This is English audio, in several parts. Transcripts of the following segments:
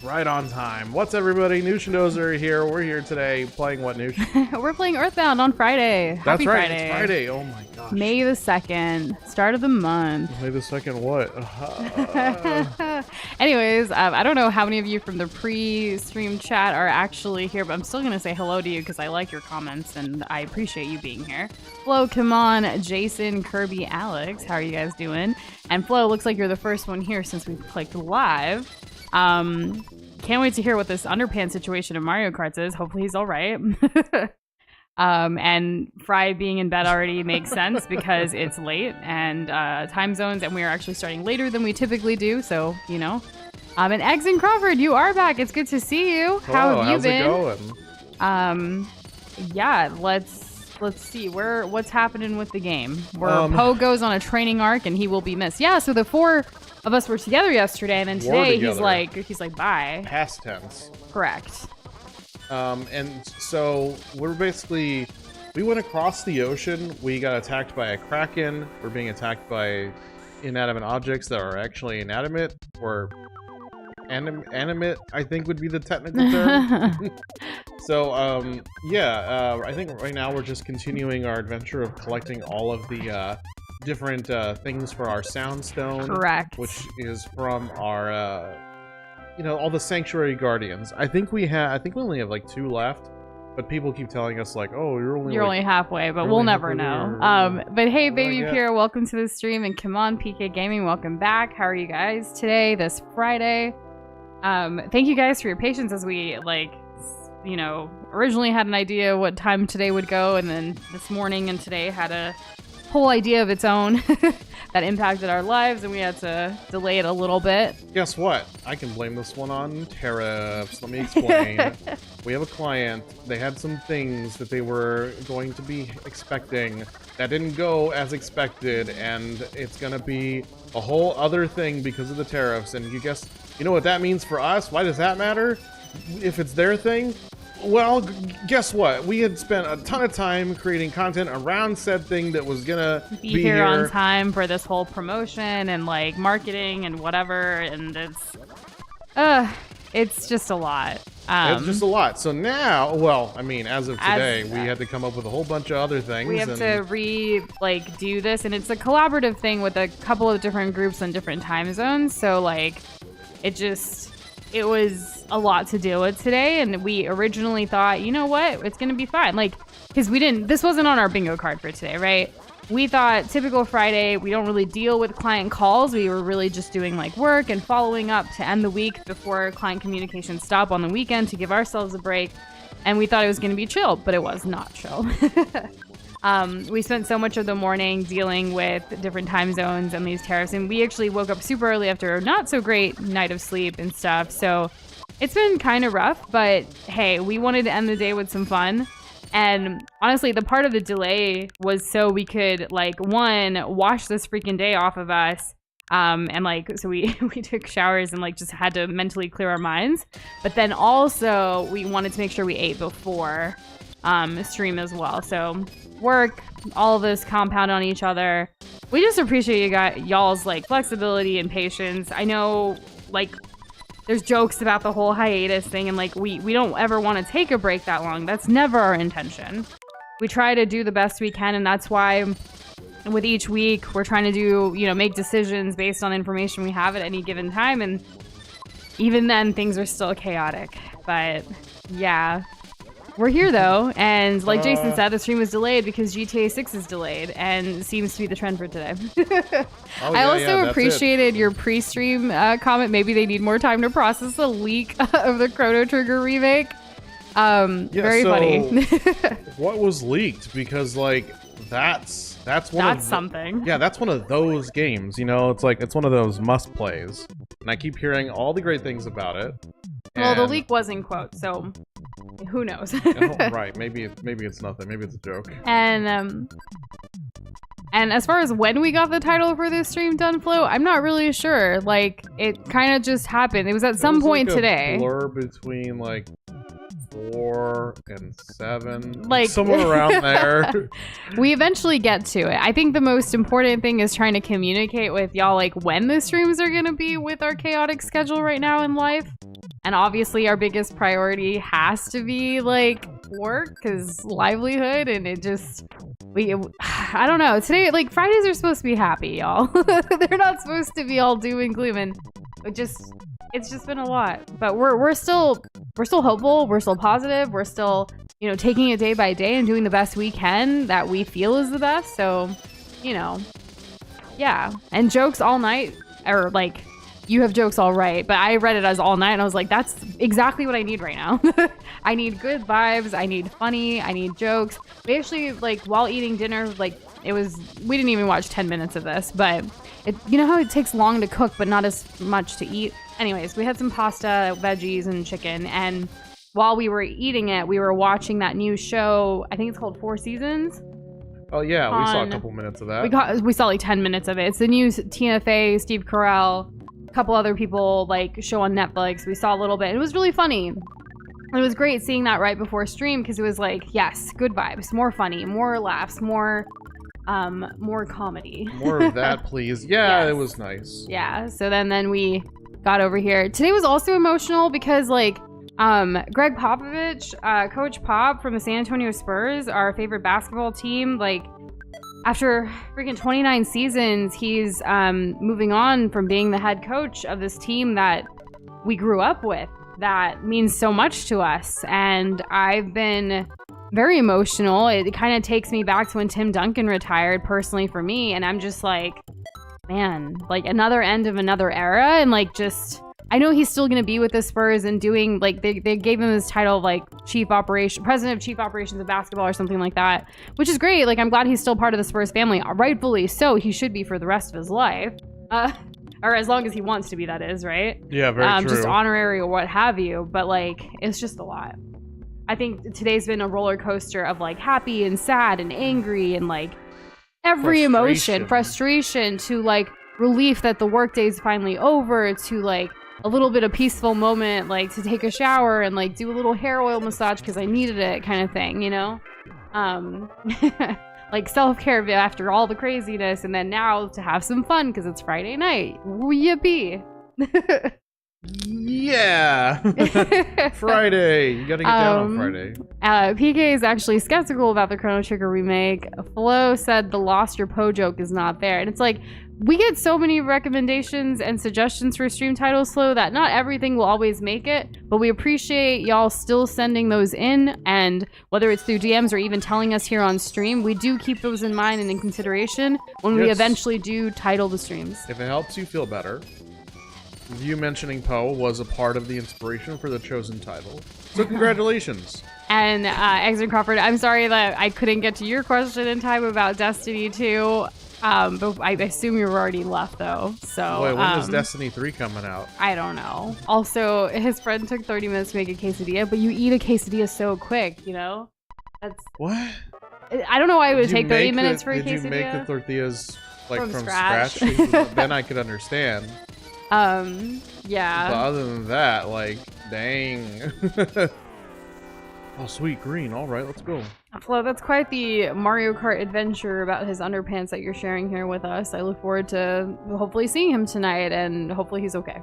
Right on time. What's everybody? Noosh and Dozer here. We're here today playing what, Noosh? We're playing Earthbound on Friday. That's Happy right. Friday. It's Friday. Oh my gosh. May the 2nd. Start of the month. May the 2nd what? Anyways, I don't know how many of you from the pre-stream chat are actually here, but I'm still going to say hello to you because I like your comments and I appreciate you being here. Flo, come on, Jason, Kirby, Alex. How are you guys doing? And Flo, looks like you're the first one here since we clicked live. Can't wait to hear what this underpants situation in Mario Kart is. Hopefully he's all right. And Fry being in bed already makes sense because it's late and time zones, and we are actually starting later than we typically do. So, you know. And Eggs and Crawford, you are back. It's good to see you. How have you been? How's it going? Yeah, let's see what's happening with the game. Where Poe goes on a training arc and he will be missed. Yeah, so the four of us were together yesterday, and then today he's like bye. Past tense. Correct. And so we went across the ocean. We got attacked by a kraken. We're being attacked by inanimate objects that are actually inanimate, or animate, I think would be the technical term. So, I think right now we're just continuing our adventure of collecting all of the different things for our soundstone. Correct. Which is from our, all the sanctuary guardians. I think we only have like 2 left, but people keep telling us like, oh, you're only halfway, but we'll never know. But hey, Baby Pierre, welcome to the stream, and come on, PK Gaming, welcome back. How are you guys today, this Friday? Thank you guys for your patience as we originally had an idea what time today would go, and then this morning and today had a whole idea of its own that impacted our lives, and we had to delay it a little bit. Guess what? I can blame this one on tariffs. Let me explain. We have a client. They had some things that they were going to be expecting that didn't go as expected, and it's going to be a whole other thing because of the tariffs. And you know what that means for us? Why does that matter? If it's their thing? Well, guess what? We had spent a ton of time creating content around said thing that was gonna be here on time for this whole promotion and like marketing and whatever, and it's just a lot. It's just a lot. So now, as of today, we had to come up with a whole bunch of other things. We have to do this, and it's a collaborative thing with a couple of different groups on different time zones. So it was a lot to deal with today, and we originally thought, you know what, it's gonna be fine. Because this wasn't on our bingo card for today, right? We thought typical Friday, we don't really deal with client calls. We were really just doing work and following up to end the week before client communication stop on the weekend to give ourselves a break. And we thought it was gonna be chill, but it was not chill. We spent so much of the morning dealing with different time zones and these tariffs, and we actually woke up super early after a not so great night of sleep and stuff. So it's been kind of rough, but hey, we wanted to end the day with some fun. And honestly, the part of the delay was so we could wash this freaking day off of us. So we took showers and just had to mentally clear our minds. But then also we wanted to make sure we ate before stream as well. So work, all of this compound on each other. We just appreciate y'all's flexibility and patience. I know there's jokes about the whole hiatus thing, and we don't ever want to take a break that long. That's never our intention. We try to do the best we can, and that's why with each week we're trying to do make decisions based on information we have at any given time, and even then things are still chaotic. But yeah, we're here though, and Jason said, the stream was delayed because GTA 6 is delayed, and seems to be the trend for today. I also appreciated your pre-stream comment. Maybe they need more time to process the leak of the Chrono Trigger remake. Very funny. What was leaked? Because that's something. Yeah, that's one of those games. It's one of those must plays, and I keep hearing all the great things about it. Well, the leak was in quotes, so who knows? Right, maybe it's nothing. Maybe it's a joke. And as far as when we got the title for this stream done, Flo, I'm not really sure. It kind of just happened. It was at some point today. Blur between 4 and 7, somewhere around there. We eventually get to it. I think the most important thing is trying to communicate with y'all when the streams are gonna be with our chaotic schedule right now in life. And obviously our biggest priority has to be like work, because livelihood, and it just, I don't know. Today, like Fridays are supposed to be happy, y'all. They're not supposed to be all doom and gloom, and it's just been a lot. But we're still hopeful, we're still positive, we're still, taking it day by day and doing the best we can that we feel is the best. So, yeah. And jokes all night, or like, you have jokes all right, but I read it as all night and I was like, that's exactly what I need right now. I need good vibes, I need funny, I need jokes. We actually, like, while eating dinner, like, we didn't even watch 10 minutes of this, but you know how it takes long to cook but not as much to eat? Anyways, we had some pasta, veggies, and chicken, and while we were eating it, we were watching that new show, I think it's called 4 Seasons. Oh yeah, we saw a couple minutes of that. We saw like 10 minutes of it. It's the new Tina Fey, Steve Carell, couple other people like show on Netflix. We saw a little bit. It was really funny. It was great seeing that right before stream, because it was like, yes, good vibes, more funny, more laughs, more comedy. More of that, please. Yeah, yes. It was nice. Yeah. So then we got over here. Today was also emotional because like Greg Popovich, Coach Pop from the San Antonio Spurs, our favorite basketball team, like after freaking 29 seasons, he's moving on from being the head coach of this team that we grew up with, that means so much to us. And I've been very emotional. It kind of takes me back to when Tim Duncan retired, personally for me. And I'm just like, man, like another end of another era. And like, just, I know he's still going to be with the Spurs and doing, like, they gave him this title of like president of chief operations of basketball or something like that, which is great. Like, I'm glad he's still part of the Spurs family, rightfully so. He should be for the rest of his life, or as long as he wants to be, that is, right? Yeah, very true. Just honorary or what have you, but like, it's just a lot. I think today's been a roller coaster of like happy and sad and angry and like every emotion, frustration, to like relief that the workday is finally over, to like a little bit of peaceful moment, like to take a shower and like do a little hair oil massage because I needed it, kind of thing, like self-care after all the craziness, and then now to have some fun because it's Friday night. Yippee. Yeah. Friday. You gotta get down on Friday. PK is actually skeptical about the Chrono Trigger remake. Flo said the Lost Your Po joke is not there, and it's like, we get so many recommendations and suggestions for stream titles, Flo, that not everything will always make it, but we appreciate y'all still sending those in, and whether it's through DMs or even telling us here on stream, we do keep those in mind and in consideration when we eventually do title the streams. If it helps you feel better, you mentioning Poe was a part of the inspiration for the chosen title. So congratulations. And Exit Crawford, I'm sorry that I couldn't get to your question in time about Destiny 2. But I assume you're already left though. So wait, when is Destiny 3 coming out? I don't know. Also, his friend took 30 minutes to make a quesadilla, but you eat a quesadilla so quick, That's what? I don't know why it would take 30 minutes for a quesadilla. Did you make the tortillas like from scratch? Then I could understand. Yeah. But other than that, like, dang. Oh, sweet green. All right, let's go. Flo, that's quite the Mario Kart adventure about his underpants that you're sharing here with us. I look forward to hopefully seeing him tonight, and hopefully he's okay.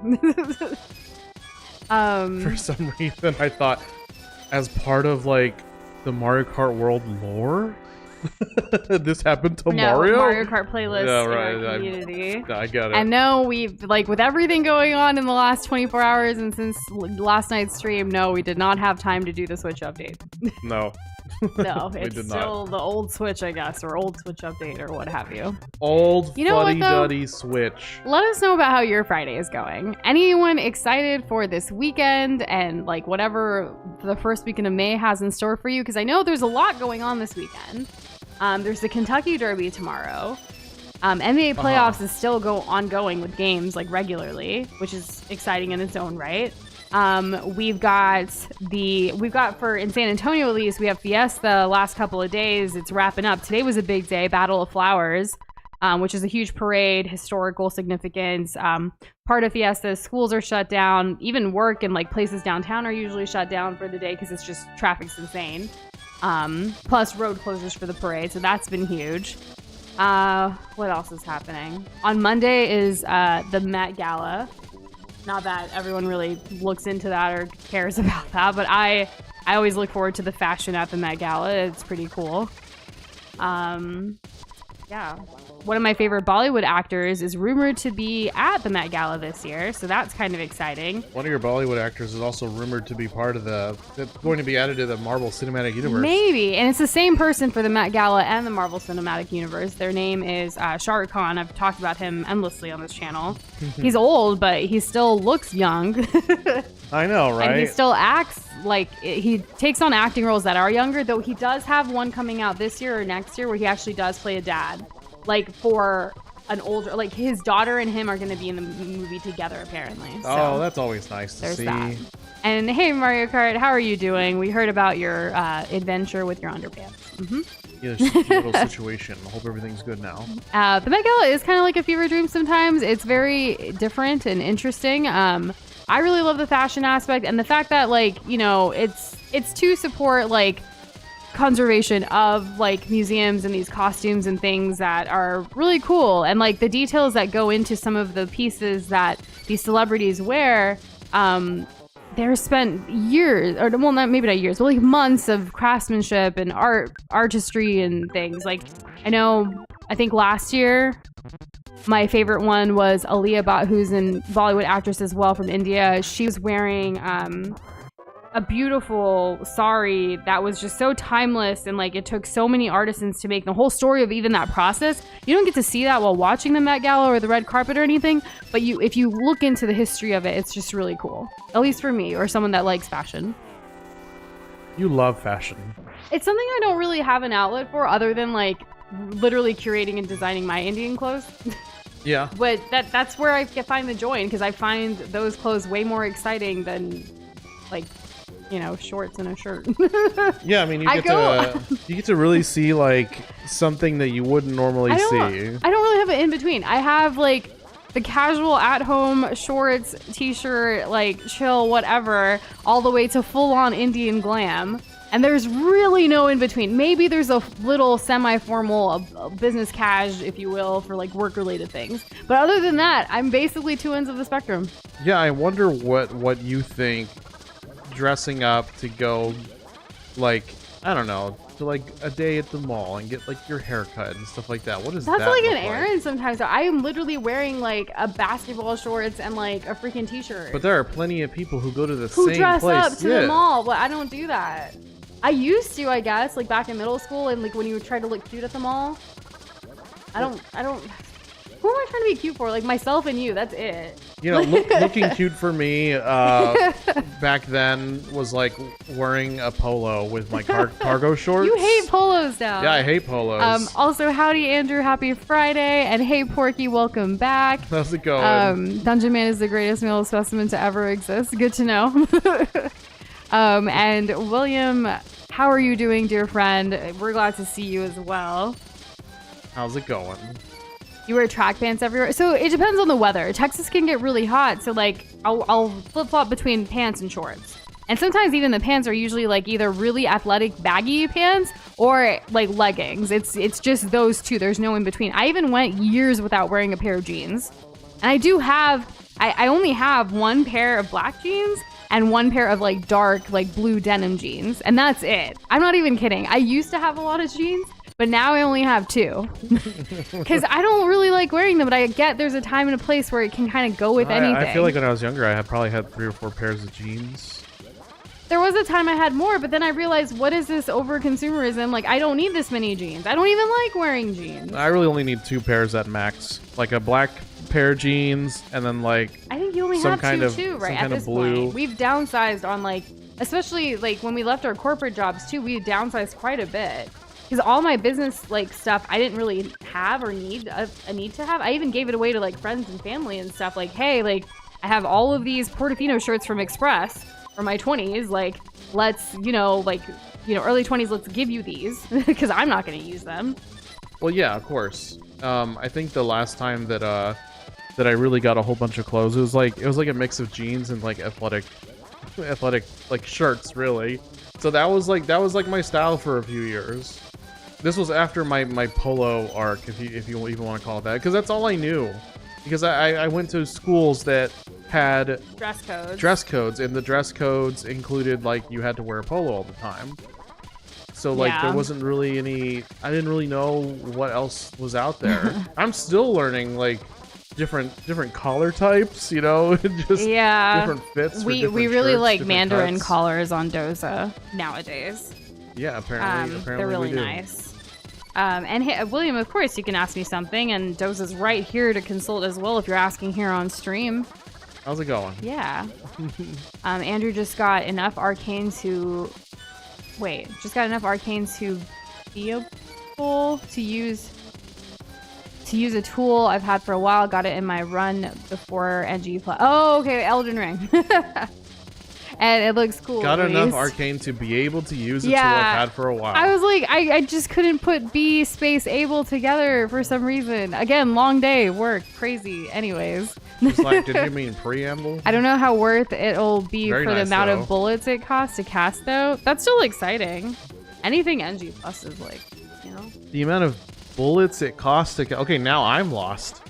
For some reason, I thought, as part of, like, the Mario Kart world lore, this happened to Mario? Mario Kart playlist yeah, right. in our community. I got it. And no, we've, like, with everything going on in the last 24 hours and since last night's stream, no, we did not have time to do the Switch update. No. No, it's still the old Switch, I guess, or old Switch update, or what have you. Old fuddy-duddy Switch. Let us know about how your Friday is going. Anyone excited for this weekend and, like, whatever the first weekend of May has in store for you? Because I know there's a lot going on this weekend. There's the Kentucky Derby tomorrow. NBA playoffs is still ongoing with games, like, regularly, which is exciting in its own right. We've got in San Antonio, at least, we have Fiesta last couple of days. It's wrapping up. Today was a big day, Battle of Flowers, which is a huge parade, historical significance. Part of Fiesta, schools are shut down. Even work and like places downtown are usually shut down for the day because it's just traffic's insane. Plus road closures for the parade. So that's been huge. What else is happening? On Monday is the Met Gala. Not that everyone really looks into that or cares about that, but I always look forward to the fashion at the Met Gala. It's pretty cool. Yeah. One of my favorite Bollywood actors is rumored to be at the Met Gala this year, so that's kind of exciting. One of your Bollywood actors is also rumored to be part of that's going to be added to the Marvel Cinematic Universe. Maybe, and it's the same person for the Met Gala and the Marvel Cinematic Universe. Their name is Shah Rukh Khan. I've talked about him endlessly on this channel. He's old, but he still looks young. I know, right? And he still acts like he takes on acting roles that are younger, though he does have one coming out this year or next year where he actually does play a dad. Like for an older, like his daughter and him are going to be in the movie together apparently. So oh, that's always nice to see. That. And hey, Mario Kart, how are you doing? We heard about your adventure with your underpants. Yeah, there's a little situation. I hope everything's good now. The Met Gala is kind of like a fever dream sometimes. It's very different and interesting. I really love the fashion aspect and the fact that like, you know, it's to support like conservation of like museums and these costumes and things that are really cool, and like the details that go into some of the pieces that these celebrities wear. They're spent years, or well, maybe not years, but like months of craftsmanship and artistry and things. Like I think last year my favorite one was Aaliyah Bhatt, who's a Bollywood actress as well from India. She was wearing a beautiful sari that was just so timeless, and like it took so many artisans to make the whole story of even that process. You don't get to see that while watching the Met Gala or the red carpet or anything, but if you look into the history of it, it's just really cool. At least for me, or someone that likes fashion. You love fashion. It's something I don't really have an outlet for other than like literally curating and designing my Indian clothes. Yeah. But that's where I find the joy, because I find those clothes way more exciting than like, you know, shorts and a shirt. Yeah, I mean, you get to really see like something that you wouldn't normally see. I don't really have an in between. I have like the casual at home shorts, t-shirt, like chill, whatever, all the way to full on Indian glam. And there's really no in between. Maybe there's a little semi-formal business cash, if you will, for like work-related things. But other than that, I'm basically two ends of the spectrum. Yeah, I wonder what you think dressing up to go, like, I don't know, to like a day at the mall and get like your haircut and stuff like that. What is that? That's like an errand sometimes. I am literally wearing like a basketball shorts and like a freaking t-shirt. But there are plenty of people who go to the who same dress place. up to the mall, but I don't do that. I used to, I guess, like back in middle school, and like when you would try to look cute at the mall. I don't. Who am I trying to be cute for? Like myself and you. That's it. You know, looking cute for me back then was like wearing a polo with my cargo shorts. You hate polos now. Yeah, I hate polos. Also, howdy, Andrew. Happy Friday. And hey, Porky, welcome back. How's it going? Dungeon Man is the greatest male specimen to ever exist. Good to know. And William, how are you doing, dear friend? We're glad to see you as well. How's it going? You wear track pants everywhere. So it depends on the weather. Texas can get really hot, so like I'll flip-flop between pants and shorts. And sometimes even the pants are usually like either really athletic baggy pants or like leggings. It's just those two. There's no in between. I even went years without wearing a pair of jeans. And I only have one pair of black jeans and one pair of like dark like blue denim jeans, and that's it. I'm not even kidding. I used to have a lot of jeans, but now I only have two because I don't really like wearing them, but I get there's a time and a place where it can kind of go with anything. I feel like when I was younger, I probably had 3 or 4 pairs of jeans. There was a time I had more, but then I realized, what is this over consumerism? Like, I don't need this many jeans. I don't even like wearing jeans. I really only need 2 pairs at max, like a black pair of jeans and then like I think you only have two, right? At this point, we've downsized on like, especially like when we left our corporate jobs too, we downsized quite a bit. Because all my business like stuff I didn't really have or need a need to have. I even gave it away to like friends and family and stuff. Like, hey, like I have all of these Portofino shirts from Express from my 20s. Like, let's, early 20s, let's give you these because I'm not going to use them. Well, yeah, of course. I think the last time that I really got a whole bunch of clothes, it was like a mix of jeans and like athletic like shirts, really. So that was like my style for a few years. This was after my polo arc, if you even want to call it that, because that's all I knew. Because I went to schools that had dress codes, and the dress codes included like you had to wear a polo all the time. So like there wasn't really any. I didn't really know what else was out there. I'm still learning like different collar types, you know, just different fits. We really like Mandarin collars on Doza nowadays. Yeah, apparently they're really nice. William, of course, you can ask me something, and Doza's right here to consult as well if you're asking here on stream. How's it going? Yeah. Andrew just got enough arcane to be able to use a tool I've had for a while. Got it in my run before NG plus. Oh, okay, Elden Ring. And it looks cool. Got enough arcane to be able to use a tool I've had for a while. I was like, I just couldn't put B space able together for some reason. Again, long day, work, crazy. Anyways. It's like, did you mean preamble? I don't know how worth it'll be Very for the nice, amount though. of bullets it costs to cast, though. That's still exciting. Anything NG plus is like, you know. The amount of bullets it costs to... Okay, now I'm lost.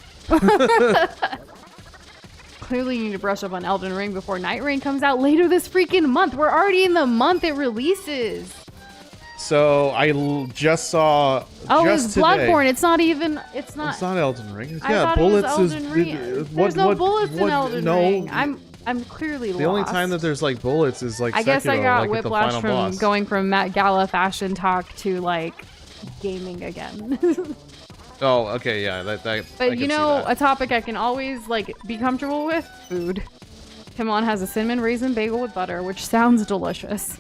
Clearly you need to brush up on Elden Ring before Night Rain comes out later this freaking month. We're already in the month it releases. So I just saw. Oh, just it's today. Bloodborne. It's not even. It's not. It's not Elden Ring. I Yeah, thought bullets it was is. Elden Ring. There's no bullets in Elden Ring. I'm clearly lost. The only time that there's like bullets is like. I guess I Sekiro, got like, whiplash at the from final boss. going from Matt Gala fashion talk to like gaming again. Oh, okay, yeah, that. But you know, a topic I can always like be comfortable with: food. Timon has a cinnamon raisin bagel with butter, which sounds delicious.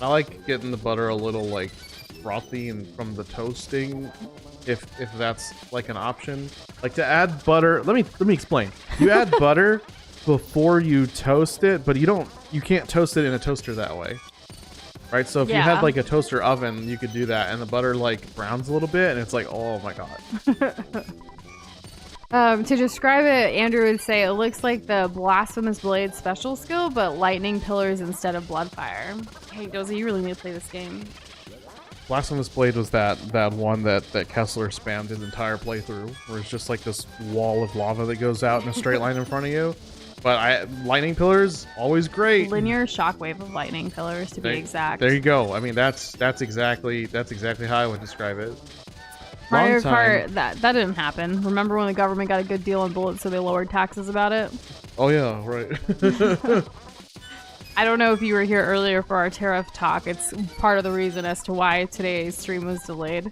I like getting the butter a little like frothy and from the toasting, if that's like an option. Like to add butter. Let me explain. You add butter before you toast it, but you can't toast it in a toaster that way. Right, so if you had like a toaster oven, you could do that, and the butter like browns a little bit, and it's like, oh my god. To describe it, Andrew would say it looks like the Blasphemous Blade special skill, but lightning pillars instead of bloodfire. Hey, Dozy, you really need to play this game. Blasphemous Blade was that one that Kessler spammed his entire playthrough, where it's just like this wall of lava that goes out in a straight line in front of you. But lightning pillars, always great. Linear shockwave of lightning pillars, to be exact. There you go. I mean, that's exactly how I would describe it. Mario Kart, that didn't happen. Remember when the government got a good deal on bullets, so they lowered taxes about it? Oh yeah, right. I don't know if you were here earlier for our tariff talk. It's part of the reason as to why today's stream was delayed.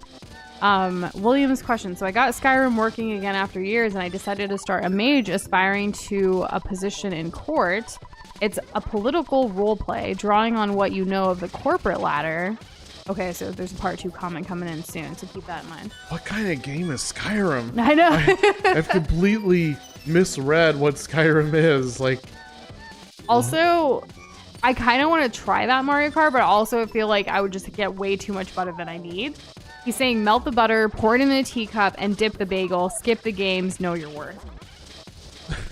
William's question. So I got Skyrim working again after years, and I decided to start a mage aspiring to a position in court. It's a political role play, drawing on what you know of the corporate ladder. Okay, so there's a part 2 comment coming in soon, so keep that in mind. What kind of game is Skyrim? I know. I've completely misread what Skyrim is. Like, also, I kind of want to try that Mario Kart, but I also feel like I would just get way too much butter than I need. He's saying melt the butter, pour it in a teacup, and dip the bagel. Skip the games, know your worth.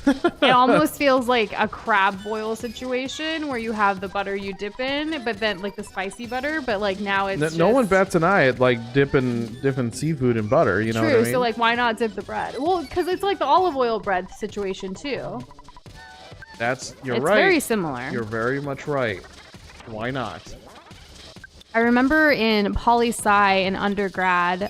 It almost feels like a crab boil situation where you have the butter you dip in, but then like the spicy butter, but like now it's no one bats an eye at like dipping seafood in butter. You know what I mean? So like, why not dip the bread? Well, because it's like the olive oil bread situation too. It's right. Very similar. You're very much right. Why not? I remember in poli-sci in undergrad,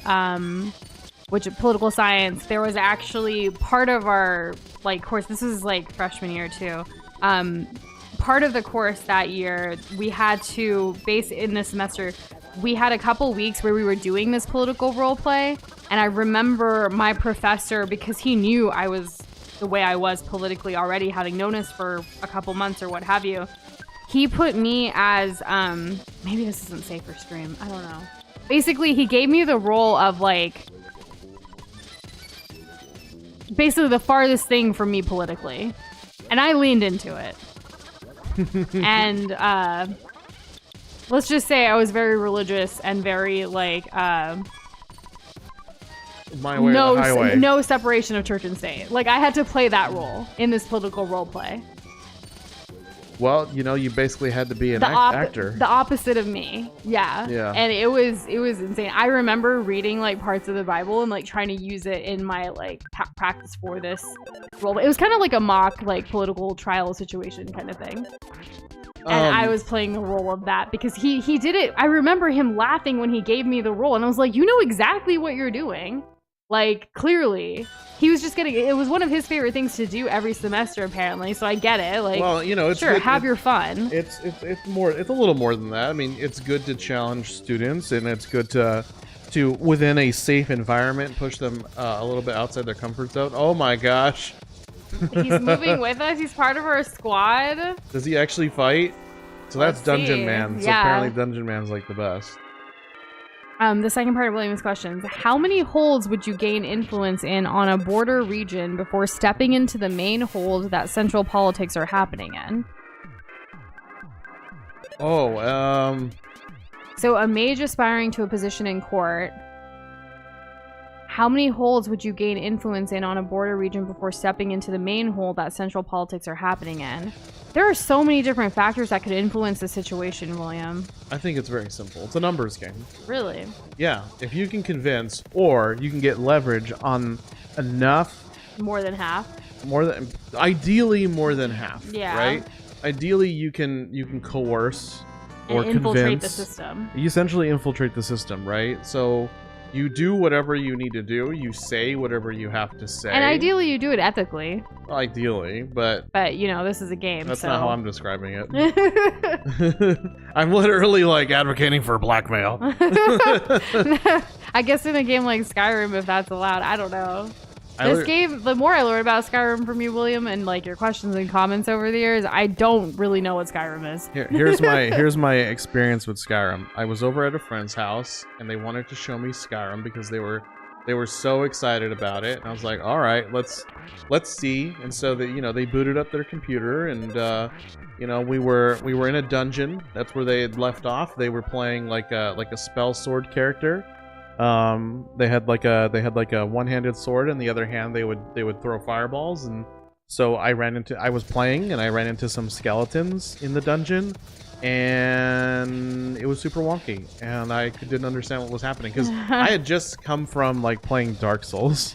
which political science, there was actually part of our like course. This was like freshman year too. Part of the course that year, we had to in this semester, we had a couple weeks where we were doing this political role play. And I remember my professor, because he knew I was the way I was politically already, having known us for a couple months or what have you. He put me as, maybe this isn't safe for stream. I don't know. Basically, he gave me the role of like, basically the farthest thing from me politically. And I leaned into it. And let's just say I was very religious and very like, My way or the highway. No separation of church and state. Like I had to play that role in this political role play. Well, you know, you basically had to be an actor. The opposite of me. Yeah. Yeah. And it was insane. I remember reading like parts of the Bible and like trying to use it in my like practice for this role. It was kind of like a mock like political trial situation kind of thing. And I was playing the role of that because he did it. I remember him laughing when he gave me the role, and I was like, you know exactly what you're doing. Like, clearly. He was just getting, it was one of his favorite things to do every semester, apparently, so I get it. Like, well, you know, it's sure, good, have your fun. It's a little more than that. I mean, it's good to challenge students, and it's good to within a safe environment, push them a little bit outside their comfort zone. Oh my gosh. He's moving with us. He's part of our squad. Does he actually fight? So that's Dungeon Man. So yeah. apparently Dungeon Man's like the best. The second part of William's questions. How many holds would you gain influence in on a border region before stepping into the main hold that central politics are happening in? Oh, So a mage aspiring to a position in court. How many holds would you gain influence in on a border region before stepping into the main hold that central politics are happening in? There are so many different factors that could influence the situation, William. I think it's very simple. It's a numbers game. Really? Yeah. If you can convince, or you can get leverage on enough. More than half? Ideally more than half. Yeah. Right? Ideally you can coerce or and infiltrate convince. the system. You essentially infiltrate the system, right? So you do whatever you need to do. You say whatever you have to say. And ideally, you do it ethically. Ideally, but you know, this is a game. That's so. not how I'm describing it. I'm literally like advocating for blackmail. I guess in a game like Skyrim, if that's allowed, I don't know. This game, the more I learn about Skyrim from you, William, and like your questions and comments over the years, I don't really know what Skyrim is. Here's my experience with Skyrim. I was over at a friend's house and they wanted to show me Skyrim because they were so excited about it. And I was like, all right, let's see. And so they booted up their computer and we were in a dungeon. That's where they had left off. They were playing like a spell sword character. They had like a one-handed sword, and the other hand they would throw fireballs. And so I was playing and I ran into some skeletons in the dungeon, and it was super wonky, and I didn't understand what was happening because I had just come from like playing Dark Souls,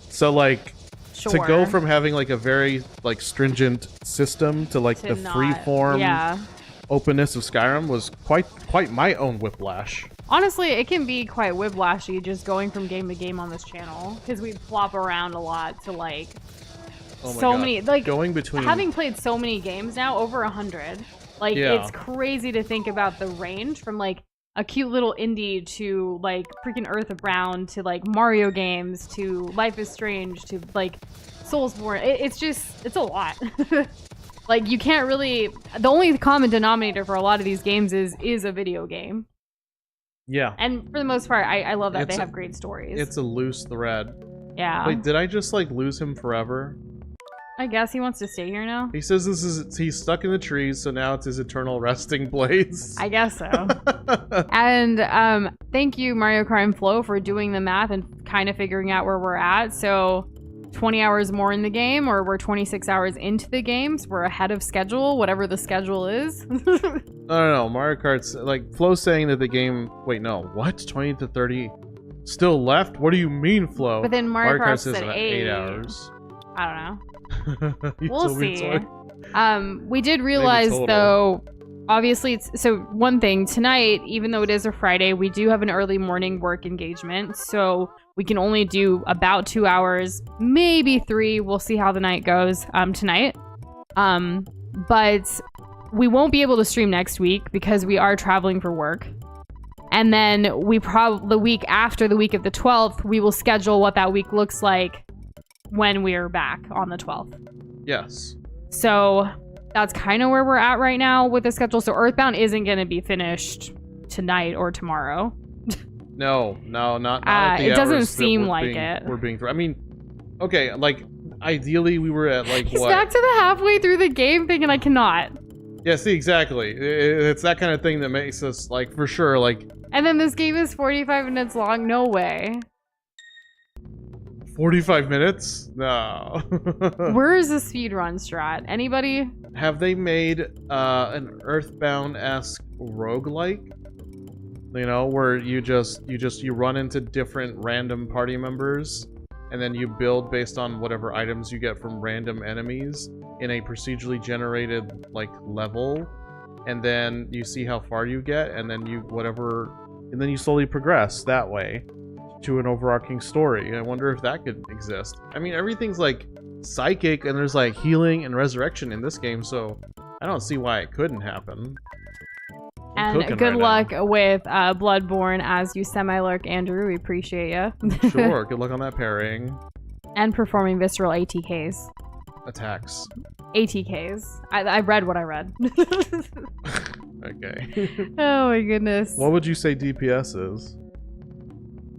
so like to go from having like a very like stringent system to like the freeform openness of Skyrim was quite my own whiplash. Honestly, it can be quite whiplashy just going from game to game on this channel because we flop around a lot to like many like going between having played so many games now, over 100. Like it's crazy to think about the range from like a cute little indie to like freaking Earthbound to like Mario games to Life is Strange to like Soulsborne. It's a lot. Like you can't really. The only common denominator for a lot of these games is a video game. Yeah. And for the most part, I love that they have great stories. It's a loose thread. Yeah. Wait, did I just like lose him forever? I guess he wants to stay here now. He says he's stuck in the trees, so now it's his eternal resting place. I guess so. And thank you, Mario Kart and Flo, for doing the math and kind of figuring out where we're at. So 20 hours more in the game, or we're 26 hours into the game, so we're ahead of schedule, whatever the schedule is. No. Mario Kart's like Flo's saying that the game. Wait, no. What? 20 to 30 still left? What do you mean, Flo? But then Mario Kart says about 8 hours. I don't know. We'll see. We did Maybe realize total. though, obviously, so one thing tonight, even though it is a Friday, we do have an early morning work engagement, so we can only do about 2 hours, maybe 3. We'll see how the night goes tonight. But we won't be able to stream next week because we are traveling for work. And then the week after the week of the 12th, we will schedule what that week looks like when we're back on the 12th. Yes. So that's kind of where we're at right now with the schedule. So Earthbound isn't going to be finished tonight or tomorrow. No, not at the it doesn't hours seem that like it. We're being through. I mean, okay, like ideally we were at like He's what? back to the halfway through the game thing, and I cannot. Yeah, see, exactly. It's that kind of thing that makes us like for sure like. And then this game is 45 minutes long. No way. 45 minutes? No. Where is the speedrun strat? Anybody? Have they made an Earthbound-esque roguelike? You know, where you run into different random party members, and then you build based on whatever items you get from random enemies in a procedurally generated like level, and then you see how far you get, and then you slowly progress that way to an overarching story. I wonder if that could exist. I mean, everything's like psychic, and there's like healing and resurrection in this game, so I don't see why it couldn't happen. And good luck with Bloodborne as you semi-lurk, Andrew. We appreciate you. Sure, good luck on that pairing. And performing visceral ATKs. Attacks. ATKs. I read what I read. Okay. Oh my goodness. What would you say DPS is?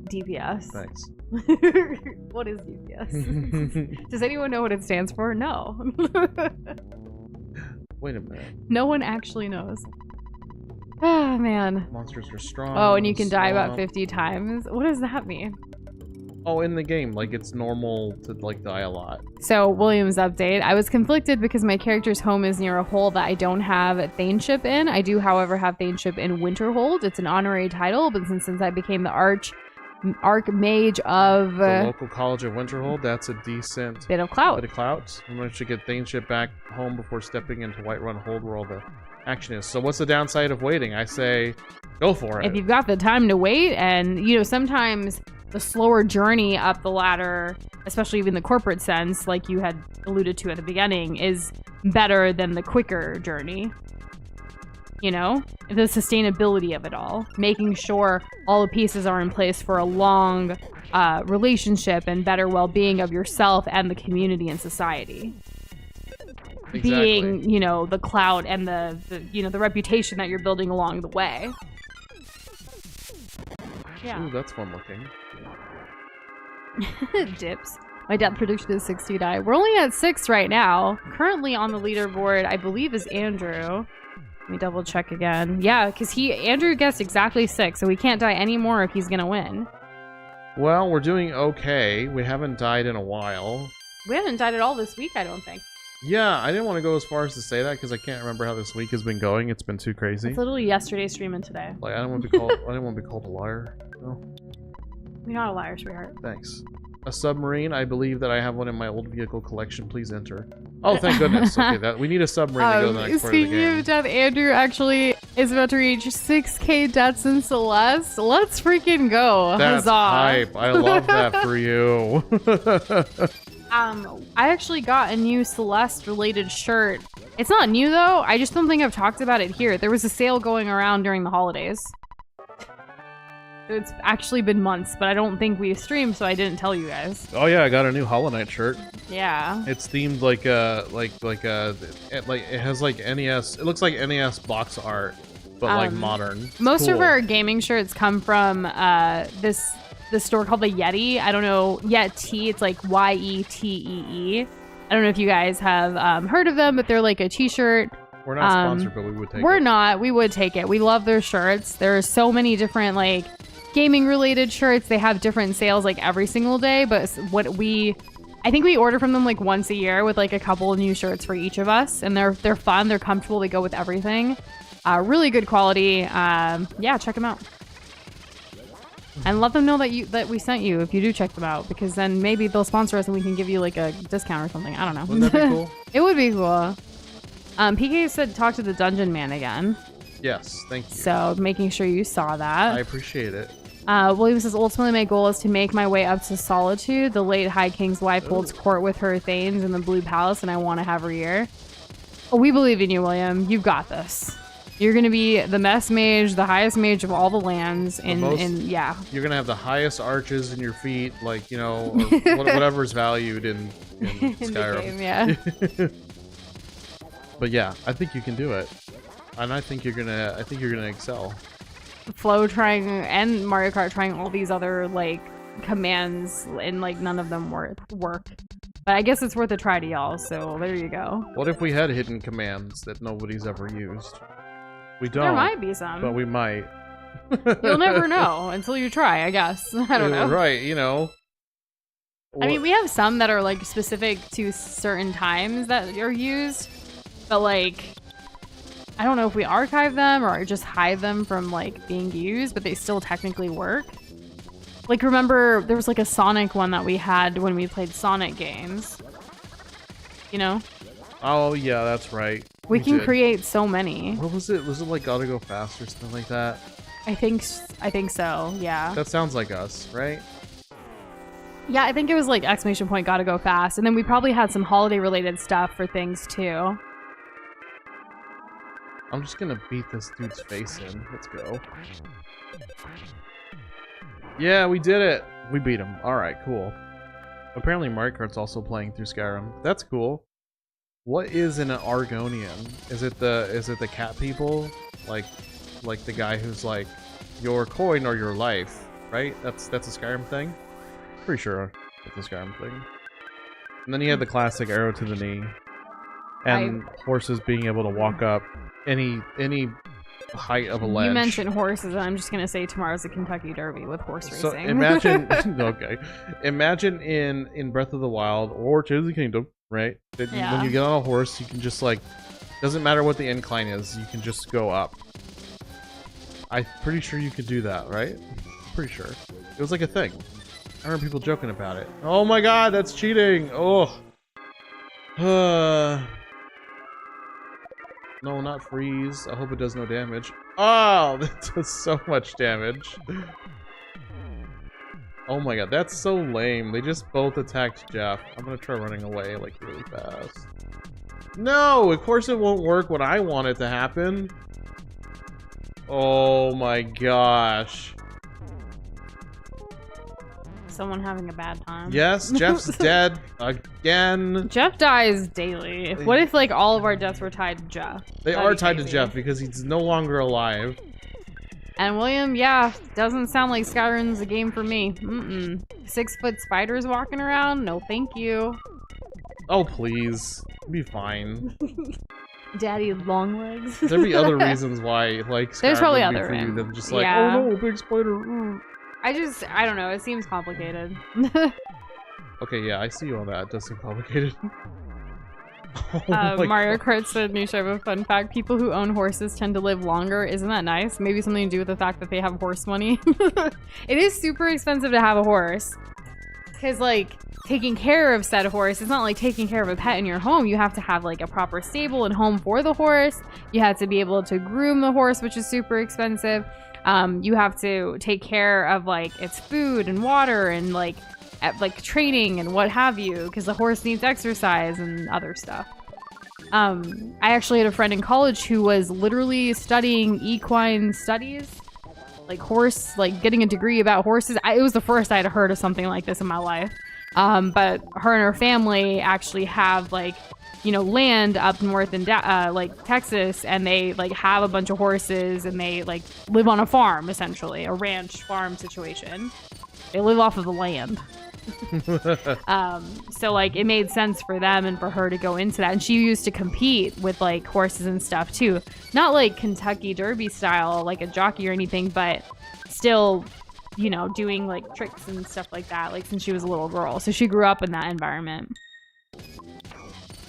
DPS. Thanks. What is DPS? Does anyone know what it stands for? No. Wait a minute. No one actually knows. Oh, man. Monsters are strong. Oh, and you can die about 50 times. What does that mean? Oh, in the game, like, it's normal to, like, die a lot. So, William's update. I was conflicted because my character's home is near a hole that I don't have Thainship in. I do, however, have Thainship in Winterhold. It's an honorary title, but since I became the Archmage of... the local college of Winterhold, that's a decent... bit of clout. I'm going to get Thainship back home before stepping into Whiterun Hold where all the action is. So what's the downside of waiting? I say, go for it. If you've got the time to wait, and, you know, sometimes the slower journey up the ladder, especially even the corporate sense, like you had alluded to at the beginning, is better than the quicker journey. You know? The sustainability of it all. Making sure all the pieces are in place for a long relationship and better well-being of yourself and the community and society. Exactly. Being, you know, the clout and the you know, the reputation that you're building along the way. Yeah. Ooh, that's fun looking. Dips. My death prediction is 69. We're only at 6 right now. Currently on the leaderboard, I believe, is Andrew. Let me double check again. Yeah, because Andrew guessed exactly 6, so we can't die anymore if he's gonna win. Well, we're doing okay. We haven't died in a while. We haven't died at all this week, I don't think. Yeah, I didn't want to go as far as to say that because I can't remember how this week has been going. It's been too crazy. It's literally yesterday streaming today. Like, I don't want to be called. I didn't want to be called a liar. No. You're not a liar, sweetheart. Thanks. A submarine. I believe that I have one in my old vehicle collection. Please enter. Oh, thank goodness. Okay, we need a submarine to go to the next part of the game. Speaking of death, Andrew actually is about to reach 6K deaths in Celeste. Let's freaking go. That's Huzzah. hype. I love that for you. I actually got a new Celeste-related shirt. It's not new, though. I just don't think I've talked about it here. There was a sale going around during the holidays. It's actually been months, but I don't think we streamed, so I didn't tell you guys. Oh yeah, I got a new Hollow Knight shirt. Yeah. It's themed it has like NES. It looks like NES box art, but like modern. It's most cool. of our gaming shirts come from this store called the Yeti. I don't know, Yeti. It's like YETEE. I don't know if you guys have heard of them, but they're like a t-shirt. We're not sponsored, but we would take it. We're not. We would take it. We love their shirts. There are so many different like gaming related shirts. They have different sales like every single day, but I think we order from them like once a year with like a couple of new shirts for each of us, and they're fun. They're comfortable. They go with everything. Really good quality. Yeah, check them out. And let them know that we sent you if you do check them out, because then maybe they'll sponsor us and we can give you like a discount or something. I don't know. Wouldn't that be cool? It would be cool. PK said talk to the dungeon man again. Yes, thank you. So making sure you saw that. I appreciate it. William says, ultimately my goal is to make my way up to Solitude. The late High King's wife holds court with her Thanes in the Blue Palace, and I want to have her here. Oh, we believe in you, William. You've got this. You're going to be the best mage, the highest mage of all the lands. Yeah. You're going to have the highest arches in your feet, like, you know, or whatever's valued in Skyrim. The game, yeah. But yeah, I think you can do it. And I think you're going to excel. Flow trying and Mario Kart trying all these other like commands, and like none of them work. But I guess it's worth a try to y'all, so there you go. What if we had hidden commands that nobody's ever used? We don't. There might be some. But we might. You'll never know until you try, I guess. I don't know. Right, you know. I mean, we have some that are like specific to certain times that are used, but like, I don't know if we archive them or just hide them from like being used, but they still technically work. Like, remember there was like a Sonic one that we had when we played Sonic games, you know? Oh yeah, that's right. We can create so many. What was it? Was it like Gotta Go Fast or something like that? I think so, yeah. That sounds like us, right? Yeah, I think it was like exclamation point gotta go fast. And then we probably had some holiday related stuff for things too. I'm just gonna beat this dude's face in. Let's go. Yeah, we did it! We beat him. Alright, cool. Apparently Mario Kart's also playing through Skyrim. That's cool. What is an Argonian? Is it the cat people? Like the guy who's like, your coin or your life, right? That's a Skyrim thing? Pretty sure it's a Skyrim thing. And then you had the classic arrow to the knee. And horses being able to walk up any height of a ledge. You mentioned horses, and I'm just gonna say tomorrow's the Kentucky Derby with horse racing. So imagine, okay, imagine in Breath of the Wild or Tears of the Kingdom, right? That when you get on a horse, you can just like, doesn't matter what the incline is, you can just go up. I'm pretty sure you could do that, right? Pretty sure. It was like a thing. I remember people joking about it. Oh my god, that's cheating! Oh. No, not freeze. I hope it does no damage. Oh, that does so much damage. Oh my god, that's so lame. They just both attacked Jeff. I'm gonna try running away, like, really fast. No! Of course it won't work when I want it to happen. Oh my gosh. Someone having a bad time. Yes, Jeff's dead again. Jeff dies daily. What if like all of our deaths were tied to Jeff? They are tied to Jeff because he's no longer alive. And William, yeah, doesn't sound like Skyrim's a game for me. 6-foot spiders walking around? No, thank you. Oh please, be fine. Daddy long legs. There'd be other reasons why, like, Skyrim there's probably would be other for you reasons. than just like, Yeah. oh no, big spider. I don't know. It seems complicated. Okay, yeah, I see all that. It does seem complicated. Oh Mario Kart said, Nisha, I have a fun fact. People who own horses tend to live longer. Isn't that nice? Maybe something to do with the fact that they have horse money. It is super expensive to have a horse. Because, like, taking care of said horse, it's not like taking care of a pet in your home. You have to have, like, a proper stable and home for the horse. You have to be able to groom the horse, which is super expensive. You have to take care of, like, its food and water and, like training and what have you, because the horse needs exercise and other stuff. I actually had a friend in college who was literally studying equine studies, like getting a degree about horses. It was the first I had heard of something like this in my life. But her and her family actually have, like, you know, land up north in like Texas, and they like have a bunch of horses, and they like live on a farm, essentially a ranch farm situation. They live off of the land. So like it made sense for them and for her to go into that, and she used to compete with like horses and stuff too, not like Kentucky Derby style like a jockey or anything, but still, you know, doing like tricks and stuff like that, like since she was a little girl. So she grew up in that environment.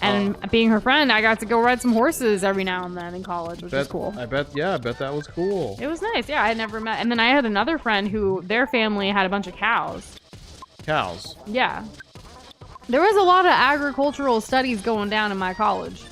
And being her friend, I got to go ride some horses every now and then in college, which was cool. I bet that was cool. It was nice. Yeah, I had never met. And then I had another friend who their family had a bunch of cows. Cows? Yeah. There was a lot of agricultural studies going down in my college.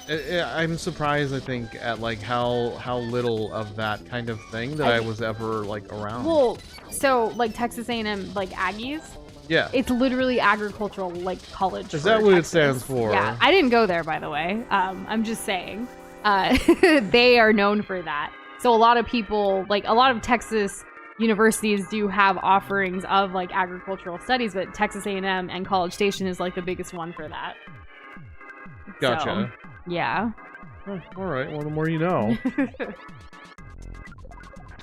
I'm surprised, I think, at like how little of that kind of thing that I was ever like around. Well, so like Texas A&M, like Aggies. Yeah. It's literally agricultural, like, college. Is that what Texas. It stands for? Yeah. I didn't go there, by the way. I'm just saying. They are known for that. So a lot of people, like, a lot of Texas universities do have offerings of, like, agricultural studies, but Texas A&M and College Station is, like, the biggest one for that. Gotcha. So, yeah. Oh, all right. Well, the more you know.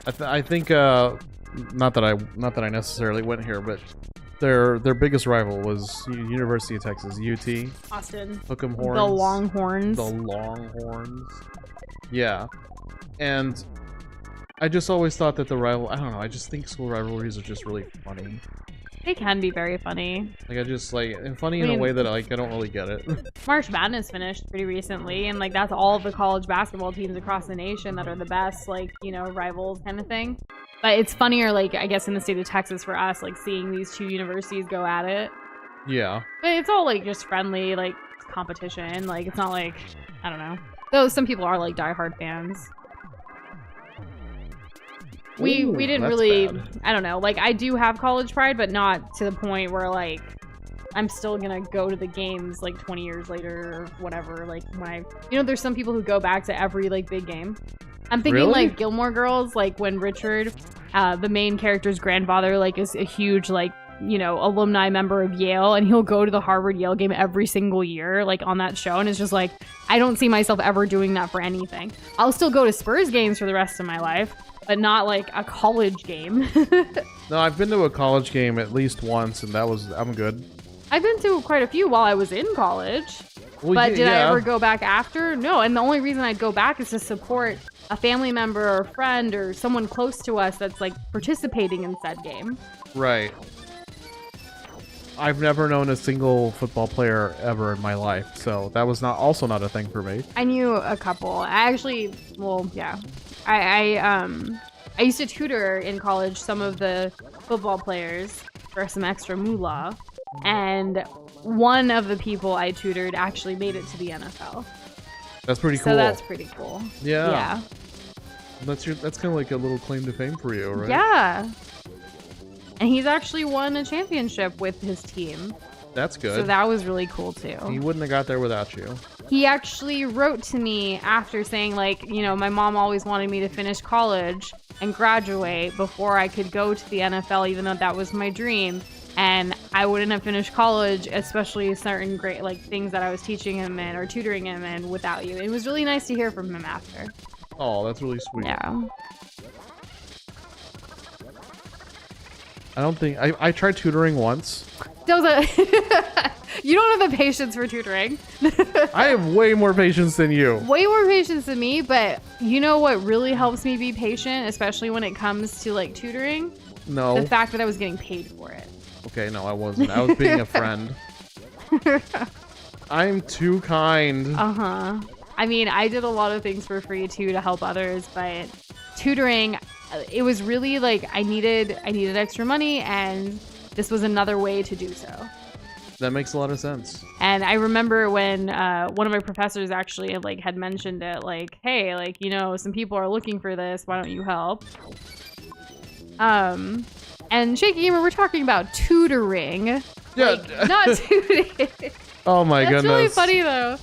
I think, not that I necessarily went here, but their biggest rival was University of Texas, UT. Austin. Hook 'em horns. The Longhorns. The Longhorns. Yeah. And I just always thought that the rival, I don't know, I just think school rivalries are just really funny. They can be very funny. Like I just like and funny in a way that like I don't really get it. March Madness finished pretty recently, and like that's all the college basketball teams across the nation that are the best, like, you know, rivals kind of thing. But it's funnier, like, I guess in the state of Texas for us, like seeing these two universities go at it. Yeah. But it's all like just friendly, like competition. Like it's not like, I don't know. Though some people are like diehard fans. We didn't really bad. I don't know, like I do have college pride, but not to the point where like I'm still gonna go to the games like 20 years later or whatever. Like when I, you know, there's some people who go back to every like big game. I'm thinking Really? like Gilmore Girls, like when Richard, the main character's grandfather, like is a huge like, you know, alumni member of Yale, and he'll go to the Harvard Yale game every single year, like on that show, and it's just like I don't see myself ever doing that for anything. I'll still go to Spurs games for the rest of my life, but not like a college game. No, I've been to a college game at least once, and I'm good. I've been to quite a few while I was in college, Well, but did I yeah. ever go back after? No, and the only reason I'd go back is to support a family member or a friend or someone close to us that's like participating in said game. Right. I've never known a single football player ever in my life, so that was also not a thing for me. I knew a couple. I actually, well, yeah. I used to tutor in college some of the football players for some extra moolah, and one of the people I tutored actually made it to the NFL. That's pretty cool. So that's pretty cool. Yeah. Yeah. That's kind of like a little claim to fame for you, right? Yeah. And he's actually won a championship with his team. That's good. So that was really cool too. He wouldn't have got there without you. He actually wrote to me after saying, like, you know, my mom always wanted me to finish college and graduate before I could go to the NFL, even though that was my dream. And I wouldn't have finished college, especially certain great, like, things that I was teaching him in or tutoring him in without you. It was really nice to hear from him after. Oh, that's really sweet. Yeah. I don't think... I tried tutoring once. You don't have the patience for tutoring. I have way more patience than you. Way more patience than me, but you know what really helps me be patient, especially when it comes to like tutoring? No. The fact that I was getting paid for it. Okay, no, I wasn't. I was being a friend. I'm too kind. Uh-huh. I mean, I did a lot of things for free too to help others, but tutoring, it was really like I needed extra money, and this was another way to do so. That makes a lot of sense. And I remember when one of my professors actually like had mentioned it, like, hey, like, you know, some people are looking for this, why don't you help? And Shaky Gamer, we're talking about tutoring. Yeah. Like, not tutoring. Oh my goodness. That's really funny though.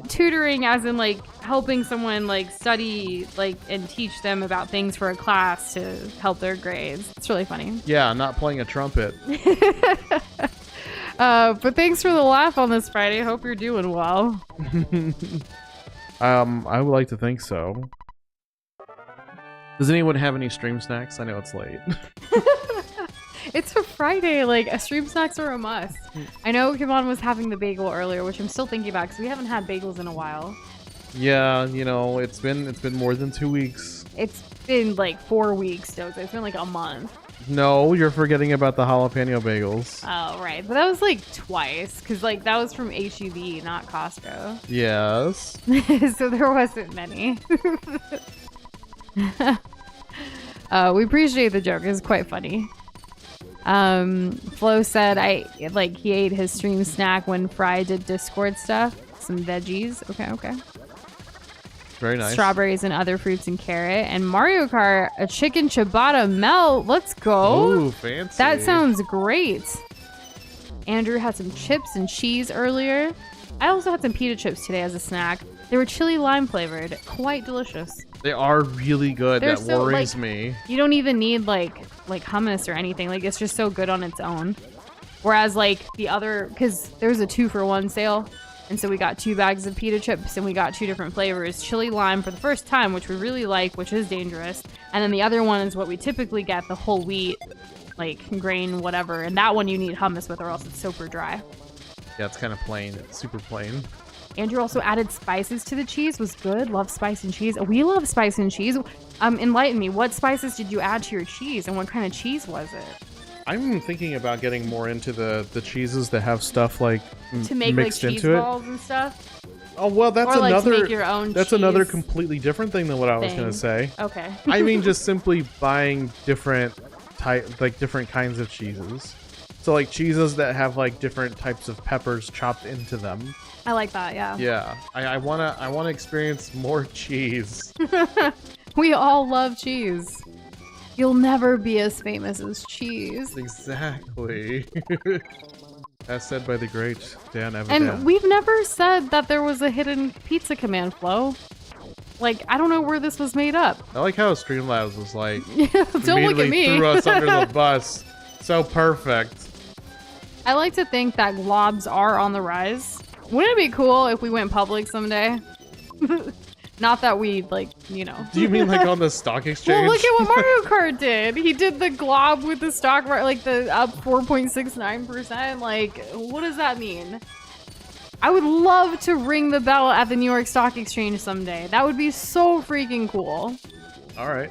Tutoring as in like helping someone like study like and teach them about things for a class to help their grades. It's really funny. Yeah, not playing a trumpet. But thanks for the laugh on this Friday. Hope you're doing well. I would like to think so. Does anyone have any stream snacks? I know it's late. It's a Friday, like stream snacks are a must. I know Kevon was having the bagel earlier, which I'm still thinking about because we haven't had bagels in a while. Yeah, you know, it's been more than 2 weeks. It's been like 4 weeks, Doza. It's been like a month. No, you're forgetting about the jalapeno bagels. Oh, right. But that was like twice because like that was from HEB, not Costco. Yes. So there wasn't many. We appreciate the joke. It's quite funny. Flo said he ate his stream snack when Fry did Discord stuff. Some veggies. Okay. Very nice. Strawberries and other fruits and carrot. And Mario Kart, a chicken ciabatta melt. Let's go. Ooh, fancy. That sounds great. Andrew had some chips and cheese earlier. I also had some pita chips today as a snack. They were chili lime flavored. Quite delicious. They are really good. They're That so, worries like, me. You don't even need like hummus or anything. Like it's just so good on its own. Whereas like the other, because there's a 2-for-1 sale. And so we got 2 bags of pita chips and we got 2 different flavors. Chili lime for the first time, which we really like, which is dangerous. And then the other one is what we typically get, the whole wheat, like grain, whatever. And that one you need hummus with or else it's super dry. Yeah, it's kind of plain. It's super plain. Andrew also added spices to the cheese. Was good. Love spice and cheese. We love spice and cheese. Enlighten me. What spices did you add to your cheese and what kind of cheese was it? I'm thinking about getting more into the cheeses that have stuff like To make like mixed cheese into balls and stuff. Oh well, that's Or like another. to make your own that's cheese another completely different thing than what I was gonna thing. say. Okay. I mean, just simply buying different different kinds of cheeses. So like cheeses that have like different types of peppers chopped into them. I like that. Yeah. Yeah, I wanna experience more cheese. We all love cheese. You'll never be as famous as cheese. Exactly. As said by the great Dan Evan. And we've never said that there was a hidden pizza command flow. Like, I don't know where this was made up. I like how Streamlabs was like, Don't look at me. threw us under the bus. So perfect. I like to think that globs are on the rise. Wouldn't it be cool if we went public someday? Not that we, like, you know. Do you mean like on the stock exchange? Well, look at what Mario Kart did. He did the glob with the stock, like the up 4.69%. Like, what does that mean? I would love to ring the bell at the New York Stock Exchange someday. That would be so freaking cool. All right.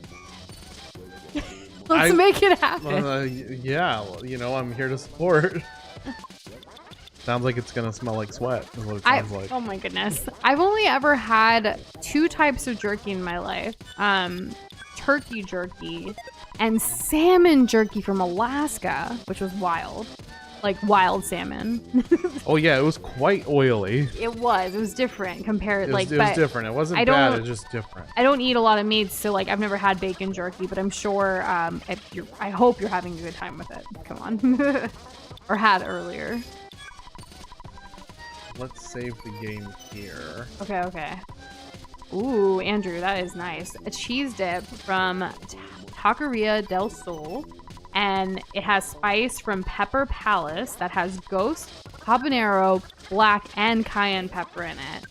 Let's make it happen. Yeah, well, you know, I'm here to support. Sounds like it's gonna smell like sweat, is what it sounds like. Oh my goodness. I've only ever had 2 types of jerky in my life. Turkey jerky and salmon jerky from Alaska, which was wild. Like wild salmon. Oh yeah, it was quite oily. It was different compared It was different. It wasn't bad, it was just different. I don't eat a lot of meats, so like I've never had bacon jerky, but I'm sure I hope you're having a good time with it. Come on. Or had earlier. Let's save the game here. Okay. Ooh, Andrew, that is nice. A cheese dip from Taqueria del Sol. And it has spice from Pepper Palace that has ghost, habanero, black, and cayenne pepper in it.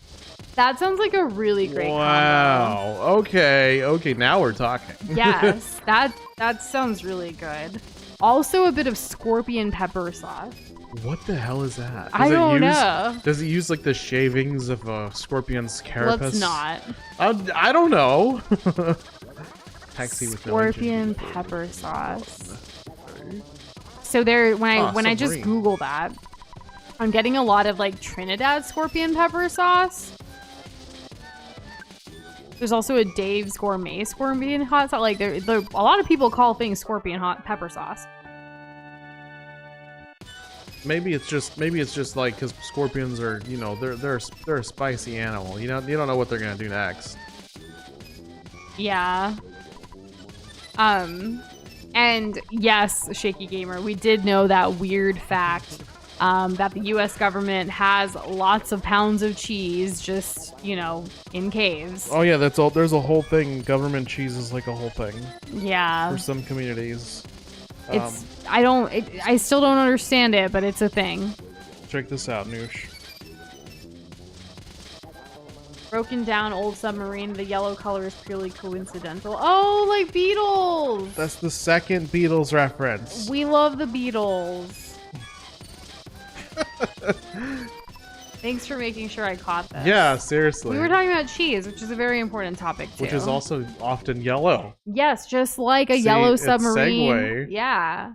That sounds like a really great combo. Wow. Okay, now we're talking. Yes, that sounds really good. Also a bit of scorpion pepper sauce. What the hell is that? I don't know. Does it use like the shavings of a scorpion's carapace? Let's not. I don't know. Taxi with Scorpion pepper sauce. So there, when I just Google that, I'm getting a lot of like Trinidad scorpion pepper sauce. There's also a Dave's Gourmet scorpion hot sauce. Like there, a lot of people call things scorpion hot pepper sauce. Maybe it's just like because scorpions are, you know, they're a spicy animal. You don't know what they're gonna do next. Yeah. And yes, Shaky Gamer, we did know that weird fact that the U.S. government has lots of pounds of cheese just, you know, in caves. Oh yeah, that's all. There's a whole thing. Government cheese is like a whole thing. Yeah. For some communities. I still don't understand it, but it's a thing. Check this out, Noosh. Broken down old submarine. The yellow color is purely coincidental. Oh, like Beatles! That's the second Beatles reference. We love the Beatles. Thanks for making sure I caught this. Yeah, seriously. We were talking about cheese, which is a very important topic too. Which is also often yellow. Yes, just like a yellow submarine. Segue. Yeah.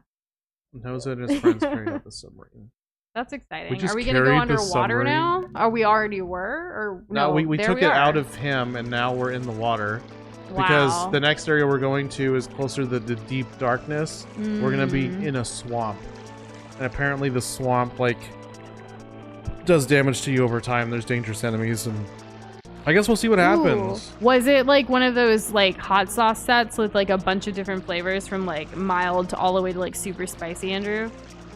Noza and his friends carried out the submarine. That's exciting. We just Are we going to go carried the underwater submarine. now? Are we already were? Or No, we took it are. out of him, and now we're in the water. Because Wow. the next area we're going to is closer to the deep darkness. We're going to be in a swamp. And apparently the swamp, like, does damage to you over time. There's dangerous enemies, and I guess we'll see what happens. Ooh. Was it like one of those like hot sauce sets with like a bunch of different flavors from like mild to all the way to like super spicy, Andrew?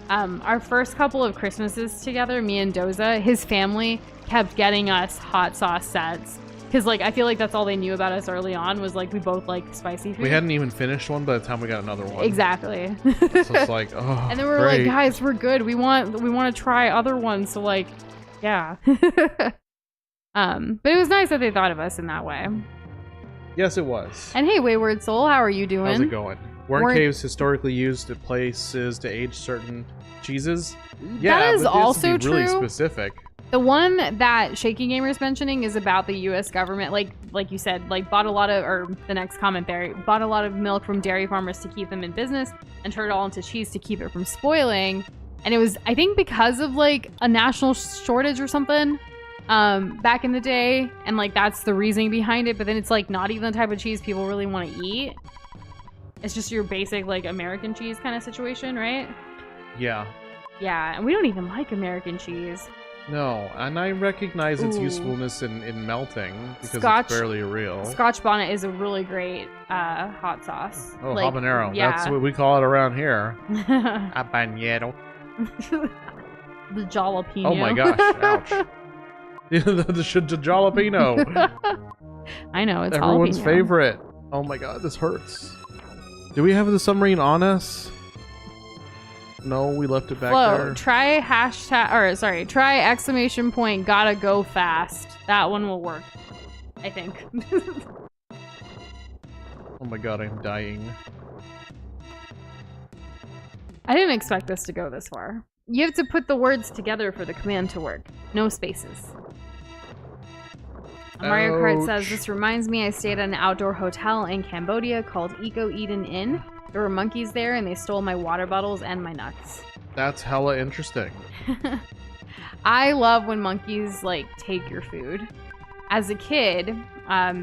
Our first couple of Christmases together, me and Doza, his family kept getting us hot sauce sets. Because, like, I feel like that's all they knew about us early on was, like, we both like spicy food. We hadn't even finished one by the time we got another one. Exactly. So it's like, oh, and then we were great. like, guys, we're good. We want to try other ones. So, like, yeah. But it was nice that they thought of us in that way. Yes, it was. And hey, Wayward Soul, how are you doing? How's it going? Weren't caves historically used at places to age certain cheeses? Yeah, that is but also to be really true. specific. The one that Shaky Gamer is mentioning is about the U.S. government, like you said, like bought a lot of, or the next comment there, bought a lot of milk from dairy farmers to keep them in business and turned it all into cheese to keep it from spoiling. And it was, I think, because of like a national shortage or something back in the day, and like that's the reasoning behind it. But then it's like not even the type of cheese people really want to eat. It's just your basic like American cheese kind of situation, right? Yeah. Yeah, and we don't even like American cheese. No, and I recognize its usefulness in melting because it's fairly real. Scotch bonnet is a really great hot sauce. Oh, like, habanero. Yeah. That's what we call it around here. Habanero. The jalapeno. Oh my gosh, ouch. the jalapeno. I know, it's everyone's jalapeno. favorite. Oh my god, this hurts. Do we have the submarine on us? No, we left it back there. Try try exclamation point, gotta go fast. That one will work, I think. Oh my god, I'm dying. I didn't expect this to go this far. You have to put the words together for the command to work. No spaces. Mario Kart says, this reminds me I stayed at an outdoor hotel in Cambodia called Eco Eden Inn. There were monkeys there and they stole my water bottles and my nuts. That's hella interesting. I love when monkeys like take your food. As a kid,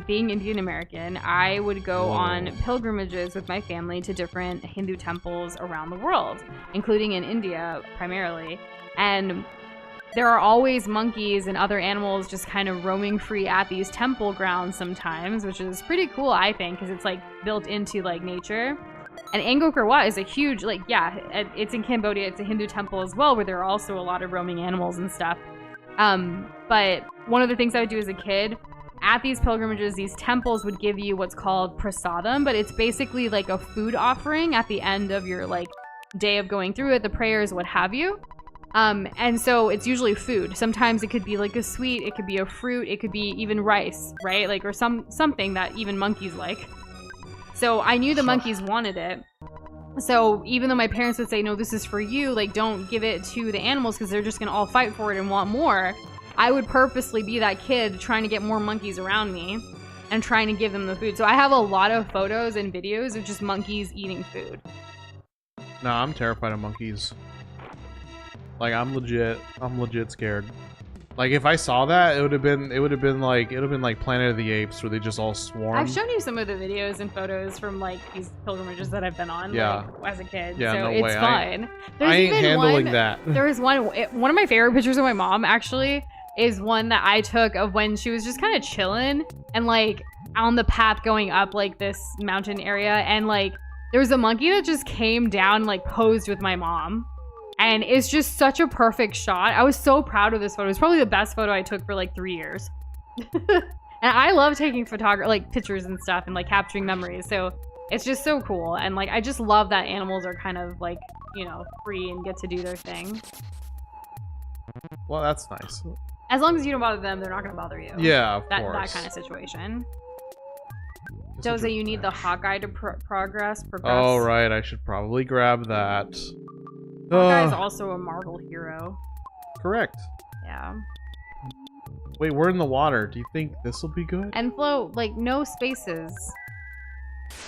being Indian American, I would go on pilgrimages with my family to different Hindu temples around the world, including in India primarily. And there are always monkeys and other animals just kind of roaming free at these temple grounds sometimes, which is pretty cool, I think, because it's like built into like nature. And Angkor Wat is a huge, like, yeah, it's in Cambodia. It's a Hindu temple as well, where there are also a lot of roaming animals and stuff. But one of the things I would do as a kid, at these pilgrimages, these temples would give you what's called prasadam, but it's basically like a food offering at the end of your, like, day of going through it, the prayers, what have you. And so it's usually food. Sometimes it could be like a sweet, it could be a fruit, it could be even rice, right? Like, or something that even monkeys like. So I knew the monkeys wanted it. So even though my parents would say, no, this is for you, like, don't give it to the animals because they're just going to all fight for it and want more, I would purposely be that kid trying to get more monkeys around me and trying to give them the food. So I have a lot of photos and videos of just monkeys eating food. Nah, I'm terrified of monkeys. Like, I'm legit scared. Like, if I saw that, it would have been like Planet of the Apes, where they just all swarm. I've shown you some of the videos and photos from like these pilgrimages that I've been on, like, as a kid. Yeah, so no it's way. fun. I ain't handling that. There was one of my favorite pictures of my mom actually is one that I took of when she was just kind of chilling and like on the path going up like this mountain area, and like there was a monkey that just came down and like posed with my mom. And it's just such a perfect shot. I was so proud of this photo. It was probably the best photo I took for like 3 years. And I love taking like pictures and stuff and like capturing memories. So it's just so cool. And like, I just love that animals are kind of like, you know, free and get to do their thing. Well, that's nice. As long as you don't bother them, they're not going to bother you. Yeah, of course. That kind of situation. Jose, you need the Hawkeye to progress. Oh, right. I should probably grab that. Hawkeye is also a Marvel hero. Correct. Yeah. Wait, we're in the water. Do you think this will be good? And Flo, like, no spaces.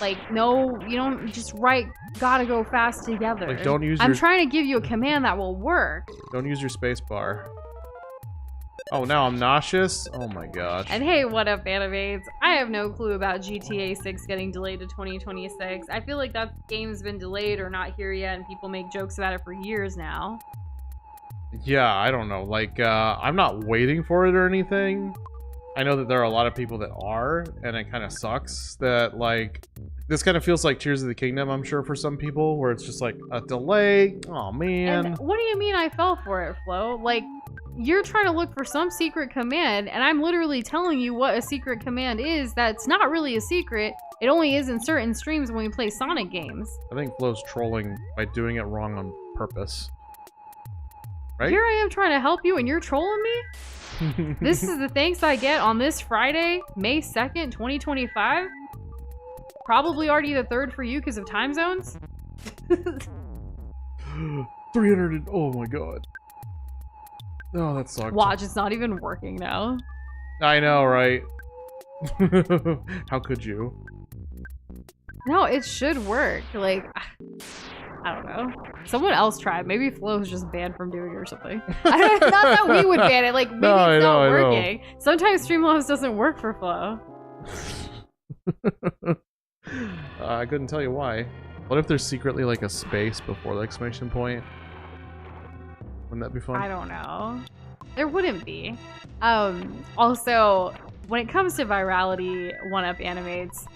Like, no, you don't just write gotta go fast together. Like, don't use I'm trying to give you a command that will work. Don't use your space bar. Oh, now I'm nauseous? Oh my gosh. And hey, what up, Animates? I have no clue about GTA 6 getting delayed to 2026. I feel like that game's been delayed or not here yet, and people make jokes about it for years now. Yeah, I don't know. Like, I'm not waiting for it or anything. I know that there are a lot of people that are, and it kind of sucks that, like, this kind of feels like Tears of the Kingdom, I'm sure, for some people, where it's just like a delay. Oh man. And what do you mean I fell for it, Flo? Like, you're trying to look for some secret command, and I'm literally telling you what a secret command is that's not really a secret. It only is in certain streams when we play Sonic games. I think Flo's trolling by doing it wrong on purpose. Right? Here I am trying to help you, and you're trolling me? This is the thanks I get on this Friday, May 2nd, 2025? Probably already the 3rd for you because of time zones? 300, oh my god. Oh, that sucks. Watch, it's not even working now. I know, right? How could you? No, it should work. Like, I don't know. Someone else tried. Maybe Flo's just banned from doing it or something. Not that we would ban it. Like, maybe it's not working. Sometimes Streamlabs doesn't work for Flo. I couldn't tell you why. What if there's secretly like a space before the exclamation point? Wouldn't that be fun? I don't know. There wouldn't be. Also, when it comes to virality, 1UP animates,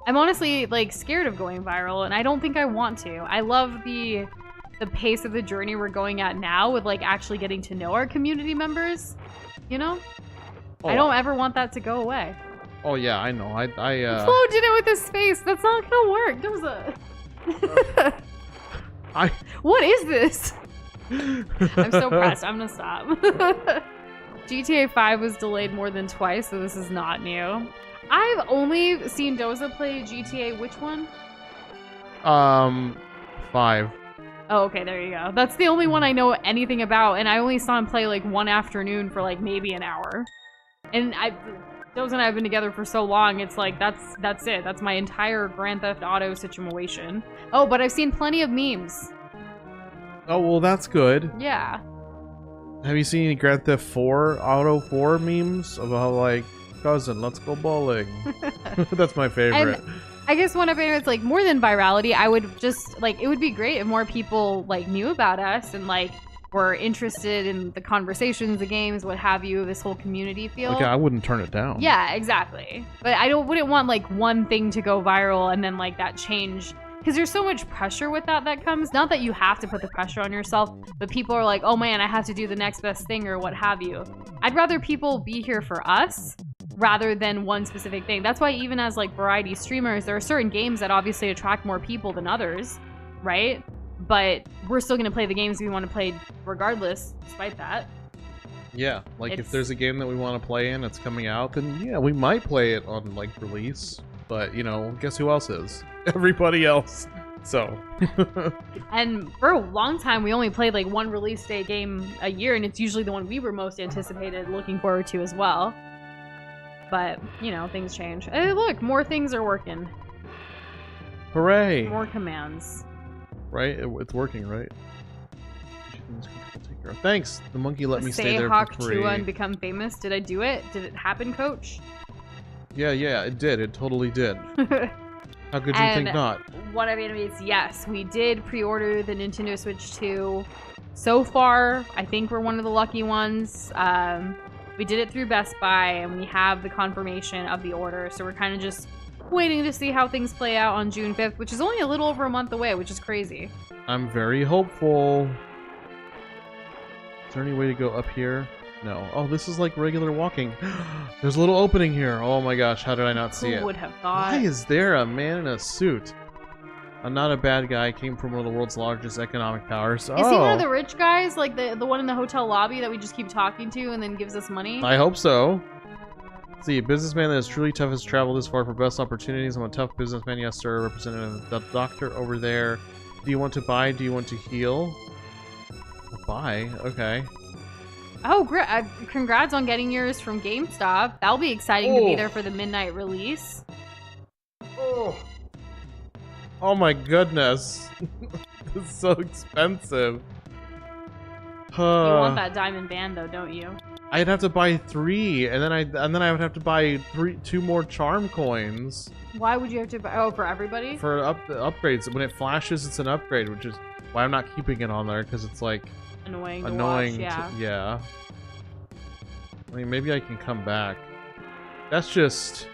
I'm honestly like scared of going viral, and I don't think I want to. I love the pace of the journey we're going at now with like actually getting to know our community members. You know? Oh. I don't ever want that to go away. Oh yeah, I know. Flo did it with his face. That's not gonna work. There's a. What is this? I'm so pressed. I'm gonna stop. GTA 5 was delayed more than twice, so this is not new. I've only seen Doza play GTA. Which one? 5. Oh, okay, there you go. That's the only one I know anything about, and I only saw him play like one afternoon for like maybe an hour. And Doza and I have been together for so long, it's like, that's it. That's my entire Grand Theft Auto situation. Oh, but I've seen plenty of memes. Oh, well, that's good. Yeah. Have you seen any Grand Theft 4 Auto 4 memes about like, cousin, let's go bowling? That's my favorite. And I guess one of it's like more than virality, I would just like, it would be great if more people like knew about us and like were interested in the conversations, the games, what have you, this whole community feel. Like, I wouldn't turn it down. Yeah, exactly. But I wouldn't want like one thing to go viral and then like that change, because there's so much pressure with that comes. Not that you have to put the pressure on yourself, but people are like, oh man, I have to do the next best thing or what have you. I'd rather people be here for us rather than one specific thing. That's why even as like variety streamers, there are certain games that obviously attract more people than others, right? But we're still gonna play the games we want to play regardless, despite that. Yeah, like if there's a game that we want to play in that's coming out, then yeah, we might play it on like release. But you know, guess who else is? Everybody else. So. And for a long time, we only played like one release day game a year, and it's usually the one we were most anticipated, looking forward to as well. But you know, things change. Hey, look, more things are working. Hooray! More commands. Right? It's working, right? Thanks! The monkey let me stay there for free. Say and become famous. Did I do it? Did it happen, coach? Yeah, it did. It totally did. How could you think not? One of animates, yes. We did pre-order the Nintendo Switch 2. So far, I think we're one of the lucky ones. We did it through Best Buy, and we have the confirmation of the order. So we're kind of just waiting to see how things play out on June 5th, which is only a little over a month away, which is crazy. I'm very hopeful. Is there any way to go up here? No. Oh, this is like regular walking. There's a little opening here. Oh my gosh, how did I not see it? Who would have thought? Why is there a man in a suit? I'm not a bad guy. Came from one of the world's largest economic powers. Is he one of the rich guys? Like the one in the hotel lobby that we just keep talking to and then gives us money? I hope so. See, a businessman that is truly tough has traveled this far for best opportunities. I'm a tough businessman, yes sir. Representing the doctor over there. Do you want to buy? Do you want to heal? Buy? Okay. Oh, great. Congrats on getting yours from GameStop. That'll be exciting to be there for the midnight release. Oh my goodness. This is so expensive. You want that diamond band though, don't you? I'd have to buy 3, and then I would have to buy 2 more charm coins. Why would you have to buy? Oh, for everybody? For upgrades. When it flashes, it's an upgrade, which is why I'm not keeping it on there, because it's like annoying to watch, yeah. I mean, maybe I can come back. That's just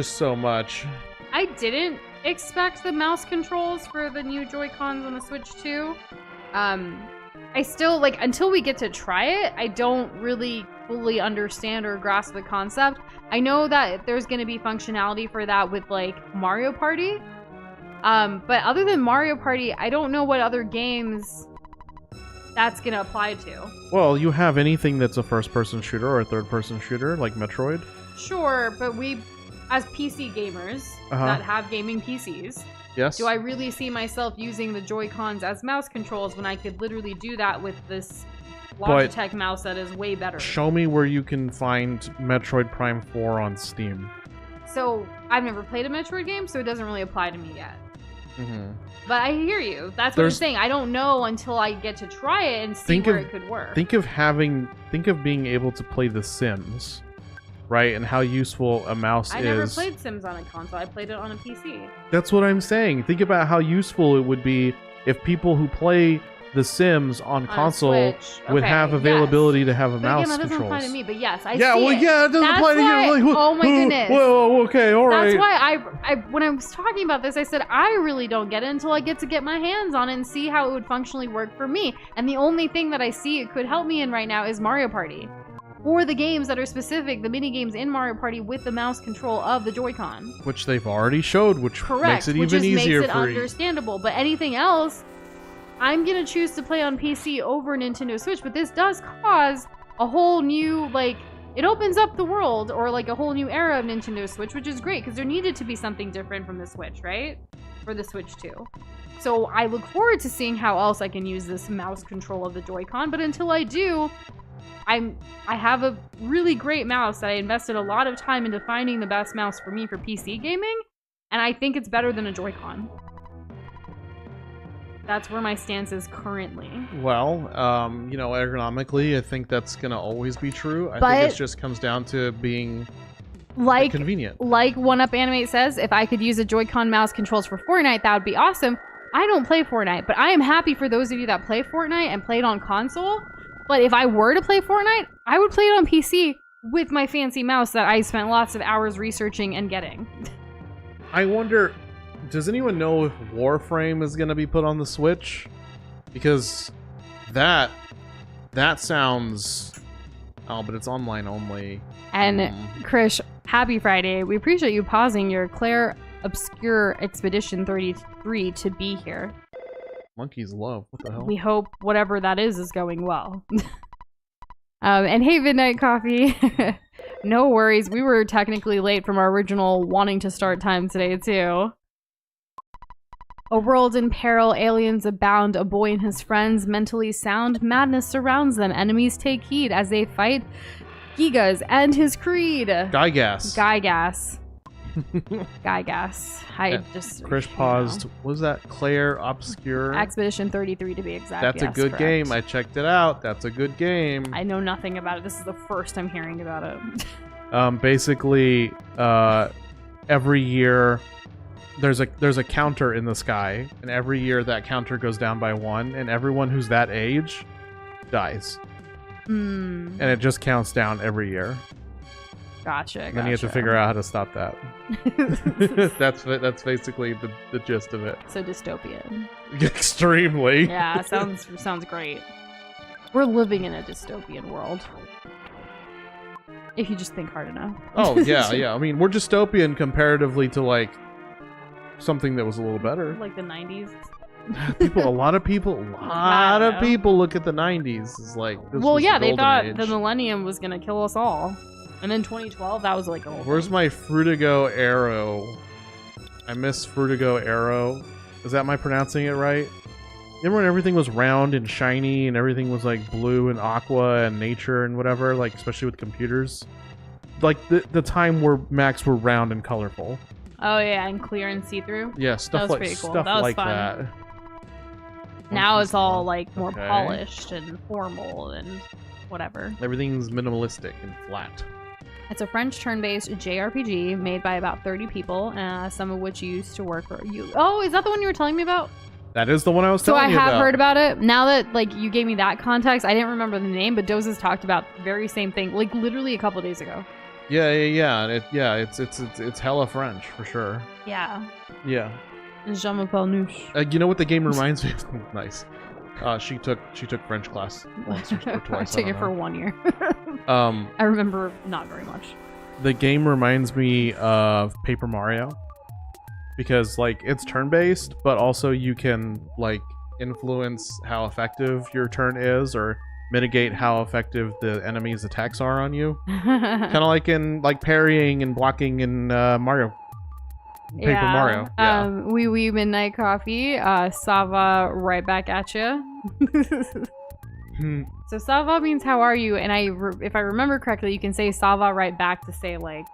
so much. I didn't expect the mouse controls for the new Joy-Cons on the Switch 2. I still, like, until we get to try it, I don't really fully understand or grasp the concept. I know that there's going to be functionality for that with, like, Mario Party. But other than Mario Party, I don't know what other games that's going to apply to. Well, you have anything that's a first-person shooter or a third-person shooter, like Metroid. Sure, but we as PC gamers that have gaming PCs, Yes. do I really see myself using the Joy-Cons as mouse controls when I could literally do that with this Logitech mouse that is way better? Show me where you can find Metroid Prime 4 on Steam. So, I've never played a Metroid game, so it doesn't really apply to me yet. Mm-hmm. But I hear you. That's what I'm saying. I don't know until I get to try it and see where it could work. Think of being able to play The Sims, right? And how useful a mouse is. I never played Sims on a console. I played it on a PC. That's what I'm saying. Think about how useful it would be if people who play The Sims on console would have availability to have a mouse controls. That doesn't apply to me, but yes, I see it. It doesn't apply to you. Like, oh my goodness. Whoa, okay, all right. That's why I when I was talking about this, I said I really don't get it until I get to get my hands on it and see how it would functionally work for me. And the only thing that I see it could help me in right now is Mario Party. Or the games that are specific, the mini games in Mario Party with the mouse control of the Joy-Con. Which they've already showed, which makes it even easier makes it understandable. But anything else, I'm going to choose to play on PC over Nintendo Switch, but this does cause a whole new, like, it opens up the world, or like a whole new era of Nintendo Switch, which is great, because there needed to be something different from the Switch, right? For the Switch 2. So I look forward to seeing how else I can use this mouse control of the Joy-Con, but until I do, I have a really great mouse that I invested a lot of time into finding the best mouse for me for PC gaming, and I think it's better than a Joy-Con. That's where my stance is currently. Well, ergonomically, I think that's going to always be true. I think it just comes down to being convenient. Like One Up Animate says, if I could use a Joy-Con mouse controls for Fortnite, that would be awesome. I don't play Fortnite, but I am happy for those of you that play Fortnite and play it on console. But if I were to play Fortnite, I would play it on PC with my fancy mouse that I spent lots of hours researching and getting. I wonder, does anyone know if Warframe is going to be put on the Switch? Because that sounds... Oh, but it's online only. And Krish, happy Friday. We appreciate you pausing your Claire Obscure Expedition 33 to be here. Monkey's love. What the hell? We hope whatever that is going well. And hey, Midnight Coffee. No worries. We were technically late from our original wanting to start time today, too. A world in peril, aliens abound, a boy and his friends mentally sound, madness surrounds them, enemies take heed as they fight Gigas and his creed. Gygas. Krish paused. What was that? Claire Obscure? Expedition 33 to be exact. That's a good game. I checked it out. That's a good game. I know nothing about it. This is the first I'm hearing about it. Basically, every year there's a counter in the sky, and every year that counter goes down by 1, and everyone who's that age dies. And it just counts down every year. Gotcha. And then you have to figure out how to stop that. That's basically the gist of it. So dystopian. Extremely. Yeah, sounds great. We're living in a dystopian world. If you just think hard enough. Oh, yeah. I mean, we're dystopian comparatively to, like, something that was a little better. Like the 90s. A lot of people look at the 90s as like, this was the they golden thought age. the millennium was gonna kill us all. And then 2012, that was like, where's my Fruitigo Arrow? I miss Fruitigo Arrow. Is that my pronouncing it right? Remember when everything was round and shiny and everything was like blue and aqua and nature and whatever, like especially with computers? Like the time where Macs were round and colorful. Oh yeah, and clear and see-through. Yeah, stuff like cool. Stuff that like fun. That. Now it's all like more polished and formal and whatever. Everything's minimalistic and flat. It's a French turn-based JRPG made by about 30 people, some of which used to work for you. Oh, is that the one you were telling me about? That is the one I was telling you about. So I have heard about it. Now that like you gave me that context, I didn't remember the name, but Dozes talked about the very same thing, like literally a couple days ago. Yeah. It's hella French for sure. Yeah. Yeah. Je m'appelle Nouche. You know what the game reminds me of? Nice. She took French class once or twice. I took it for 1 year. I remember not very much. The game reminds me of Paper Mario because like it's turn-based, but also you can like influence how effective your turn is, or mitigate how effective the enemy's attacks are on you. Kind of like in parrying and blocking in Mario. Paper Mario. Yeah. Wee midnight coffee. Sava right back at you. So Sava means how are you, and if I remember correctly, you can say Sava right back to say like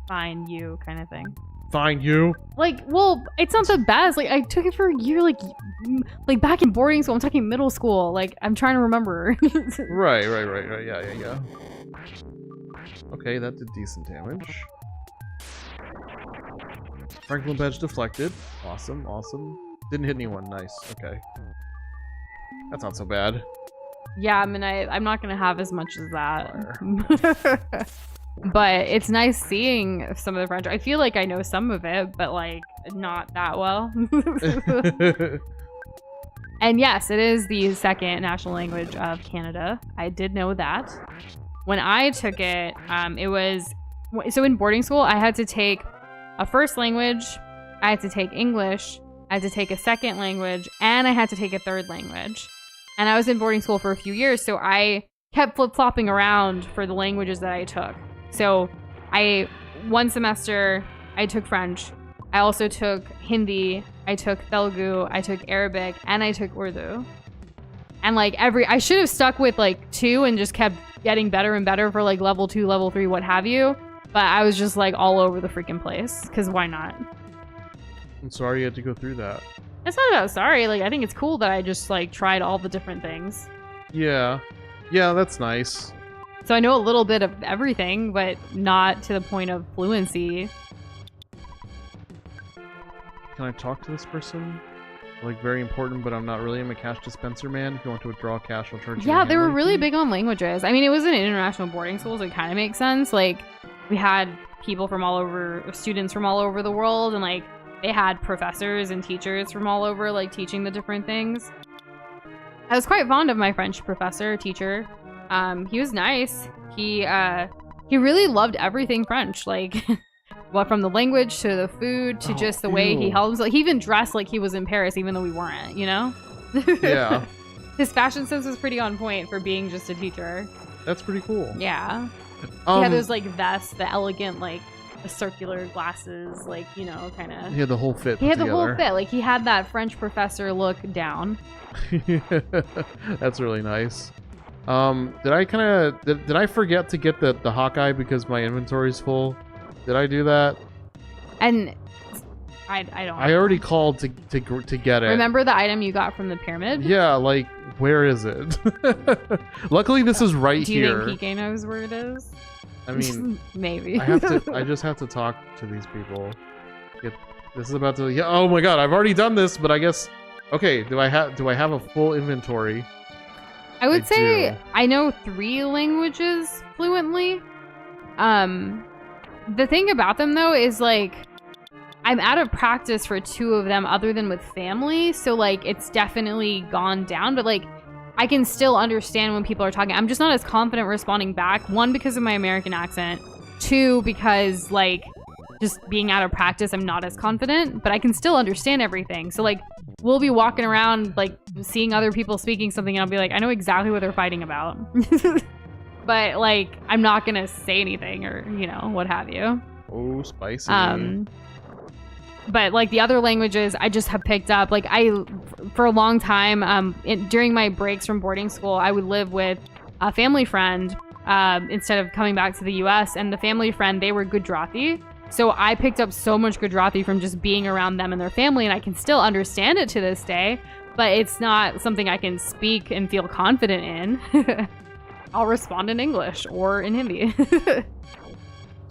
fine you kind of thing. Fine you. Well, it's not the best. I took it for a year, like back in boarding school. I'm talking middle school. I'm trying to remember. Right. Yeah. Okay, that did decent damage. Franklin badge deflected. Awesome. Didn't hit anyone. Nice. Okay. That's not so bad. Yeah, I mean, I'm not gonna have as much as that. But it's nice seeing some of the French. I feel like I know some of it, but not that well. And yes, it is the second national language of Canada. I did know that. When I took it, it was... So in boarding school, I had to take a first language, I had to take English, I had to take a second language, and I had to take a third language. And I was in boarding school for a few years, so I kept flip-flopping around for the languages that I took. So one semester, I took French. I also took Hindi. I took Telugu. I took Arabic, and I took Urdu. And I should have stuck with 2 and just kept getting better and better for level 2, level 3, what have you. But I was just all over the freaking place, because why not? I'm sorry you had to go through that. It's not about sorry. I think it's cool that I just tried all the different things. Yeah, that's nice. So I know a little bit of everything, but not to the point of fluency. Can I talk to this person? Very important, but I'm not really. I'm a cash dispenser man. If you want to withdraw cash, I'll charge you. Yeah, they were really big on languages. I mean, it was an international boarding school, so it kind of makes sense. We had people from all over, students from all over the world, and they had professors and teachers from all over, teaching the different things. I was quite fond of my French teacher. He was nice. He really loved everything French. What from the language to the food to just the way he held himself. He even dressed like he was in Paris, even though we weren't, you know? Yeah. His fashion sense was pretty on point for being just a teacher. That's pretty cool. Yeah. He had those vests, the elegant the circular glasses, kind of. He had the whole fit. He had the whole fit. He had that French professor look down. That's really nice. Did I forget to get the Hawkeye because my inventory's full? Did I do that? And I don't. I already called to get it. Remember the item you got from the pyramid? Yeah, where is it? Luckily, this is right here. Do you think PK knows where it is? I mean, maybe. I just have to talk to these people. This is about to. Yeah. Oh my God! I've already done this, but I guess. Okay. Do I have a full inventory? I would say I know 3 languages fluently. The thing about them though is I'm out of practice for 2 of them other than with family, so it's definitely gone down, but I can still understand when people are talking. I'm just not as confident responding back. 1, because of my American accent. 2, because just being out of practice, I'm not as confident, but I can still understand everything. So we'll be walking around seeing other people speaking something, and I'll be I know exactly what they're fighting about. But I'm not gonna say anything or what have you. Oh, spicy. But the other languages I just have picked up. For a long time, during my breaks from boarding school, I would live with a family friend instead of coming back to the U.S. And the family friend, they were Gujarati. So I picked up so much Gujarati from just being around them and their family, and I can still understand it to this day. But it's not something I can speak and feel confident in. I'll respond in English or in Hindi. It's a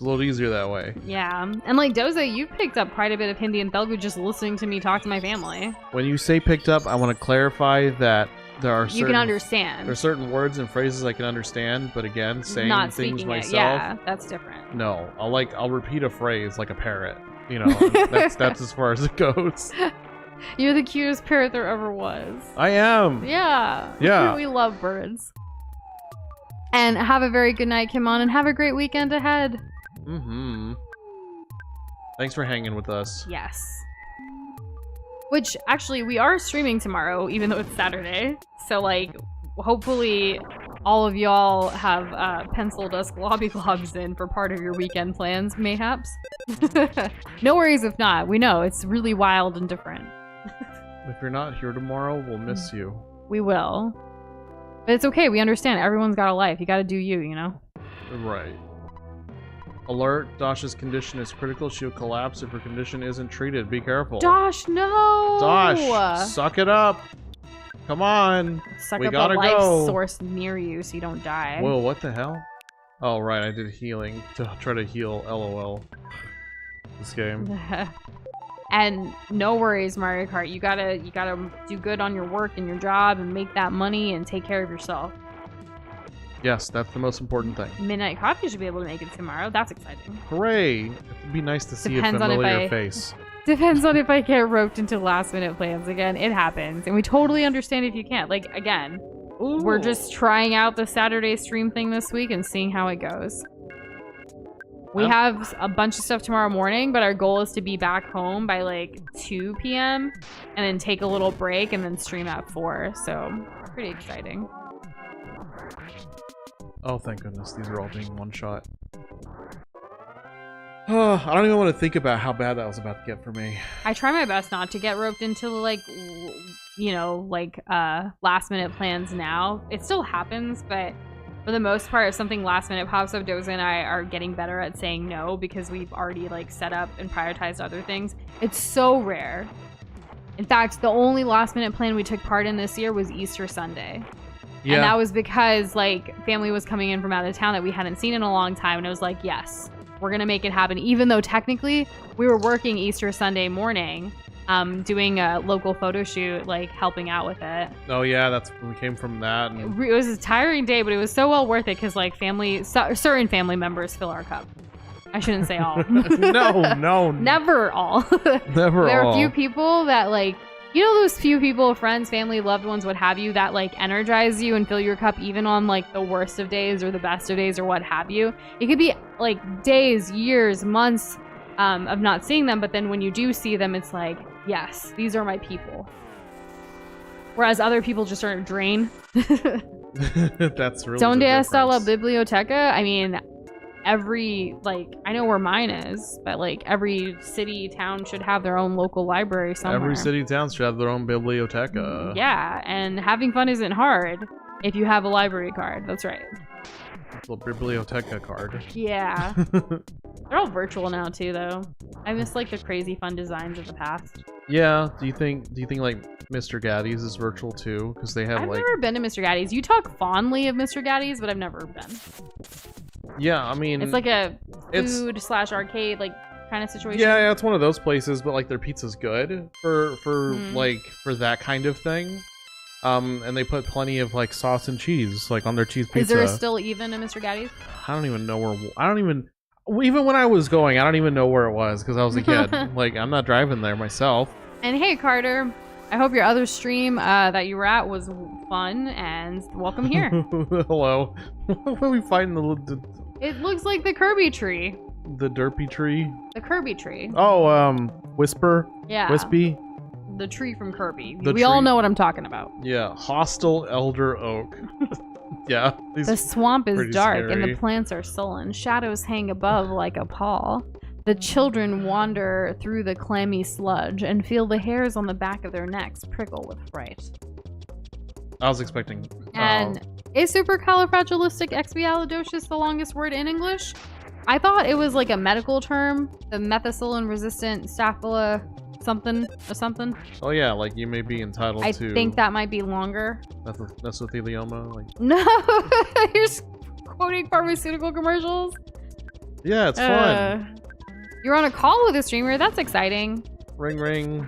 little easier that way. Yeah. And Doza, you picked up quite a bit of Hindi and Telugu just listening to me talk to my family. When you say picked up, I want to clarify that there are you can understand. There are certain words and phrases I can understand, but again, saying not things myself. Yeah, that's different. No, I'll repeat a phrase like a parrot. That's as far as it goes. You're the cutest parrot there ever was. I am. Yeah. Yeah. We love birds. And have a very good night, Kimon, and have a great weekend ahead. Mm-hmm. Thanks for hanging with us. Yes. Which, actually, we are streaming tomorrow, even though it's Saturday. So, hopefully all of y'all have penciled us globby globs in for part of your weekend plans, mayhaps. No worries if not. We know it's really wild and different. If you're not here tomorrow, we'll miss you. We will. But it's okay. We understand. Everyone's got a life. You gotta do you, you know? Right. Alert, Dash's condition is critical. She'll collapse if her condition isn't treated. Be careful. Dash, no! Dash, suck it up. Come on. Suck we up gotta a life go. source near you so you don't die. Whoa, what the hell? Oh, right, I did healing to try to heal LOL. This game. And no worries, Mario Kart. You gotta do good on your work and your job and make that money and take care of yourself. Yes, that's the most important thing. Midnight Coffee should be able to make it tomorrow. That's exciting. Hooray! It'd be nice to see a Depends on if familiar I- face. Depends on if I get roped into last minute plans again. It happens. And we totally understand if you can't. Like, again, we're just trying out the Saturday stream thing this week and seeing how it goes. We have a bunch of stuff tomorrow morning, but our goal is to be back home by like 2 p.m. and then take a little break and then stream at 4. So, pretty exciting. Oh, thank goodness. These are all being one shot. I don't even want to think about how bad that was about to get for me. I try my best not to get roped into like, you know, like last minute plans now. It still happens, but for the most part, if something last minute pops up, Doza and I are getting better at saying no because we've already like set up and prioritized other things. It's so rare. In fact, the only last minute plan we took part in this year was Easter Sunday. Yeah. And that was because like family was coming in from out of town that we hadn't seen in a long time. And it was like, yes, we're going to make it happen. Even though technically we were working Easter Sunday morning, doing a local photo shoot, like helping out with it. Oh yeah, that's when we came from that. And... It was a tiring day, but it was so well worth it because like certain family members fill our cup. I shouldn't say all. No. Never all. Never There all. are a few people that like, you know, those few people, friends, family, loved ones, what have you, that like energize you and fill your cup even on like the worst of days or the best of days or what have you. It could be like days, years, months of not seeing them, but then when you do see them, it's like, yes, these are my people. Whereas other people just are drained. That's really Donde the está la difference. biblioteca? I mean, every, like, I know where mine is, but like every city, town should have their own local library somewhere. Every city town should have their own biblioteca. Yeah, and having fun isn't hard if you have a library card. That's right. The biblioteca card. Yeah. They're all virtual now too, though. I miss like the crazy fun designs of the past. Yeah. Do you think like Mr. Gaddy's is virtual too? Because they have I've like. never been to Mr. Gaddy's. You talk fondly of Mr. Gaddy's, but I've never been. Yeah, I mean. It's like a food/arcade like kind of situation. Yeah, it's one of those places, but like their pizza's good for like for that kind of thing. And they put plenty of like sauce and cheese like on their cheese pizza. Is there still even a Mr. Gaddy's? I don't even know where. Even when I was going, I don't even know where it was because I was a kid. Like I'm not driving there myself. And hey, Carter, I hope your other stream that you were at was fun and welcome here. Hello. What are we fighting the It looks like the Kirby tree. derpy tree? The Kirby tree. Oh, Whisper. Yeah. Wispy. The tree from Kirby. The We all tree. know what I'm talking about. Yeah, hostile elder oak. Yeah. The swamp is pretty dark and scary. the plants are sullen. Shadows hang above like a pall. The children wander through the clammy sludge and feel the hairs on the back of their necks prickle with fright. I was expecting. And is supercalifragilisticexpialidocious the longest word in English? I thought it was like a medical term. The methicillin-resistant Staphyla something or something. Oh yeah, like you may be entitled I to. think that might be longer. Mesothelioma. Like. No, you're just quoting pharmaceutical commercials. Yeah, it's fun. You're on a call with a streamer. That's exciting. Ring ring.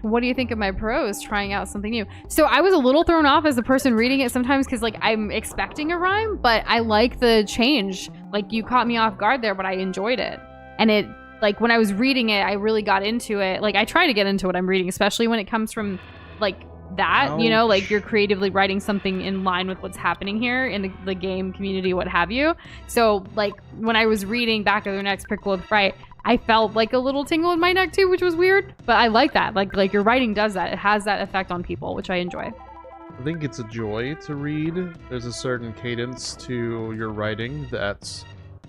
What do you think of my prose trying out something new? So I was a little thrown off as the person reading it sometimes because like I'm expecting a rhyme, but I like the change. Like you caught me off guard there, but I enjoyed it. And it like when I was reading it, I really got into it. Like I try to get into what I'm reading, especially when it comes from like that, you know, like you're creatively writing something in line with what's happening here in the game community, what have you. So like when I was reading Back of Their Necks Prickle with Fright, I felt like a little tingle in my neck too, which was weird. But I like that. Like your writing does that. It has that effect on people, which I enjoy. I think it's a joy to read. There's a certain cadence to your writing that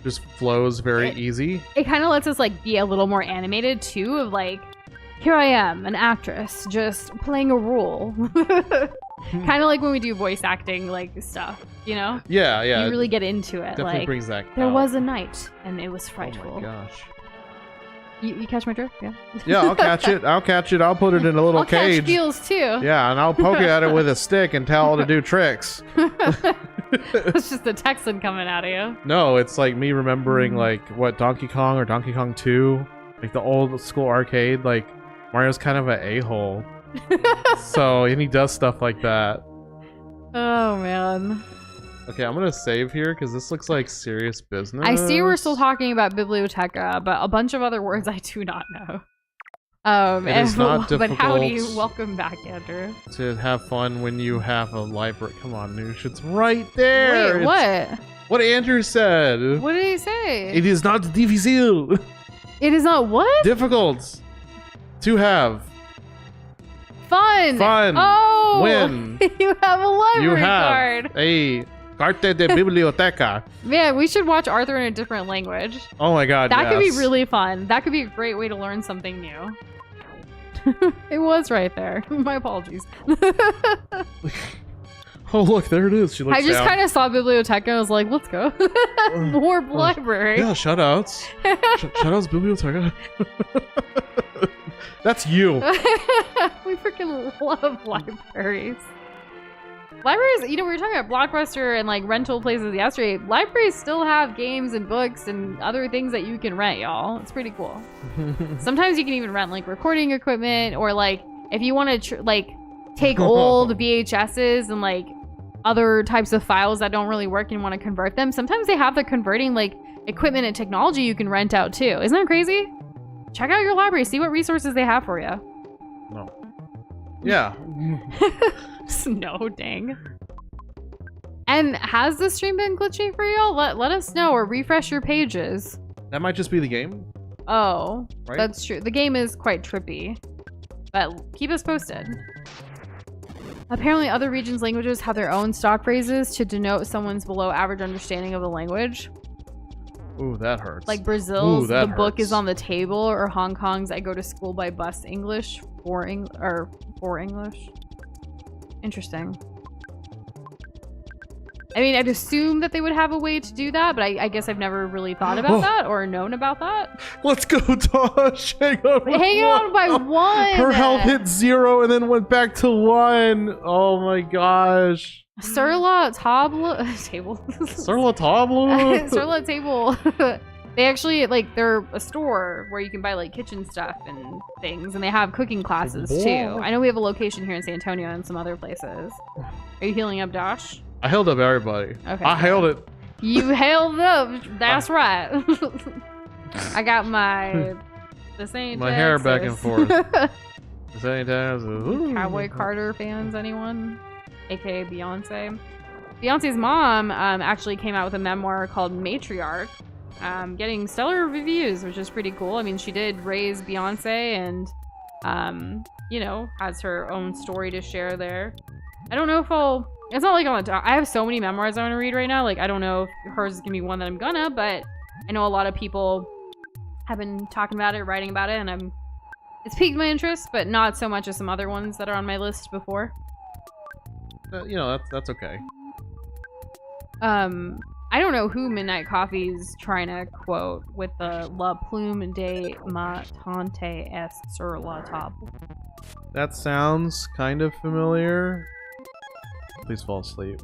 just flows very easy. It kind of lets us like be a little more animated too, of like, here I am, an actress, just playing a role. Kind of like when we do voice acting like stuff, you know? Yeah, yeah. You really get into it. Definitely like, brings that there out. was a night, and it was frightful. Oh my gosh. You catch my drift? Yeah. Yeah, I'll catch it. I'll catch it. I'll put it in a little cage. Catch feels too. Yeah, and I'll poke at it with a stick and tell it to do tricks. It's just a Texan coming out of you. No, it's like me remembering like what Donkey Kong or Donkey Kong 2, like the old school arcade. Like Mario's kind of an a-hole, and he does stuff like that. Oh man. Okay, I'm gonna save here because this looks like serious business. I see we're still talking about biblioteca, but a bunch of other words I do not know. It is not but howdy, difficult welcome back, Andrew. to have fun when you have a library. Come on, Noosh, it's right there. Wait, what? What Andrew said. What did he say? It is not difficile. It is not what? Difficult to have. Fun. Fun. Oh. Win. You have a library You have card. a Carte de Biblioteca. Man, we should watch Arthur in a different language. Oh my god, That could be yes. really fun. That could be a great way to learn something new. It was right there. My apologies. Oh look, there it is. She looks I just down. kind of saw biblioteca. I was like, let's go. More library. Yeah, shoutouts. Shoutouts Biblioteca. That's you. We freaking love libraries. Libraries, you know, we were talking about Blockbuster and like rental places yesterday. Libraries still have games and books and other things that you can rent, y'all. It's pretty cool. Sometimes you can even rent like recording equipment, or like if you want to like take old VHSs and like other types of files that don't really work and want to convert them. Sometimes they have the converting like equipment and technology you can rent out too. Isn't that crazy? Check out your library, see what resources they have for you. No. Yeah. No, dang. And has the stream been glitchy for y'all? Let us know, or refresh your pages. That might just be the game. Oh, Right? that's true. The game is quite trippy, but keep us posted. Apparently other regions' languages have their own stock phrases to denote someone's below average understanding of the language. Ooh, that hurts. Like Brazil's Ooh, that the book is hurts. on the table, or Hong Kong's I go to school by bus English for English. Interesting. I mean, I'd assume that they would have a way to do that, but I guess I've never really thought about that or known about that. Let's go, Tosh. Hang on. Hang on by one. Her health hit 0 and then went back to 1. Oh my gosh. Sur la table. Sur la table. Sur la table. They actually, like, they're a store where you can buy, like, kitchen stuff and things, and they have cooking classes, too. I know we have a location here in San Antonio and some other places. Are you healing up, Dosh? I held up everybody. Okay. I held it. You held up. That's right. I got the same My hair back and forth. The same time. Cowboy Carter fans, anyone? AKA Beyonce. Beyonce's mom actually came out with a memoir called Matriarch, getting stellar reviews, which is pretty cool. I mean, she did raise Beyonce and, you know, has her own story to share there. I don't know if it's not like I have so many memoirs I want to read right now. Like, I don't know if hers is going to be one that I'm gonna, but I know a lot of people have been talking about it, writing about it, and it's piqued my interest, but not so much as some other ones that are on my list before. You know, that's okay. I don't know who Midnight Coffee's trying to quote with the La plume de ma tante est sur la table. That sounds kind of familiar. Please fall asleep.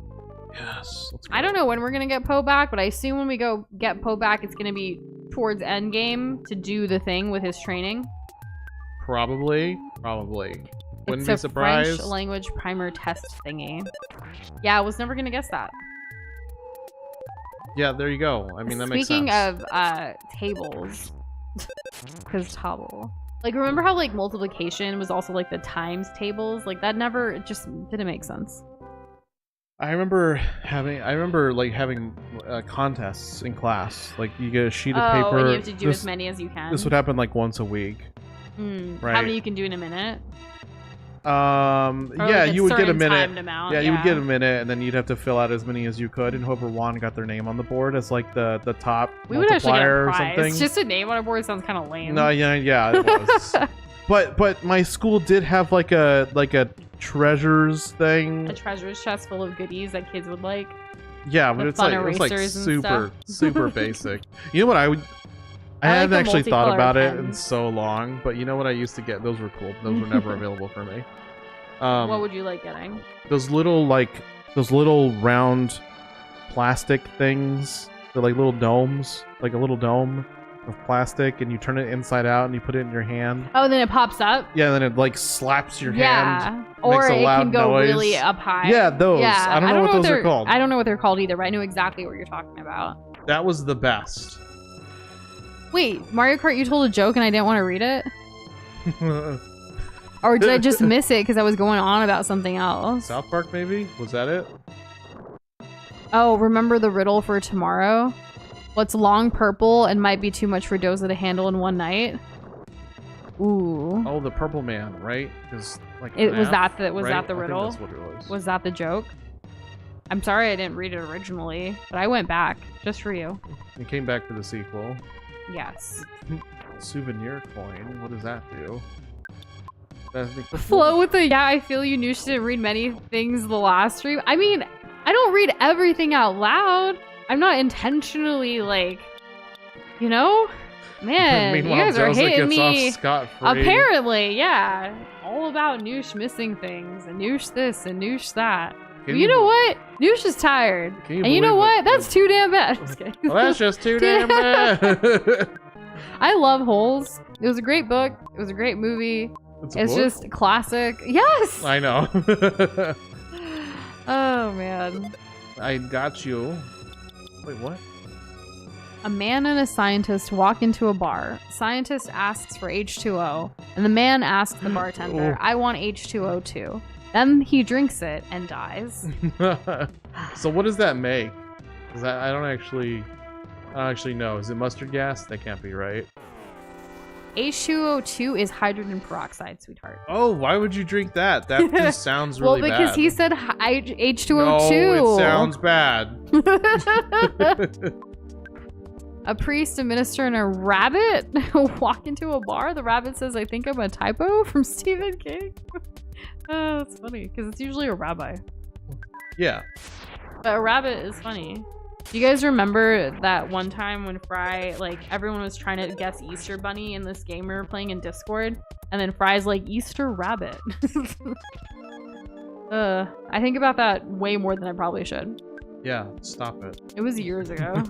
Yes. Let's go. I don't know when we're gonna get Poe back, but I assume when we go get Poe back, it's gonna be towards endgame to do the thing with his training. Probably. Wouldn't be It's a surprised. French language primer test thingy. Yeah, I was never gonna guess that. Yeah, there you go. I mean, that makes sense. Speaking of tables, because table. Like, remember how like multiplication was also like the times tables? Like that never, it just didn't make sense. I remember like having contests in class. Like you get a sheet of paper. And you have to do as many as you can. This would happen like once a week. Right. How many you can do in a minute? Yeah, like you would get a minute. Amount, yeah, you would get a minute, and then you'd have to fill out as many as you could, and whoever won got their name on the board as like the top we would actually get a multiplier or prize. something. Just a name on a board sounds kind of lame. No, yeah, it was. but my school did have like a treasures thing. A treasures chest full of goodies that kids would like. Yeah, but it's like super basic. You know what I haven't actually thought about it in so long, but you know what I used to get? Those were cool. Those were never available for me. What would you like getting? Those little round plastic things. They're like little domes, like a little dome of plastic, and you turn it inside out and you put it in your hand. Oh, and then it pops up? Yeah, and then it like slaps your hand. Yeah. Or it can go really up high. Yeah, those. Yeah. I don't know what those are called. I don't know what they're called either, but I know exactly what you're talking about. That was the best. Wait, Mario Kart, you told a joke and I didn't want to read it? Or did I just miss it because I was going on about something else? South Park, maybe? Was that it? Oh, remember the riddle for tomorrow? What's long purple and might be too much for Doza to handle in one night? Ooh. Oh, the purple man, right? Was that the riddle? That's what it was. Was that the joke? I'm sorry I didn't read it originally, but I went back just for you. You came back for the sequel. Yes. Souvenir coin. What does that do? Flow with the I feel you knew she didn't read many things the last stream. I mean, I don't read everything out loud. I'm not intentionally like, you know? Man, you guys are hitting me. Apparently, yeah. All about Noosh missing things and Noosh this and Noosh that. You know what? Noosh is tired. And you know what? That's too damn bad. Well, that's just too damn bad. I love Holes. It was a great book. It was a great movie. It's just classic. Yes! I know. Oh, man. I got you. Wait, what? A man and a scientist walk into a bar. Scientist asks for H2O, and the man asks the bartender, I want H2O too. Then he drinks it and dies. So what does that make? I don't actually know. Is it mustard gas? That can't be right. H2O2 is hydrogen peroxide, sweetheart. Oh, why would you drink that? That just sounds really bad. Well, because he said H2O2. No, it sounds bad. A priest, a minister, and a rabbit walk into a bar. The rabbit says, I think I'm a typo from Stephen King. Oh, that's funny, because it's usually a rabbi. Yeah. But a rabbit is funny. Do you guys remember that one time when Fry, like, everyone was trying to guess Easter Bunny in this game we were playing in Discord? And then Fry's like, Easter Rabbit. I think about that way more than I probably should. Yeah, stop it. It was years ago.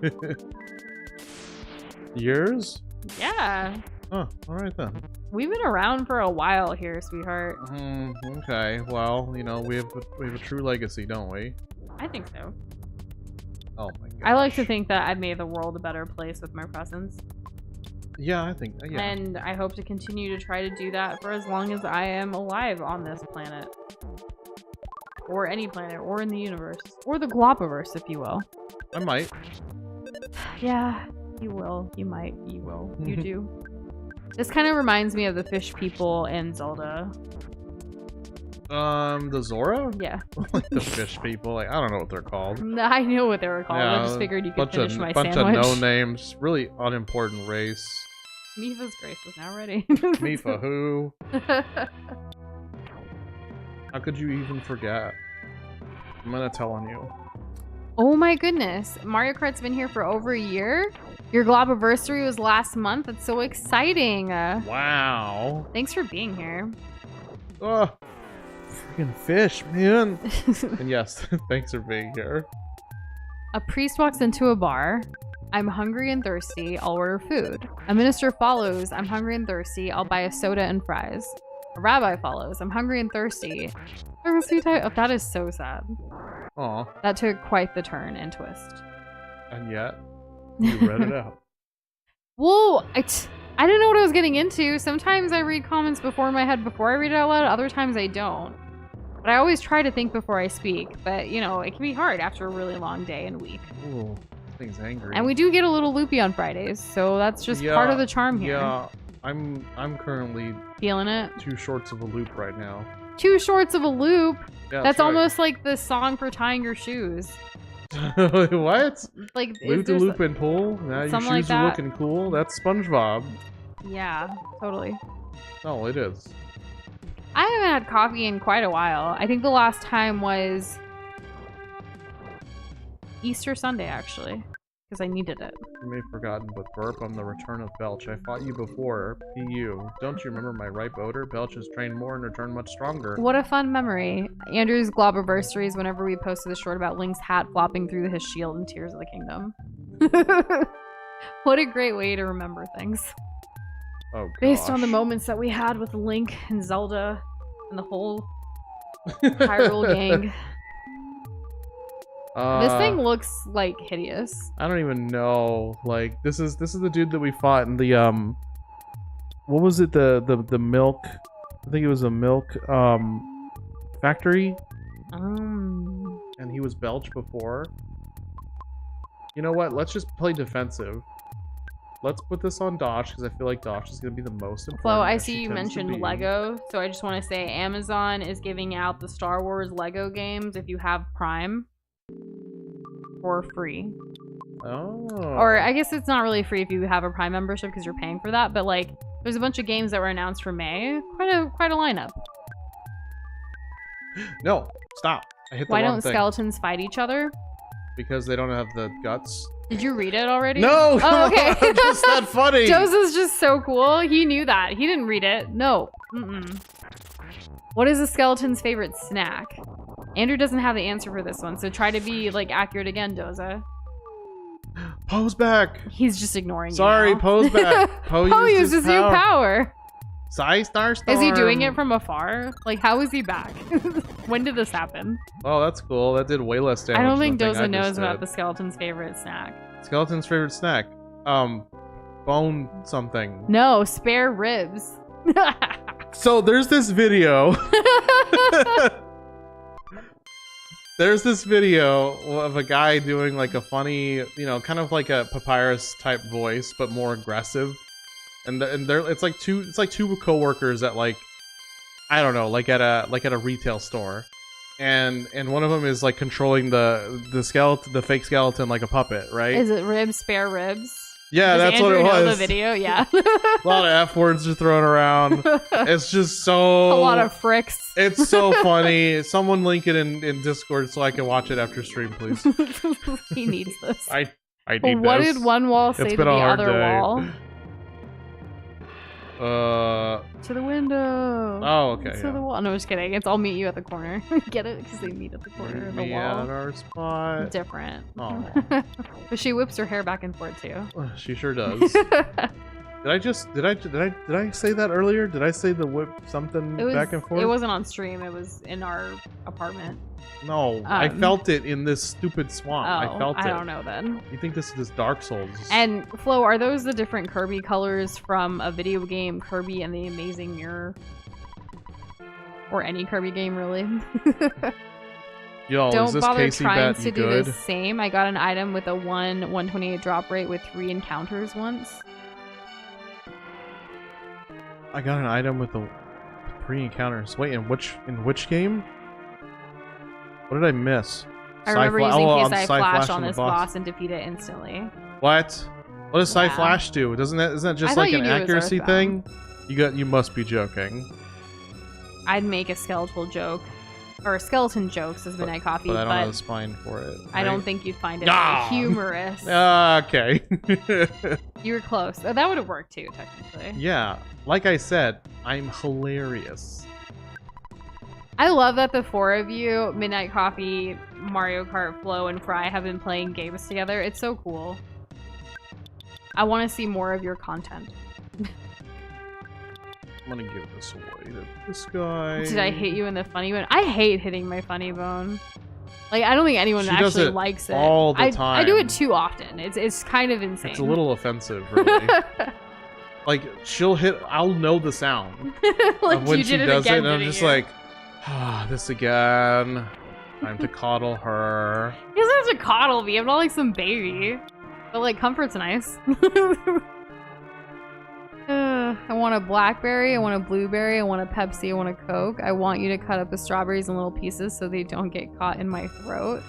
Years? Yeah. Oh, alright then. We've been around for a while here, sweetheart. Okay, well, you know, we have a true legacy, don't we? I think so. Oh my god. I like to think that I've made the world a better place with my presence. Yeah, I think, yeah. And I hope to continue to try to do that for as long as I am alive on this planet. Or any planet, or in the universe. Or the Globiverse, if you will. I might. Yeah, you will. You might. You will. You do. This kind of reminds me of the fish people in Zelda. The Zora? Yeah. Like the fish people. Like, I don't know what they're called. I knew what they were called. Yeah, I just figured you could finish my sandwich. Bunch of no names. Really unimportant race. Mifa's grace is now ready. Mifa who? How could you even forget? I'm gonna tell on you. Oh my goodness. Mario Kart's been here for over a year? Your Globiversary was last month. That's so exciting. Wow. Thanks for being here. Oh, freaking fish, man. And yes, thanks for being here. A priest walks into a bar. I'm hungry and thirsty. I'll order food. A minister follows. I'm hungry and thirsty. I'll buy a soda and fries. A rabbi follows. I'm hungry and thirsty. Oh, that is so sad. Aw. That took quite the turn and twist. And yet, you read it out. Well, I didn't know what I was getting into. Sometimes I read comments before in my head before I read it out loud. Other times I don't. But I always try to think before I speak. But, you know, it can be hard after a really long day and week. Ooh, this thing's angry. And we do get a little loopy on Fridays, so that's just part of the charm here. Yeah, I'm currently feeling it. 2 shorts of a loop right now. 2 shorts of a loop? Yeah, that's right. almost like the song for tying your shoes. What? Like Loop to loop and pull? Now your shoes like are that? looking cool. That's SpongeBob. Yeah, totally. No, it is. I haven't had coffee in quite a while. I think the last time was Easter Sunday, actually, because I needed it. You may have forgotten, but burp, I'm the return of Belch. I fought you before. PU. Don't you remember my ripe odor? Belch has trained more and returned much stronger. What a fun memory. Andrew's Globiversaries whenever we posted the short about Link's hat flopping through his shield in Tears of the Kingdom. What a great way to remember things. Oh, gosh. Based on the moments that we had with Link and Zelda and the whole Hyrule gang. This thing looks like hideous. I don't even know. Like this is the dude that we fought in the what was it, the milk, I think it was a milk factory. And he was Belch before. You know what? Let's just play defensive. Let's put this on Dosh because I feel like Dosh is going to be the most important. Flo, I as see she you tends to mentioned be. Lego, so I just want to say Amazon is giving out the Star Wars Lego games if you have Prime for free. Oh. Or I guess it's not really free if you have a Prime membership because you're paying for that, but like there's a bunch of games that were announced for May. Quite a lineup. No, stop. I hit the Why wrong don't thing. skeletons fight each other? Because they don't have the guts. Did you read it already? No! Oh, okay. Just that funny! Joseph's just so cool. He knew that. He didn't read it. No. What is a skeleton's favorite snack? Andrew doesn't have the answer for this one, so try to be like accurate again, Doza. Pose back! He's just ignoring Sorry, you now. pose back. Poe used his new power. Star Storm. Is he doing it from afar? Like, how is he back? When did this happen? Oh, that's cool. That did way less damage. I don't think than the thing Doza I just knows about did. the skeleton's favorite snack. Skeleton's favorite snack. Bone something. No, spare ribs. So there's this video. There's this video of a guy doing like a funny, you know, kind of like a Papyrus type voice, but more aggressive. And they're it's like two coworkers at like, I don't know, like at a retail store, and one of them is like controlling the fake skeleton like a puppet, right? Is it ribs, spare ribs? Yeah, Does that's Andrew what it know was. the video? Yeah. A lot of F words are thrown around. It's just so... A lot of fricks. It's so funny. Someone link it in Discord so I can watch it after stream, please. He needs this. I need What this. did one wall say It's to been the a hard other day. wall? To the window. Oh, okay. To the wall. No, just kidding. It's I'll meet you at the corner. Get it? Because they meet at the corner of the Meet wall. at our spot. Different. Aw. But she whips her hair back and forth too. She sure does. Did I say that earlier? Did I say the whip something back and forth? It wasn't on stream. It was in our apartment. No, I felt it in this stupid swamp. I felt it. I don't know then. You think this is Dark Souls? And Flo, are those the different Kirby colors from a video game, Kirby and the Amazing Mirror? Or any Kirby game, really? Yo, is Don't this bother Casey trying bet to do good? the same. I got an item with a 1/128 drop rate with 3 encounters once. I got an item with the 3 encounters. Wait, in which game? What did I miss? I remember using PSI Flash on the this boss and defeat it instantly. What? What does Psy Yeah. Flash do? Isn't that just I thought like you an knew it was accuracy thing? Earthbound. You must be joking. I'd make a skeletal joke. Or skeleton jokes as Midnight Coffee, But I don't have but the spine for it. I don't right? think you'd find it Ah! humorous. Okay. You were close. That would have worked too, technically. Yeah, like I said, I'm hilarious. I love that the 4 of you, Midnight Coffee, Mario Kart, Flo, and Fry, have been playing games together. It's so cool. I want to see more of your content. I'm gonna give this away to this guy. Did I hit you in the funny bone? I hate hitting my funny bone. Like, I don't think anyone She does actually it likes it. all the I do it time. too often. It's kind of insane. It's a little offensive, really. Like, she'll hit, I'll know the sound like of when you she did it does again, it, and I'm didn't just you? like, This again. Time to coddle her. He doesn't have to coddle me. I'm not like some baby. But like, comfort's nice. I want a blackberry, I want a blueberry, I want a Pepsi, I want a Coke. I want you to cut up the strawberries in little pieces so they don't get caught in my throat.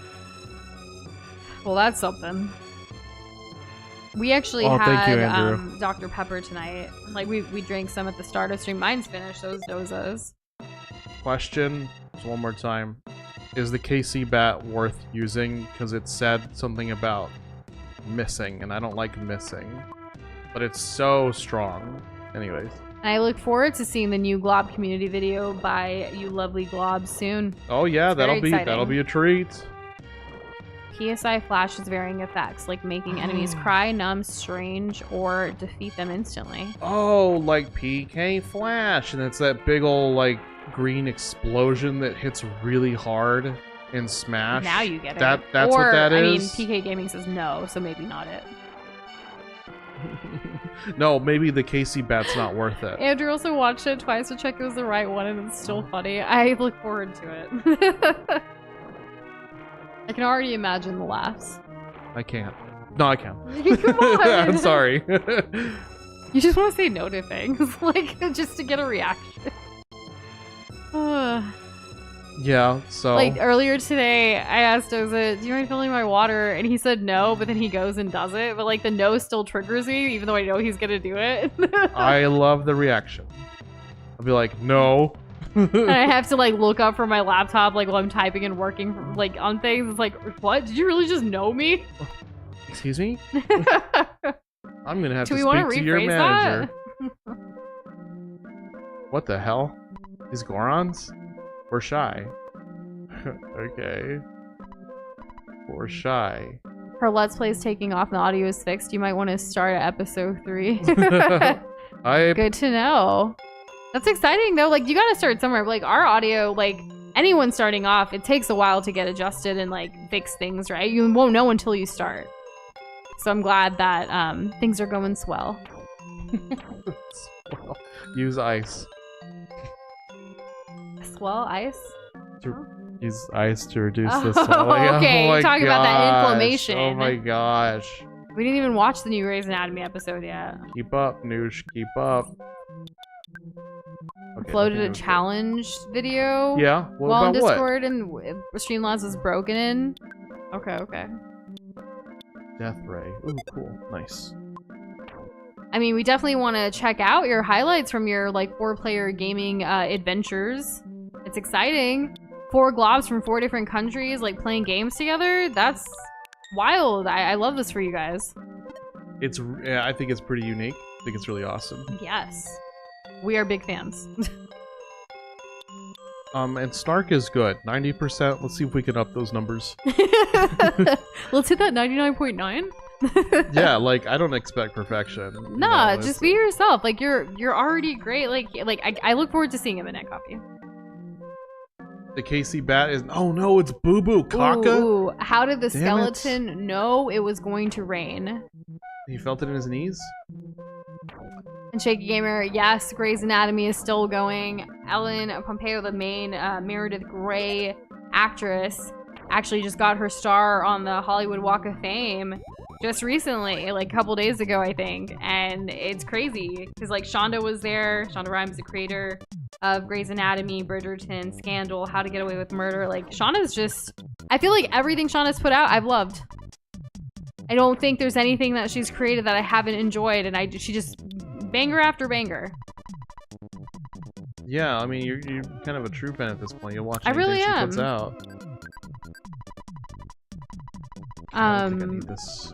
Well, that's something. We actually had thank you, Andrew. Dr. Pepper tonight. Like, we drank some at the start of stream. Mine's finished, those dozas. Question, just one more time. Is the KC bat worth using? Because it said something about missing, and I don't like missing. But it's so strong. Anyways. And I look forward to seeing the new Glob community video by you lovely Globs soon. Oh yeah, It's that'll be a treat. PSI flashes varying effects, like making enemies cry, numb, strange, or defeat them instantly. Oh, like PK Flash, and it's that big ol' like green explosion that hits really hard in Smash. Now you get it. That's what that is. I mean, PK Gaming says no, so maybe not it. No, maybe the KC bat's not worth it. Andrew also watched it twice to check it was the right one, and it's still funny. I look forward to it. I can already imagine the laughs. I can't. No, I can't. Come on. I'm sorry. You just want to say no to things, like, just to get a reaction. Yeah, so... Like, earlier today, I asked Oza, do you mind filling my water? And he said no, but then he goes and does it. But, like, the no still triggers me, even though I know he's gonna do it. I love the reaction. I'll be like, no. And I have to, like, look up from my laptop, like, while I'm typing and working, like, on things. It's like, what? Did you really just know me? Excuse me? I'm gonna have Do to we speak to your rephrase manager. that? What the hell? These Gorons? We're shy. Okay. We're shy. Her Let's Play is taking off and the audio is fixed. You might want to start at episode 3. Good to know. That's exciting though. Like, you gotta start somewhere. Like, our audio, like, anyone starting off, it takes a while to get adjusted and, like, fix things, right? You won't know until you start. So I'm glad that things are going swell. Swell. Use ice. Swell ice? Use ice to reduce the swelling. Okay, oh my talking about that gosh. inflammation. Oh my gosh. We didn't even watch the new Grey's Anatomy episode yet. Keep up, Noosh. Keep up. Okay, Floated a challenge video. Yeah? What while on about what? Discord and Streamlabs was broken in. Okay. Death Ray. Ooh, cool. Nice. I mean, we definitely want to check out your highlights from your, like, 4-player gaming adventures. It's exciting. 4 globs from 4 different countries, like, playing games together. That's wild. I love this for you guys. Yeah, I think it's pretty unique. I think it's really awesome. Yes. We are big fans. And Snark is good. 90%. Let's see if we can up those numbers. Let's hit that 99.9. Yeah, like, I don't expect perfection. Nah, just be yourself. Like, you're already great. Like I look forward to seeing him in that copy. The KC bat is... Oh no, it's Boo Boo Kaka? Ooh, how did the Damn skeleton know it was going to rain? He felt it in his knees? And Shaky Gamer, yes, Grey's Anatomy is still going. Ellen Pompeo, the main Meredith Grey actress, actually just got her star on the Hollywood Walk of Fame just recently, like a couple days ago, I think. And it's crazy because, like, Shonda was there. Shonda Rhimes, the creator of Grey's Anatomy, Bridgerton, Scandal, How to Get Away with Murder. Like, Shonda's just... I feel like everything Shonda's put out, I've loved. I don't think there's anything that she's created that I haven't enjoyed, and she just... banger after banger. Yeah, I mean, you're kind of a true fan at this point. You'll watch I anything really she am. puts out. I don't think I need this.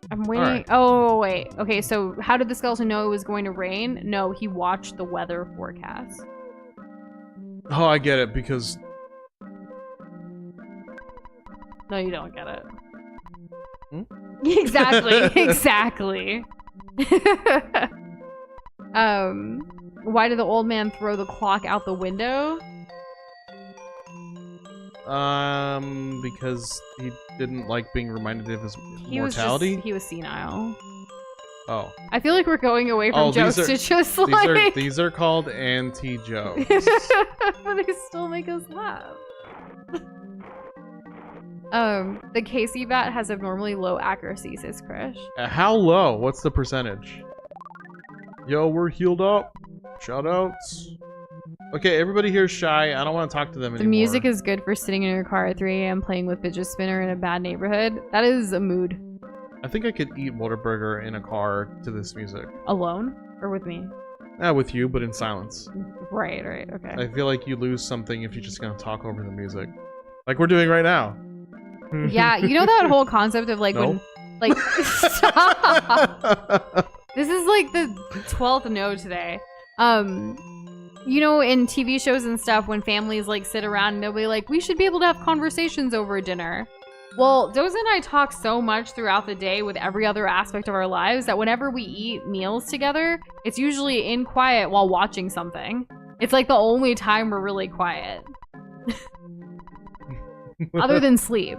I'm waiting. Alright. Oh, wait. Okay, so how did the skeleton know it was going to rain? No, he watched the weather forecast. Oh, I get it, because... No, you don't get it. Hmm? Exactly. Exactly. Why did the old man throw the clock out the window? Because he didn't like being reminded of his He mortality. he was senile. Oh. I feel like we're going away from jokes to just like... These are called anti-jokes. But they still make us laugh. The KC bat has abnormally low accuracy, says Krish. How low? What's the percentage? Yo, we're healed up. Shoutouts. Okay, everybody here's shy. I don't want to talk to them anymore. The music is good for sitting in your car at 3 a.m. playing with fidget spinner in a bad neighborhood. That is a mood. I think I could eat Whataburger in a car to this music. Alone? Or with me? With you, but in silence. Right, okay. I feel like you lose something if you're just gonna talk over the music. Like we're doing right now. Yeah, you know that whole concept of like when... Like, stop! This is like the 12th no today. You know, in TV shows and stuff, when families like sit around and they'll be like, we should be able to have conversations over dinner. Well, Doza and I talk so much throughout the day with every other aspect of our lives that whenever we eat meals together, it's usually in quiet while watching something. It's like the only time we're really quiet. Other than sleep.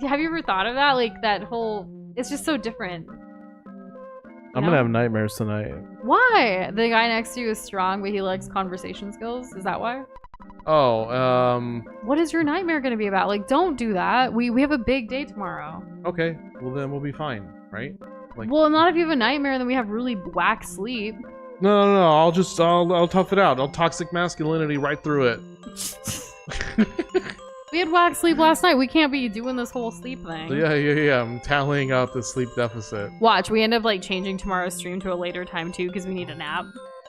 Have you ever thought of that? Like that whole... It's just so different. I'm gonna have nightmares tonight. Why? The guy next to you is strong, but he lacks conversation skills? Is that why? Oh, What is your nightmare gonna be about? Like, don't do that. We have a big day tomorrow. Okay, well then we'll be fine, right? Like, well, not if you have a nightmare, then we have really whack sleep. No. I'll tough it out. I'll toxic masculinity right through it. We had whack sleep last night. We can't be doing this whole sleep thing. Yeah. I'm tallying out the sleep deficit. Watch, we end up like changing tomorrow's stream to a later time too because we need a nap.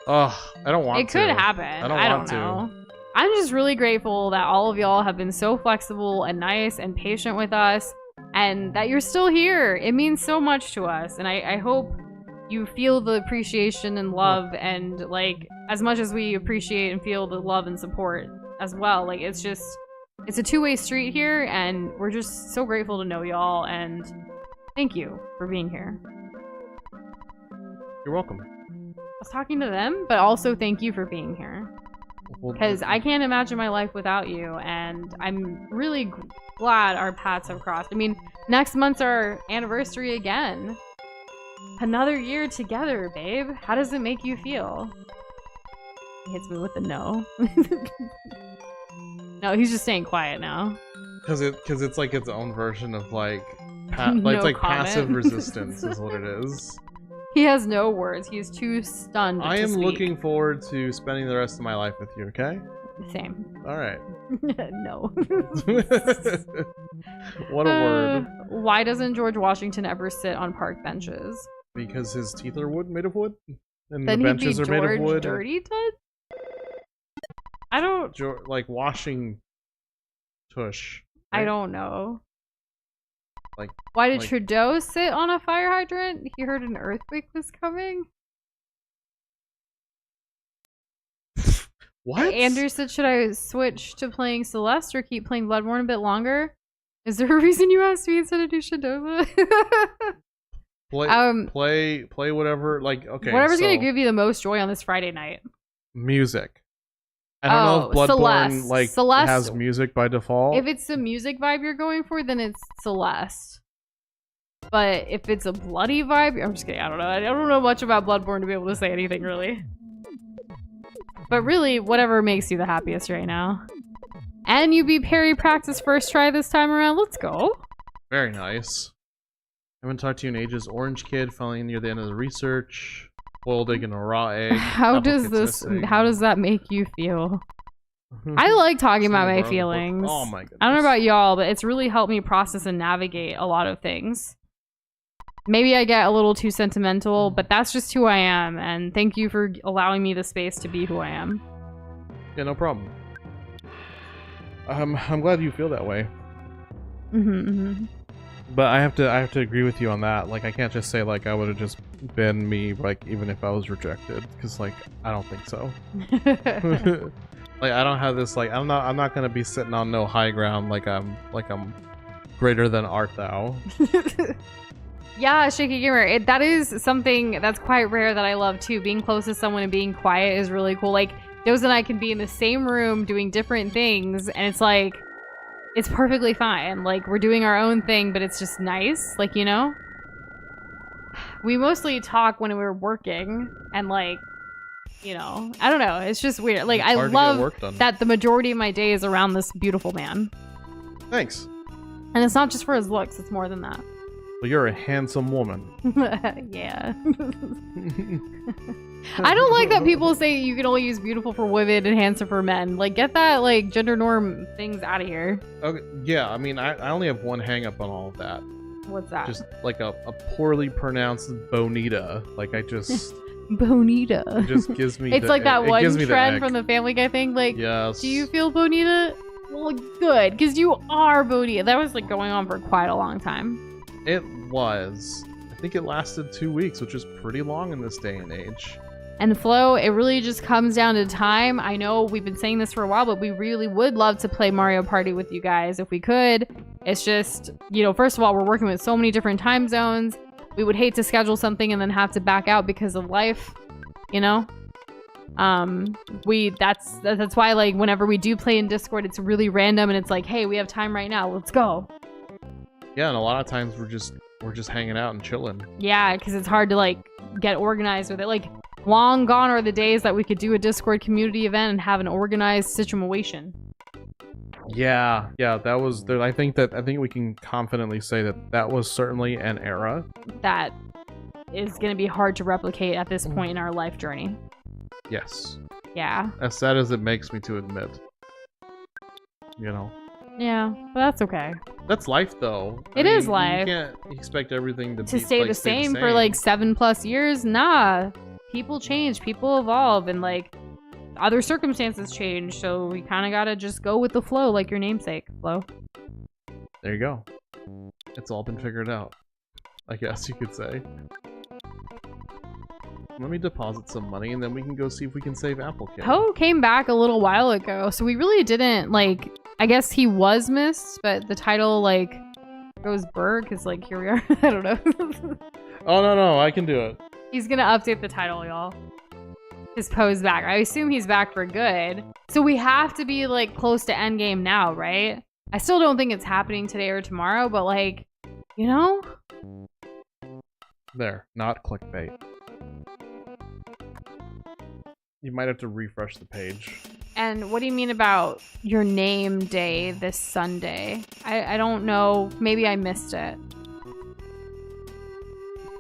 Ugh, I don't want to. It could happen. I don't know. I'm just really grateful that all of y'all have been so flexible and nice and patient with us and that you're still here. It means so much to us. And I hope you feel the appreciation and love and like as much as we appreciate and feel the love and support as well. Like it's a two-way street here and we're just so grateful to know y'all and thank you for being here. You're welcome. I was talking to them, but also thank you for being here. Because I can't imagine my life without you, and I'm really glad our paths have crossed. I mean, next month's our anniversary again. Another year together, babe. How does it make you feel? He hits me with a no. No, he's just staying quiet now. Because it's like its own version of like, No it's like comment. passive resistance is what it is. He has no words. He's too stunned I to am speak. looking forward to spending the rest of my life with you, okay? Same. Alright. No. What a word. Why doesn't George Washington ever sit on park benches? Because his teeth are made of wood? And Then the benches he'd be are made of George wood? Dirty Tut? I don't... Like washing tush. I right? don't know. Like, why did Trudeau sit on a fire hydrant? He heard an earthquake was coming? What? Andrew said, should I switch to playing Celeste or keep playing Bloodborne a bit longer? Is there a reason you asked me instead of do Shadoza? Play whatever, like, okay. Whatever's gonna give you the most joy on this Friday night. Music. I don't know if Bloodborne Celeste, has music by default. If it's the music vibe you're going for, then it's Celeste. But if it's a bloody vibe, I'm just kidding. I don't know. I don't know much about Bloodborne to be able to say anything really. But really, whatever makes you the happiest right now. And you beat Parry practice first try this time around. Let's go. Very nice. Haven't talked to you in ages. Orange Kid finally near the end of the research. Boiled egg and a raw egg. How does that make you feel? I like talking about my feelings. Oh my goodness. I don't know about y'all, but it's really helped me process and navigate a lot of things. Maybe I get a little too sentimental, but that's just who I am, and thank you for allowing me the space to be who I am. Yeah, no problem. I'm glad you feel that way. But I have to agree with you on that. Like, I can't just say like I would have just been me, like even if I was rejected, because like I don't think so. Like I don't have this like I'm not gonna be sitting on no high ground like I'm greater than art thou. Yeah, Shaky Gamer, that is something that's quite rare that I love too. Being close to someone and being quiet is really cool. Like Doze and I can be in the same room doing different things, and it's like it's perfectly fine. Like we're doing our own thing, but it's just nice. Like, you know? we mostly talk when we're working and like, you know, I don't know. It's just weird. Like, I love that the majority of my day is around this beautiful man. Thanks. And it's not just for his looks. It's more than that. Well, you're a handsome woman. Yeah. I don't like that people say you can only use beautiful for women and handsome for men. Like, get that, like, gender norm things out of here. Okay, yeah, I mean, I only have one hang-up on all of that. What's that? Just, like, a poorly pronounced bonita. Like, I just... Bonita. It just gives me it's like that one trend from the Family Guy thing. Like, yes. Do you feel bonita? Well, good, because you are bonita. That was, like, going on for quite a long time. It was. I think it lasted 2 weeks, which is pretty long in this day and age. And Flo, it really just comes down to time. I know we've been saying this for a while, but we really would love to play Mario Party with you guys if we could. It's just, you know, first of all, we're working with so many different time zones. We would hate to schedule something and then have to back out because of life, you know? That's why, like, whenever we do play in Discord, it's really random and it's like, hey, we have time right now, let's go. Yeah, and a lot of times we're just hanging out and chilling. Yeah, because it's hard to, like, get organized with it. Like, long gone are the days that we could do a Discord community event and have an organized situation. Yeah, that was. I think we can confidently say that was certainly an era that is going to be hard to replicate at this point in our life journey. Yes. Yeah. As sad as it makes me to admit. You know. Yeah, but that's okay. That's life, though. It is life. You can't expect everything to stay the same for like 7+ years. Nah, people change, people evolve, and like other circumstances change. So we kind of gotta just go with the flow, like your namesake, Flo. There you go. It's all been figured out, I guess you could say. Let me deposit some money, and then we can go see if we can save Applecare. Poe came back a little while ago, so we really didn't like. I guess he was missed, but the title, like, goes Burr, because, like, here we are. I don't know. Oh, no, I can do it. He's gonna update the title, y'all. His Poe's back. I assume he's back for good. So we have to be, like, close to endgame now, right? I still don't think it's happening today or tomorrow, but, like, you know? There. Not clickbait. You might have to refresh the page. And what do you mean about your name day this Sunday? I don't know. Maybe I missed it.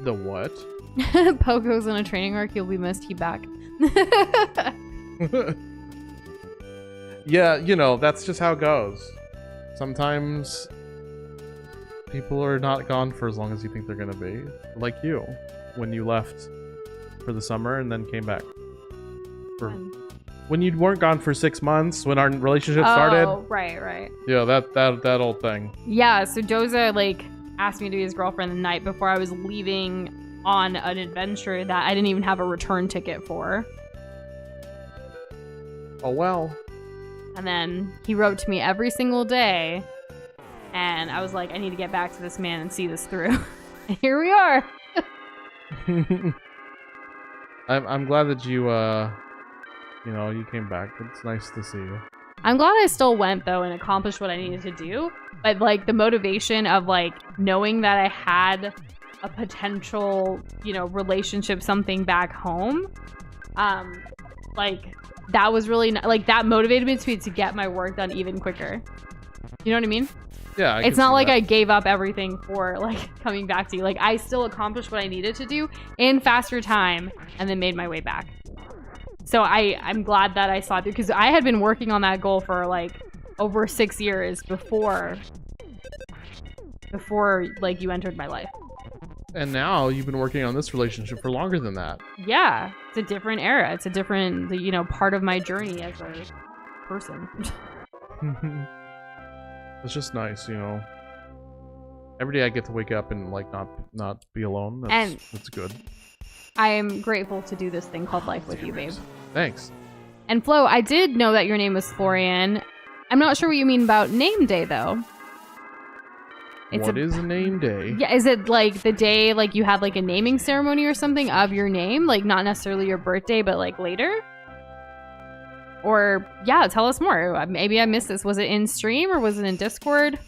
The what? Poe goes on a training arc. You'll be missed. He back. Yeah, you know, that's just how it goes. Sometimes people are not gone for as long as you think they're going to be. Like you, when you left for the summer and then came back. When you weren't gone for 6 months, when our relationship started. Oh, right. Yeah, that old thing. Yeah, so Doza, like, asked me to be his girlfriend the night before I was leaving on an adventure that I didn't even have a return ticket for. Oh, well. And then he wrote to me every single day, and I was like, I need to get back to this man and see this through. And here we are. I'm glad that you you came back. It's nice to see you. I'm glad I still went, though, and accomplished what I needed to do. But, like, the motivation of, like, knowing that I had a potential, you know, relationship, something back home, like, that was really, like, that motivated me to get my work done even quicker. You know what I mean? Yeah, it's not like I gave up everything for, like, coming back to you. Like, I still accomplished what I needed to do in faster time and then made my way back. So I'm glad that I saw it through, because I had been working on that goal for, like, over 6 years before, like, you entered my life. And now you've been working on this relationship for longer than that. Yeah, it's a different era. It's a different, you know, part of my journey as a person. It's just nice, you know. Every day I get to wake up and, like, not be alone. That's good. I am grateful to do this thing called life with you, babe. Thanks. And Flo, I did know that your name was Florian. I'm not sure what you mean about name day, though. What is a name day? Yeah, is it like the day, like, you had, like, a naming ceremony or something of your name? Like, not necessarily your birthday, but, like, later? Or, yeah, tell us more. Maybe I missed this. Was it in stream or was it in Discord?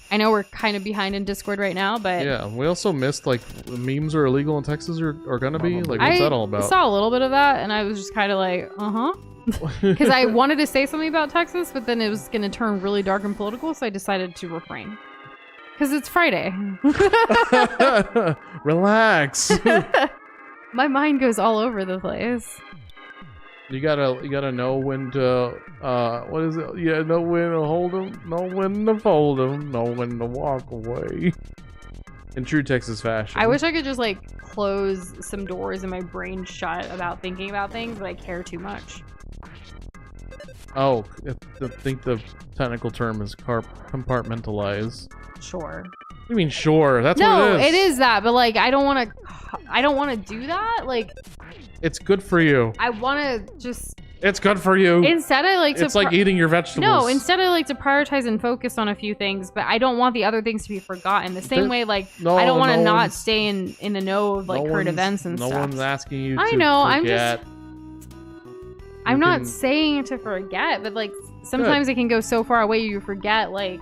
I know we're kind of behind in Discord right now, but Yeah, we also missed, like, memes are illegal in Texas are gonna be? Like, what's that all I about? saw a little bit of that, and I was just kind of like, because I wanted to say something about Texas, but then it was going to turn really dark and political, so I decided to refrain. Because it's Friday. Relax. My mind goes all over the place. You gotta know when to what is it? Yeah, know when to hold 'em, know when to fold 'em, know when to walk away. In true Texas fashion. I wish I could just like close some doors and my brain shut about thinking about things, but I care too much. Oh, I think the technical term is compartmentalize. Sure. You mean sure? That's what No, it is. it is that, but like I don't want to do that. Like It's good for you. I want to just It's good for you. instead I like to It's like eating your vegetables. No, instead I like to prioritize and focus on a few things, but I don't want the other things to be forgotten. The same way, like, I don't want to not stay in the know of, like, current events and stuff. No one's asking you I to know, forget. I'm not saying to forget, but, like, sometimes it can go so far away you forget, like...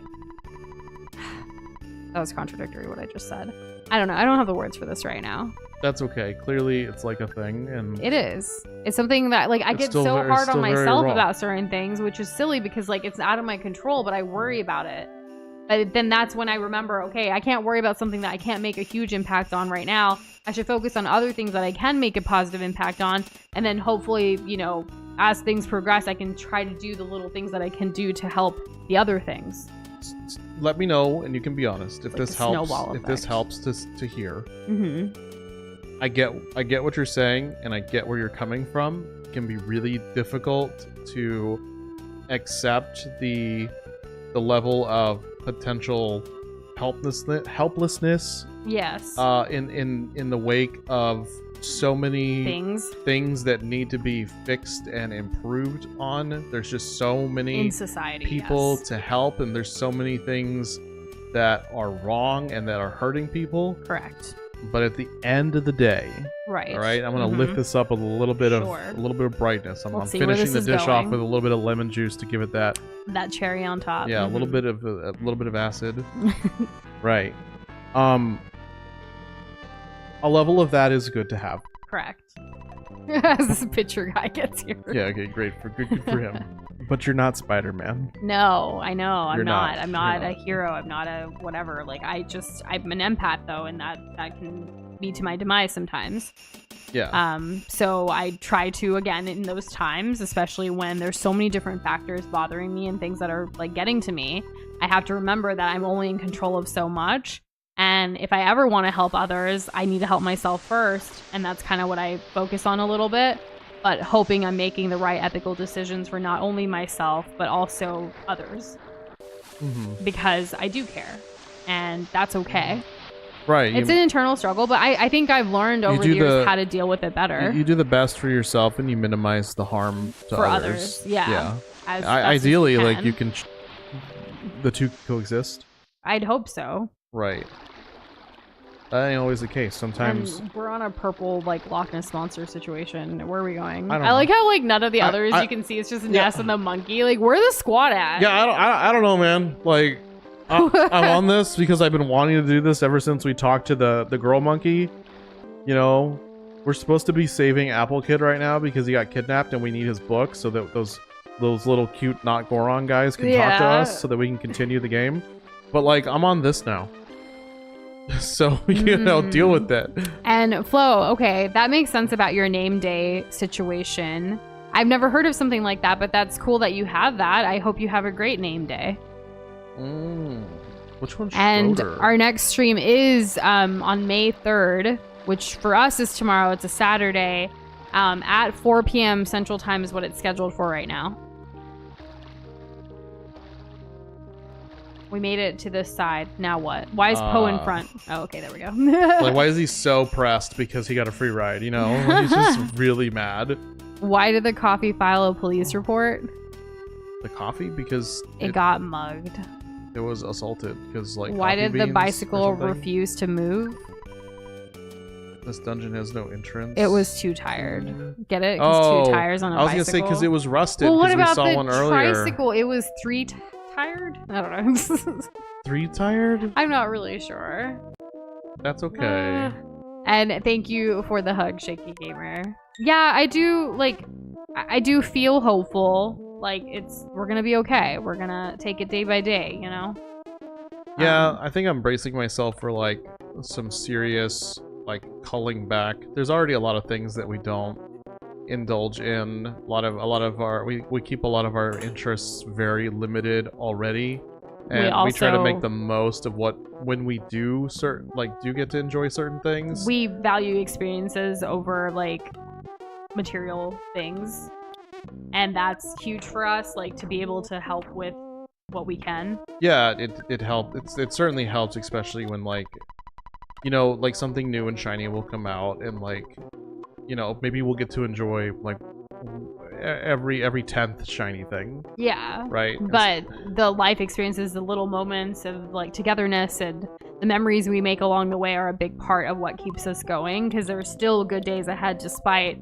That was contradictory, what I just said. I don't know. I don't have the words for this right now. That's okay. Clearly, it's like a thing, and it is. It's something that, like, I get so hard on myself about certain things, which is silly because, like, it's out of my control, but I worry about it. But then that's when I remember, okay, I can't worry about something that I can't make a huge impact on right now. I should focus on other things that I can make a positive impact on, and then hopefully, you know, as things progress, I can try to do the little things that I can do to help the other things. Let me know, and you can be honest if like this helps. If this helps to hear. Mm-hmm. I get what you're saying, and I get where you're coming from. It can be really difficult to accept the level of potential helplessness. Yes. In the wake of so many things that need to be fixed and improved on. There's just so many in society, people to help, and there's so many things that are wrong and that are hurting people. Correct. But at the end of the day, right? All right, I'm gonna lift this up with a little bit of brightness. I'm finishing the dish off with a little bit of lemon juice to give it that cherry on top. Yeah, a little bit of acid. Right. A level of that is good to have. Correct. As this picture guy gets here. Yeah. Okay. Great. Good for him. But you're not Spider-Man. No, I know. I'm not. I'm not a hero. I'm not a whatever. Like I'm an empath though, and that can lead to my demise sometimes. Yeah. So I try to, again, in those times, especially when there's so many different factors bothering me and things that are like getting to me, I have to remember that I'm only in control of so much. And if I ever want to help others, I need to help myself first. And that's kind of what I focus on a little bit, but hoping I'm making the right ethical decisions for not only myself, but also others. Mm-hmm. Because I do care, and that's okay. Right. It's an internal struggle, but I think I've learned over the years how to deal with it better. You do the best for yourself, and you minimize the harm to others. Yeah. Ideally, like you can, the two coexist. I'd hope so. Right. That ain't always the case. Sometimes we're on a purple like Loch Ness monster situation. Where are we going? I like how like none of the others you can see it's just Ness and the monkey. Like where the squad at? Yeah, I don't know, man. Like I'm on this because I've been wanting to do this ever since we talked to the girl monkey. You know, we're supposed to be saving Apple Kid right now because he got kidnapped and we need his book so that those little cute not Goron guys can talk to us so that we can continue the game. But like I'm on this now. So, you know, deal with that. And Flo, okay, that makes sense about your name day situation. I've never heard of something like that, but that's cool that you have that. I hope you have a great name day. Which one's And Schroeder? Our next stream is on May 3rd, which for us is tomorrow. It's a Saturday. At 4 p.m. Central Time is what it's scheduled for right now. We made it to this side. Now what? Why is Poe in front? Oh, okay, there we go. Like, why is he so pressed because he got a free ride, you know? He's just really mad. Why did the coffee file a police report? The coffee? Because it got mugged. It was assaulted because, like, why did the bicycle refuse to move? This dungeon has no entrance. It was too tired. Get it? Because two tires on a bicycle. I was gonna say because it was rusted. Well, what about we saw the one earlier. tricycle? It was tired? I don't know. 3 tired? I'm not really sure. That's okay. And thank you for the hug, Shaky Gamer. Yeah, I do feel hopeful. Like, we're gonna be okay. We're gonna take it day by day, you know? Yeah, I think I'm bracing myself for, like, some serious, like, culling back. There's already a lot of things that we don't indulge in. A lot of our we keep a lot of our interests very limited already. And we try to make the most of when we do get to enjoy certain things. We value experiences over, like, material things. And that's huge for us, like, to be able to help with what we can. Yeah, it helps. It certainly helps, especially when, like, you know, like, something new and shiny will come out, and, like, you know, maybe we'll get to enjoy, like, every 10th shiny thing. Yeah. Right? But the life experiences, the little moments of, like, togetherness and the memories we make along the way are a big part of what keeps us going, because there's still good days ahead despite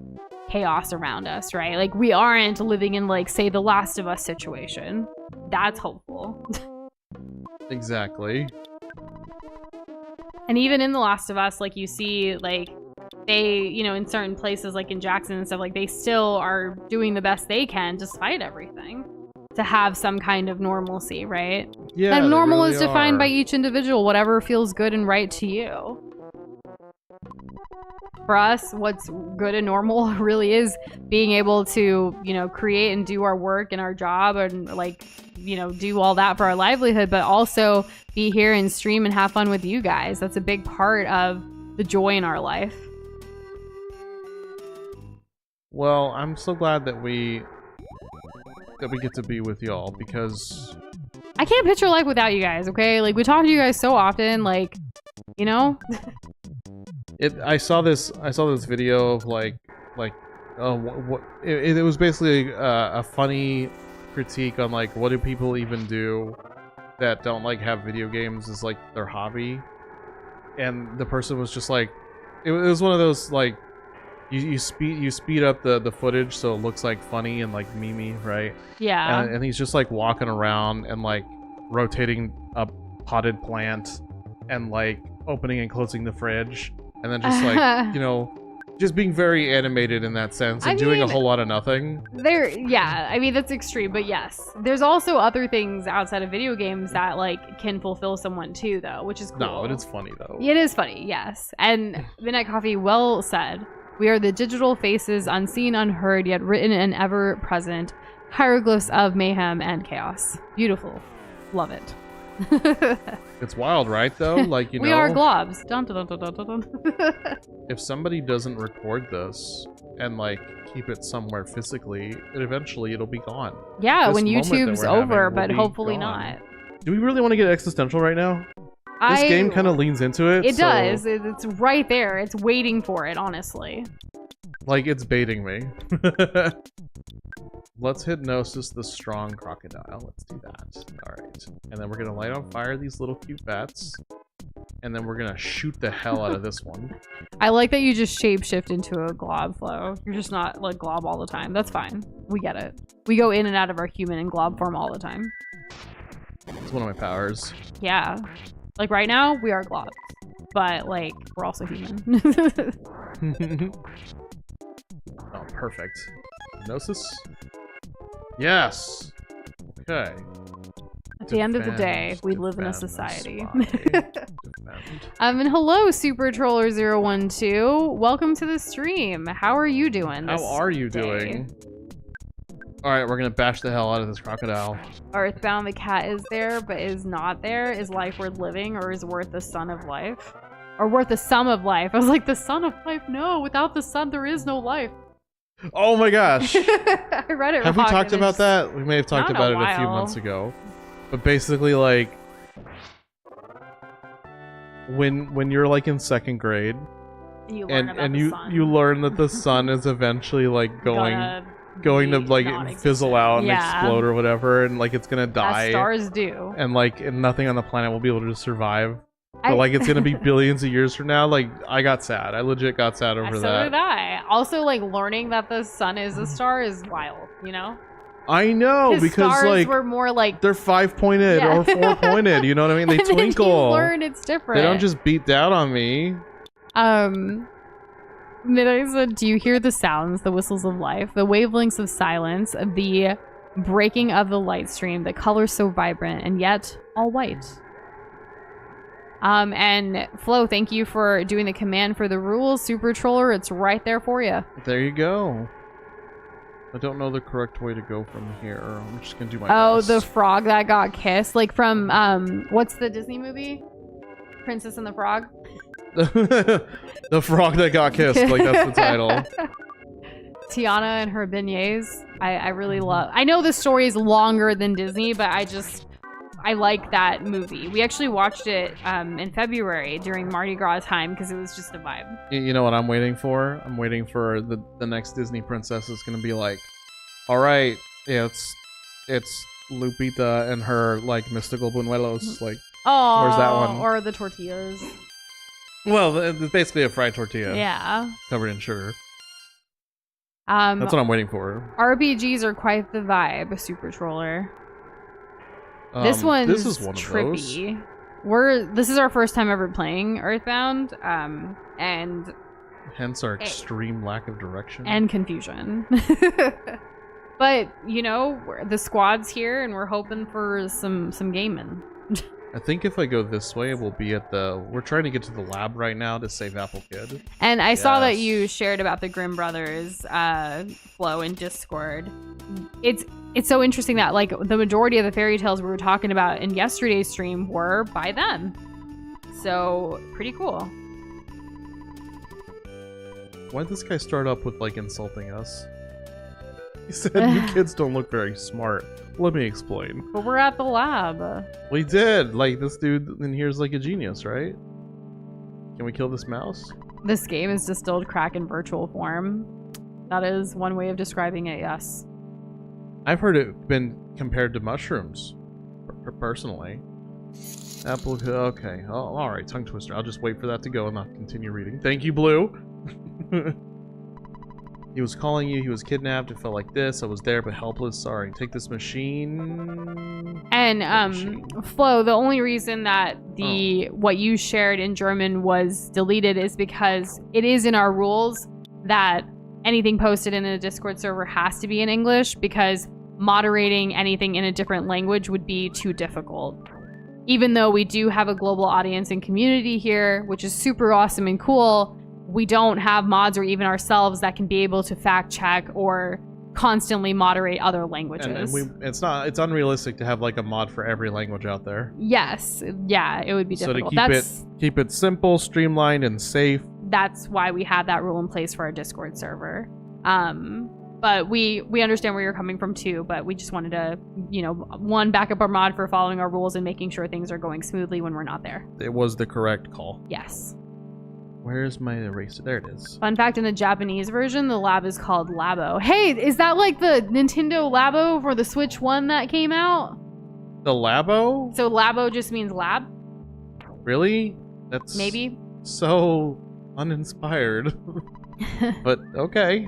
chaos around us, right? Like, we aren't living in, like, say, the Last of Us situation. That's hopeful. Exactly. And even in The Last of Us, like, you see, like, they, you know, in certain places, like in Jackson and stuff, like, they still are doing the best they can despite everything to have some kind of normalcy, right? Yeah, and normal really is defined are. by each individual, whatever feels good and right to you. For us, what's good and normal really is being able to, you know, create and do our work and our job and, like, you know, do all that for our livelihood, but also be here and stream and have fun with you guys. That's a big part of the joy in our life. Well, I'm so glad that we get to be with y'all, because I can't picture life without you guys, okay? Like, we talk to you guys so often, like, you know? I saw this video of it was basically a funny critique on, like, what do people even do that don't, like, have video games as, like, their hobby. And the person was just like, it was one of those, like, you speed up the footage so it looks like funny and, like, memey, right? Yeah. And he's just, like, walking around and, like, rotating a potted plant and, like, opening and closing the fridge, and then just, like, you know, just being very animated in that sense, and doing a whole lot of nothing. Yeah, I mean, that's extreme, but yes. There's also other things outside of video games that, like, can fulfill someone too, though, which is cool. No, it is funny, though. It is funny, yes. And Midnight Coffee well said. We are the digital faces, unseen, unheard, yet written and ever present. Hieroglyphs of mayhem and chaos. Beautiful. Love it. It's wild, right, though? Like, you know, we are globs. Dun, dun, dun, dun, dun, dun. If somebody doesn't record this and, like, keep it somewhere physically, eventually it'll be gone. Yeah, This when moment that YouTube's we're over, having will but be hopefully gone. not. Do we really want to get existential right now? This game kind of leans into it. It does. It's right there. It's waiting for it, honestly. Like, it's baiting me. Let's hypnosis the strong crocodile. Let's do that. Alright. And then we're gonna light on fire these little cute bats. And then we're gonna shoot the hell out of this one. I like that you just shapeshift into a glob flow. You're just not, like, glob all the time. That's fine. We get it. We go in and out of our human and glob form all the time. It's one of my powers. Yeah. Like, right now, we are globs. But, like, we're also human. Oh, perfect. Hypnosis? Yes! Okay. At the end of the day, we live in a society. And and hello, Super Troller 012. Welcome to the stream. How are you doing this How are you doing? Alright, we're gonna bash the hell out of this crocodile. Earthbound, the cat is there, but is not there. Is life worth living, or is worth the sun of life? Or worth the sum of life? I was like, the sun of life? No, without the sun, there is no life. Oh my gosh! I read it Have we wrong, talked and about it's that? We may have talked not about a it a few while. months ago. But basically, like, when you're, like, in second grade, You learn about and the you sun. you learn that the sun is eventually, like, going to, like, non-existent. fizzle out and Yeah. explode or whatever, and, like, it's gonna die. As stars do. And, like, and nothing on the planet will be able to survive. But, I- like, it's gonna be billions of years from now. Like, I got sad. I legit got sad over So that. did I. Also, like, learning that the sun is a star is wild, you know? I know, because stars like were more like they're 5-pointed Yeah. or 4-pointed. You know what I mean? They and then twinkle. you learn it's different. They don't just beat down on me. Midnight said, do you hear the sounds, the whistles of life, the wavelengths of silence, the breaking of the light stream, the colors so vibrant and yet all white? And Flo, thank you for doing the command for the rules. Super Troller, it's right there for you. There you go. I don't know the correct way to go from here. I'm just gonna do my best. The frog that got kissed, like from what's the Disney movie? Princess and the Frog. The frog that got kissed, like that's the title. Tiana and her beignets. I really love. I know the story is longer than Disney, but I like that movie. We actually watched it in February during Mardi Gras time because it was just a vibe. You know what I'm waiting for? I'm waiting for the next Disney princess is gonna be like, all right, yeah, it's Lupita and her like mystical buñuelos. Like, oh, where's that one? Or the tortillas. Well, it's basically a fried tortilla. Yeah. Covered in sugar. That's what I'm waiting for. RPGs are quite the vibe, Super Troller. This is one trippy. Of those. This is our first time ever playing Earthbound, and hence our extreme lack of direction and confusion. But you know, the squad's here, and we're hoping for some gaming. I think if I go this way, we'll be at we're trying to get to the lab right now to save Apple Kid. And I saw that you shared about the Grimm Brothers flow in Discord. It's so interesting that like the majority of the fairy tales we were talking about in yesterday's stream were by them. So pretty cool. Why'd this guy start up with like insulting us? He said, you kids don't look very smart. Let me explain. But we're at the lab. We did. Like, this dude in here's like a genius, right? Can we kill this mouse? This game is distilled crack in virtual form. That is one way of describing it, yes. I've heard it been compared to mushrooms, personally. Apple, okay. Oh, alright, tongue twister. I'll just wait for that to go and not continue reading. Thank you, Blue! He was calling you, he was kidnapped, it felt like this, I was there but helpless, sorry. Take this machine... And, Flo, the only reason that what you shared in German was deleted is because it is in our rules that anything posted in a Discord server has to be in English, because moderating anything in a different language would be too difficult. Even though we do have a global audience and community here, which is super awesome and cool, we don't have mods or even ourselves that can be able to fact check or constantly moderate other languages. And it's unrealistic to have like a mod for every language out there. Yes, yeah, it would be difficult. So to keep it simple, streamlined, and safe. That's why we had that rule in place for our Discord server. But we understand where you're coming from too, but we just wanted to, one, back up our mod for following our rules and making sure things are going smoothly when we're not there. It was the correct call. Yes. Where's my eraser? There it is. Fun fact, in the Japanese version, the lab is called Labo. Hey, is that like the Nintendo Labo for the Switch 1 that came out? The Labo? So Labo just means lab? Really? That's maybe so uninspired. But okay.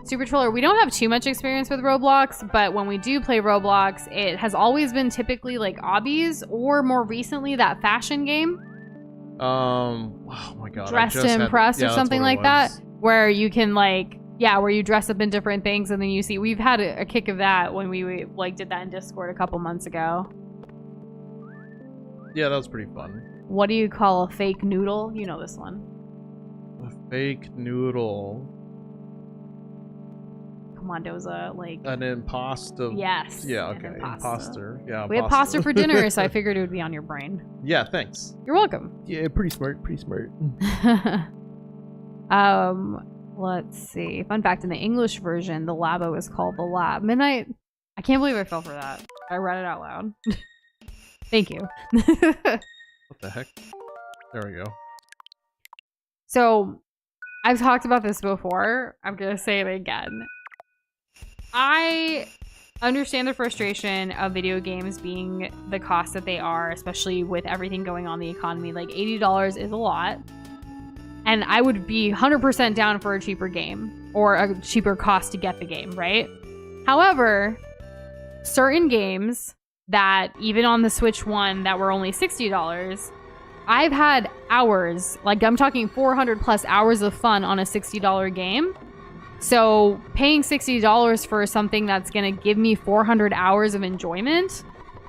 Super Troller, we don't have too much experience with Roblox, but when we do play Roblox, it has always been typically like obbies, or more recently that fashion game. Oh my god. Dress to Impress or something like that, where you can where you dress up in different things and then you see. We've had a kick of that when we did that in Discord a couple months ago. Yeah, that was pretty fun. What do you call a fake noodle? You know this one. A fake noodle. Mendoza, an imposter. Yes. Yeah, okay. Imposter. Yeah. We had pasta for dinner, so I figured it would be on your brain. Yeah, thanks. You're welcome. Yeah, pretty smart. Let's see. Fun fact, in the English version, the Labo is called the Lab. Midnight. I can't believe I fell for that. I read it out loud. Thank you. What the heck? There we go. So, I've talked about this before. I'm gonna say it again. I understand the frustration of video games being the cost that they are, especially with everything going on in the economy. Like, $80 is a lot. And I would be 100% down for a cheaper game or a cheaper cost to get the game, right? However, certain games that even on the Switch one that were only $60, I've had hours, like I'm talking 400 plus hours of fun on a $60 game. So paying $60 for something that's going to give me 400 hours of enjoyment,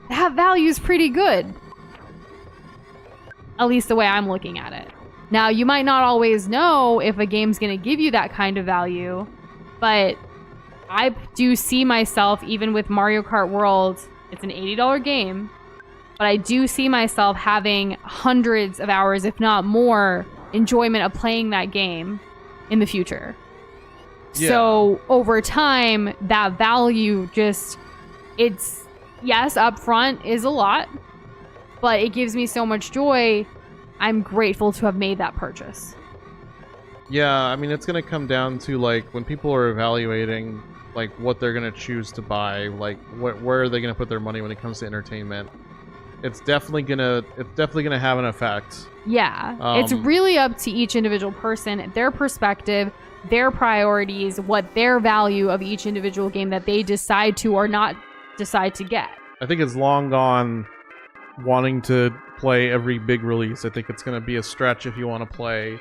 that value is pretty good. At least the way I'm looking at it. Now, you might not always know if a game's going to give you that kind of value, but I do see myself, even with Mario Kart World, it's an $80 game, but I do see myself having hundreds of hours, if not more, enjoyment of playing that game in the future. Yeah. So over time, that value just, it's, yes, upfront is a lot, but it gives me so much joy. I'm grateful to have made that purchase. Yeah, I mean, it's going to come down to, like, when people are evaluating, like, what they're going to choose to buy, like, where are they going to put their money when it comes to entertainment. It's definitely gonna have an effect. Yeah, it's really up to each individual person, their perspective, their priorities, what their value of each individual game that they decide to or not decide to get. I think it's long gone wanting to play every big release. I think it's going to be a stretch if you want to play.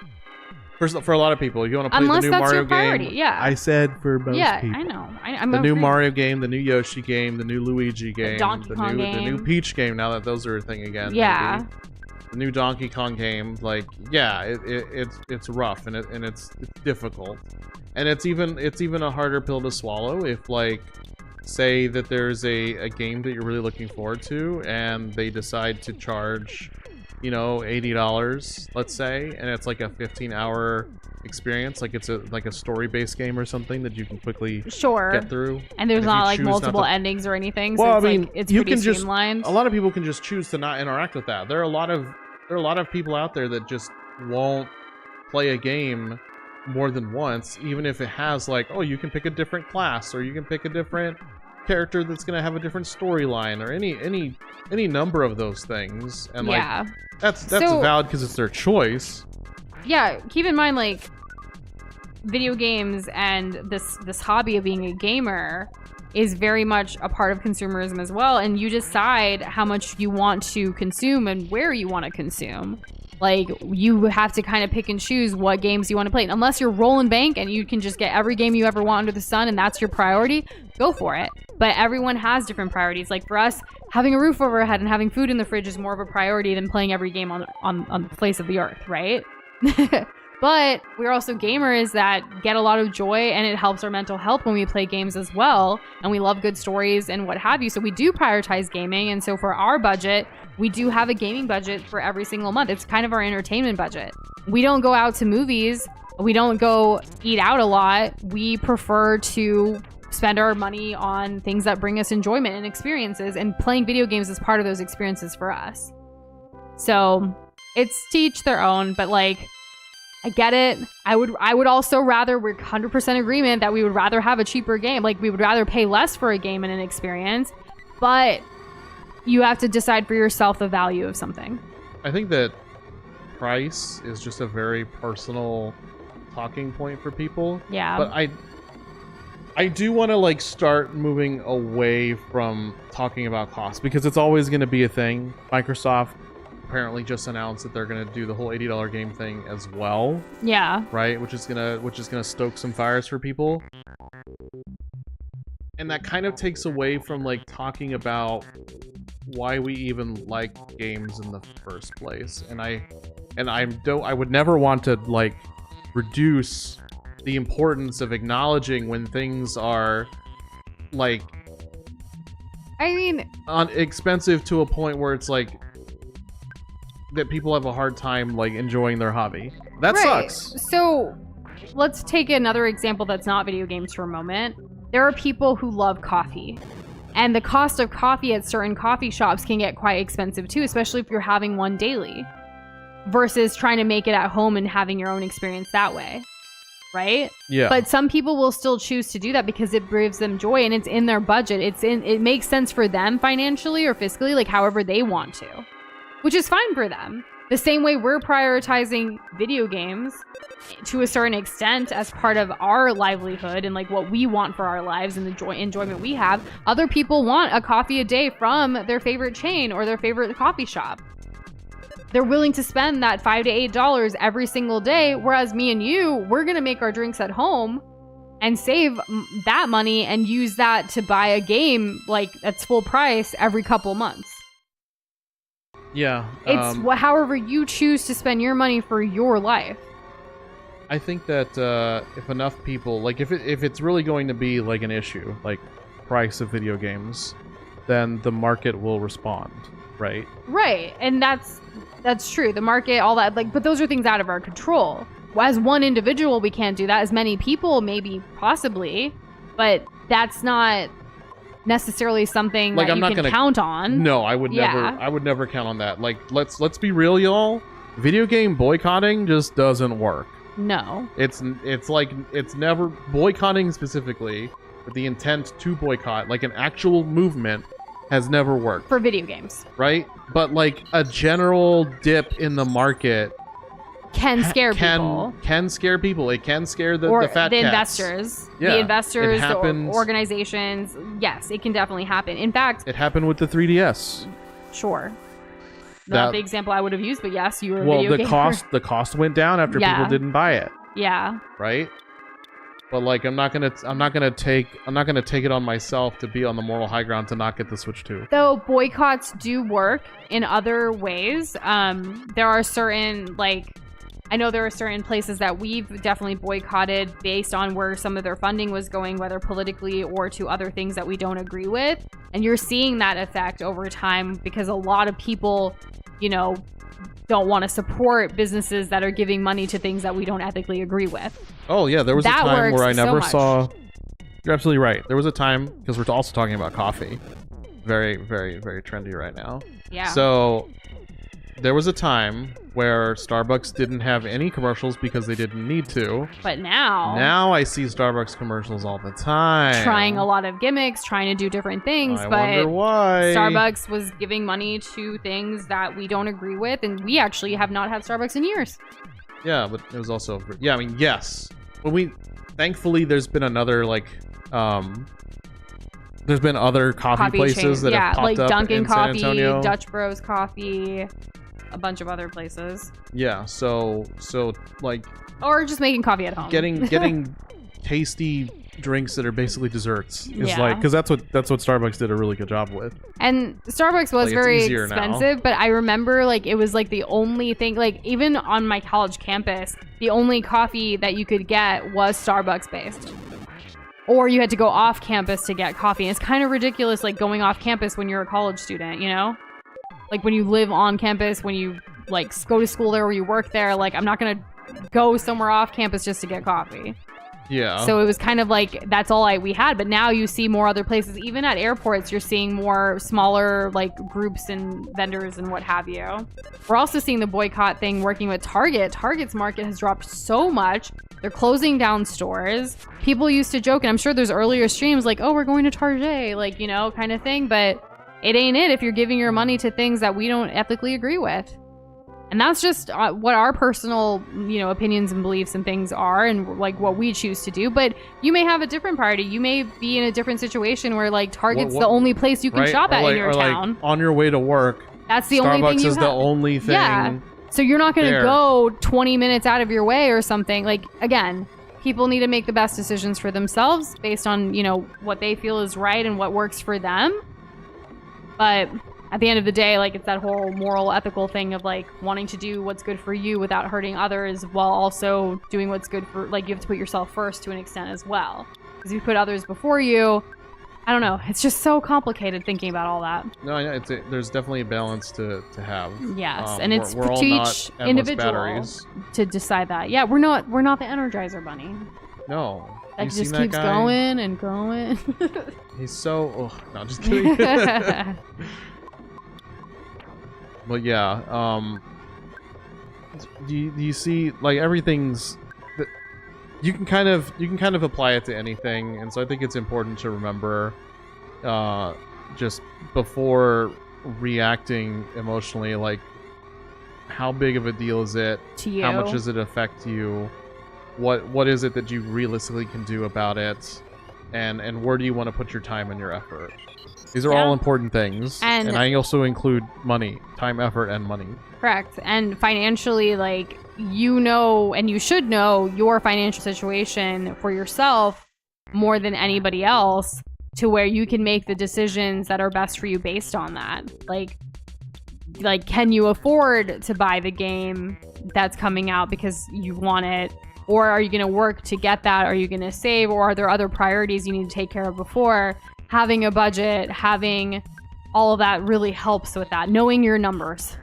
For a lot of people, if you want to play the new Mario game. Yeah. I said for most people. I know. I'm the new Mario game, the new Yoshi game, the new Luigi game, the Donkey Kong game. The new Peach game. Now that those are a thing again. Yeah. Maybe. The new Donkey Kong game, like, yeah, it's rough and it's difficult, and it's even a harder pill to swallow if, like, say that there's a game that you're really looking forward to and they decide to charge, you know, $80, let's say, and it's like a 15-hour experience, like it's a story-based game or something that you can quickly get through. And there's not like multiple endings or anything. So well, it's I mean, like it's pretty streamlined. A lot of people can just choose to not interact with that. There are a lot of people out there that just won't play a game more than once, even if it has, like, oh, you can pick a different class or you can pick a different character that's going to have a different storyline or any number of those things. And like that's valid because it's their choice. Yeah, keep in mind, like, video games and this hobby of being a gamer is very much a part of consumerism as well, and you decide how much you want to consume and where you want to consume. Like, you have to kind of pick and choose what games you want to play. And unless you're rolling bank and you can just get every game you ever want under the sun and that's your priority, go for it. But everyone has different priorities. Like, for us, having a roof over our head and having food in the fridge is more of a priority than playing every game on the face of the earth, right? But we're also gamers that get a lot of joy, and it helps our mental health when we play games as well. And we love good stories and what have you. So we do prioritize gaming. And so for our budget, we do have a gaming budget for every single month. It's kind of our entertainment budget. We don't go out to movies. We don't go eat out a lot. We prefer to spend our money on things that bring us enjoyment and experiences. And playing video games is part of those experiences for us. So it's to each their own, but, like, I get it. I would also rather, we're 100% agreement that we would rather have a cheaper game. Like, we would rather pay less for a game and an experience, but you have to decide for yourself the value of something. I think that price is just a very personal talking point for people. Yeah. But I do want to, like, start moving away from talking about cost, because it's always going to be a thing. Microsoft apparently just announced that they're gonna do the whole $80 game thing as well. Yeah. Right, which is gonna stoke some fires for people. And that kind of takes away from, like, talking about why we even like games in the first place. And I would never want to, like, reduce the importance of acknowledging when things are, like, I mean, expensive to a point where it's like that people have a hard time, like, enjoying their hobby. That sucks. So let's take another example that's not video games for a moment. There are people who love coffee, and the cost of coffee at certain coffee shops can get quite expensive too, especially if you're having one daily versus trying to make it at home and having your own experience that way. Right? Yeah. But some people will still choose to do that because it brings them joy and it's in their budget. It makes sense for them financially or fiscally, like however they want to. Which is fine for them. The same way we're prioritizing video games to a certain extent as part of our livelihood and like what we want for our lives and the enjoyment we have, other people want a coffee a day from their favorite chain or their favorite coffee shop. They're willing to spend that $5 to $8 every single day, whereas me and you, we're going to make our drinks at home and save that money and use that to buy a game like that's full price every couple months. Yeah. It's however you choose to spend your money for your life. I think that if enough people, like if it's really going to be like an issue, like price of video games, then the market will respond, right? Right, and that's true. The market, all that, like, but those are things out of our control. As one individual, we can't do that. As many people, maybe, possibly, but that's not necessarily something like, that I'm you not can gonna count on. No, I would never. Yeah. I would never count on that. Like, let's be real, y'all. Video game boycotting just doesn't work. No. It's like it's never boycotting specifically with the intent to boycott, like an actual movement, has never worked For video games. right. But like a general dip in the market Can scare people. Can scare people. It can scare the fat the cats. investors. Yeah, The investors, it happens. the organizations. Yes, it can definitely happen. In fact, It happened with the 3DS. sure. That- Not the example I would have used, but yes, you were a Well, video gamer. the cost went down after Yeah. people didn't buy it, Yeah. right? But like, I'm not gonna take it on myself to be on the moral high ground to not get the Switch 2. Though boycotts do work in other ways. There are certain, like, I know there are certain places that we've definitely boycotted based on where some of their funding was going, whether politically or to other things that we don't agree with. And you're seeing that effect over time because a lot of people, you know, don't want to support businesses that are giving money to things that we don't ethically agree with. Oh yeah, there was That a time works where I so never much. saw. You're absolutely right. There was a time, because we're also talking about coffee, very, very, very trendy right now. Yeah. So there was a time where Starbucks didn't have any commercials because they didn't need to. But now I see Starbucks commercials all the time. trying a lot of gimmicks, trying to do different things, I but wonder why. Starbucks was giving money to things that we don't agree with, and we actually have not had Starbucks in years. Yeah, but it was also I mean, yes. When thankfully there's been another like there's been other coffee places chain. that have popped like up Dunkin' in Coffee, San Antonio. Dutch Bros Coffee, a bunch of other places, Yeah, so like or just making coffee at home. getting tasty drinks that are basically desserts is Yeah. like, because that's what Starbucks did a really good job with. And Starbucks was Like, it's very easier now. expensive, but I remember like it was like the only thing, like even on my college campus, the only coffee that you could get was Starbucks based. Or you had to go off campus to get coffee. And it's kind of ridiculous, like going off campus when you're a college student, you know? Like when you live on campus, when you like go to school there or you work there, like I'm not going to go somewhere off campus just to get coffee. Yeah. So it was kind of like that's all we had. But now you see more other places. Even at airports, you're seeing more smaller like groups and vendors and what have you. We're also seeing the boycott thing working with Target. Target's market has dropped so much. They're closing down stores. People used to joke, and I'm sure there's earlier streams like, oh, we're going to Target, like, you know, kind of thing. But it ain't it if you're giving your money to things that we don't ethically agree with. And that's just what our personal, you know, opinions and beliefs and things are, and like what we choose to do. But you may have a different priority. You may be in a different situation where like Target's the only place you can right? shop or at like, in your or town. Like on your way to work, That's the Starbucks only thing you is have. the only thing. Yeah. So you're not going to there. go 20 minutes out of your way or something. Like, again, people need to make the best decisions for themselves based on, you know, what they feel is right and what works for them. But at the end of the day, like, it's that whole moral, ethical thing of, like, wanting to do what's good for you without hurting others while also doing what's good for, like, you have to put yourself first to an extent as well. Because if you put others before you, I don't know. It's just so complicated thinking about all that. No, I know there's definitely a balance to have. Yes, and it's we're all to not each endless individual batteries. to decide that. Yeah, we're not the Energizer Bunny. No, That you just seen that keeps guy? going and going. He's so. Oh, no, I'm just kidding. But yeah, do you see, like, everything's you can kind of apply it to anything, and so I think it's important to remember just before reacting emotionally, like, how big of a deal is it? To you. How much does it affect you? What is it that you realistically can do about it? And where do you want to put your time and your effort? These are all important things. And I also include money, time, effort, and money. Correct. And financially, like, you know, and you should know your financial situation for yourself more than anybody else, to where you can make the decisions that are best for you based on that. Like, can you afford to buy the game that's coming out because you want it? Or are you going to work to get that? Are you going to save? Or are there other priorities you need to take care of before? Having a budget, having all of that really helps with that. Knowing your numbers.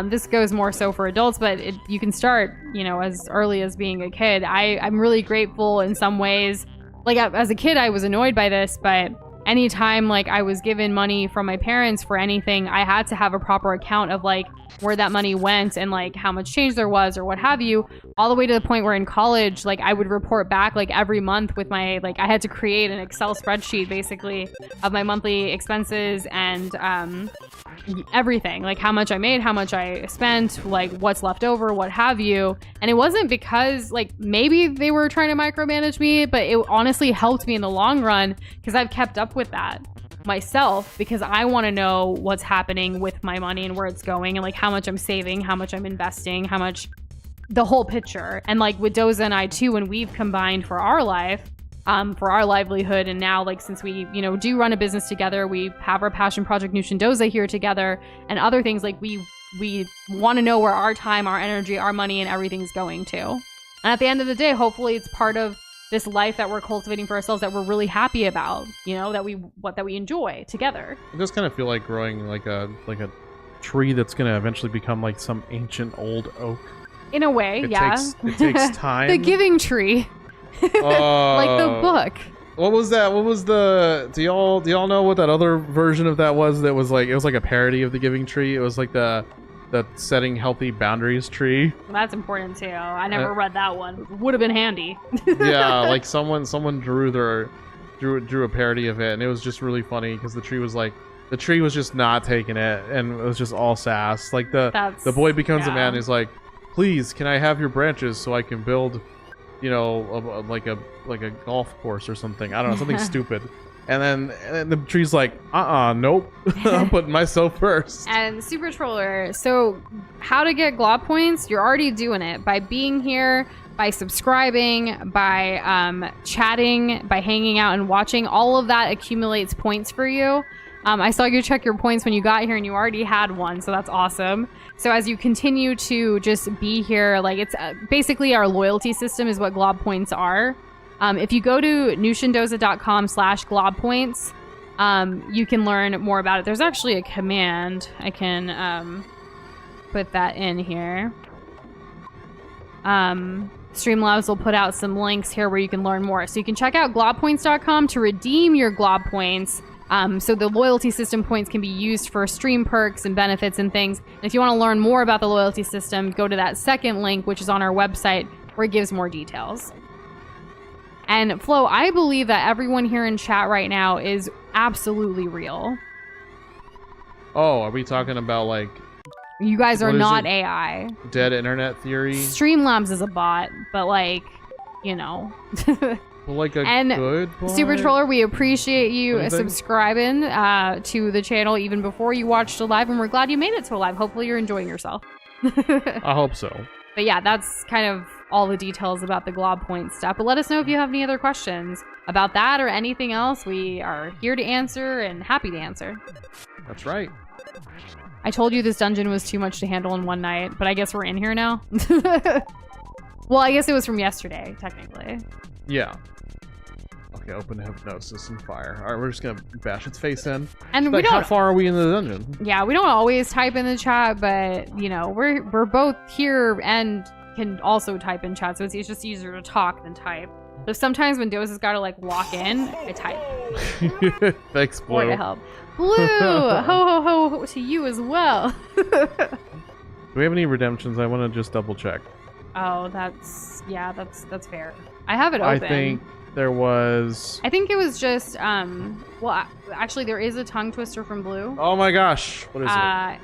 This goes more so for adults, but you can start, you know, as early as being a kid. I'm really grateful in some ways. Like, as a kid, I was annoyed by this, but anytime, like, I was given money from my parents for anything, I had to have a proper account of, like, where that money went and, like, how much change there was or what have you, all the way to the point where in college, like, I would report back, like, every month with my, like, I had to create an Excel spreadsheet, basically, of my monthly expenses and everything, like, how much I made, how much I spent, like, what's left over, what have you. And it wasn't because, like, maybe they were trying to micromanage me, but it honestly helped me in the long run, because I've kept up with that myself, because I want to know what's happening with my money and where it's going, and, like, how much I'm saving, how much I'm investing, how much, the whole picture. And, like, with Doza and I too, when we've combined for our life, for our livelihood, and now, like, since we, you know, do run a business together, we have our passion project Nushin Doza here together, and other things, like, we want to know where our time, our energy, our money, and everything's going to. And at the end of the day, hopefully it's part of this life that we're cultivating for ourselves that we're really happy about, you know, that we enjoy together. I just kind of feel like growing like a tree that's gonna eventually become like some ancient old oak. In a way, it takes time. The giving tree. Like the book. What was that? What was the? Do y'all know what that other version of that was? That was like, it was like a parody of the Giving Tree. It was like the setting healthy boundaries tree. That's important too. I never read that one. Would have been handy. Yeah, like someone drew a parody of it, and it was just really funny because the tree was just not taking it, and it was just all sass. Like the boy becomes a man. And he's like, please, can I have your branches so I can build, you know, like a golf course or something. I don't know, something stupid. And then the tree's like, nope. I'm putting myself first. And Super Troller, so how to get Glob points? You're already doing it by being here, by subscribing, by chatting, by hanging out and watching. All of that accumulates points for you. I saw you check your points when you got here, and you already had one, so that's awesome. So as you continue to just be here, like, it's basically our loyalty system is what Glob points are. If you go to nushindoza.com/globpoints, you can learn more about it. There's actually a command. I can put that in here. Streamlabs will put out some links here where you can learn more. So you can check out globpoints.com to redeem your Glob points. So the loyalty system points can be used for stream perks and benefits and things. And if you want to learn more about the loyalty system, go to that second link, which is on our website, where it gives more details. And Flo, I believe that everyone here in chat right now is absolutely real. Oh, are we talking about, like... You guys are not AI. Dead internet theory? Streamlabs is a bot, but, like, you know... Like a good bot? Super Troller, we appreciate you subscribing to the channel even before you watched a live, and we're glad you made it to a live. Hopefully you're enjoying yourself. I hope so. But yeah, that's kind of all the details about the Glob point stuff. But let us know if you have any other questions about that or anything else. We are here to answer and happy to answer. That's right. I told you this dungeon was too much to handle in one night, but I guess we're in here now. Well, I guess it was from yesterday, technically. Yeah. Okay, open hypnosis and fire. All right, we're just gonna bash its face in. And like, how far are we in the dungeon? Yeah, we don't always type in the chat, but you know, we're both here and can also type in chat, so it's just easier to talk than type. So sometimes when Doza's got to like walk in, I type. Thanks, Blue. Or to help. Blue, ho ho ho to you as well. Do we have any redemptions? I want to just double check. Oh, that's fair. I have it open. There was... I think it was just, well, actually, there is a tongue twister from Blue. Oh my gosh. What is it?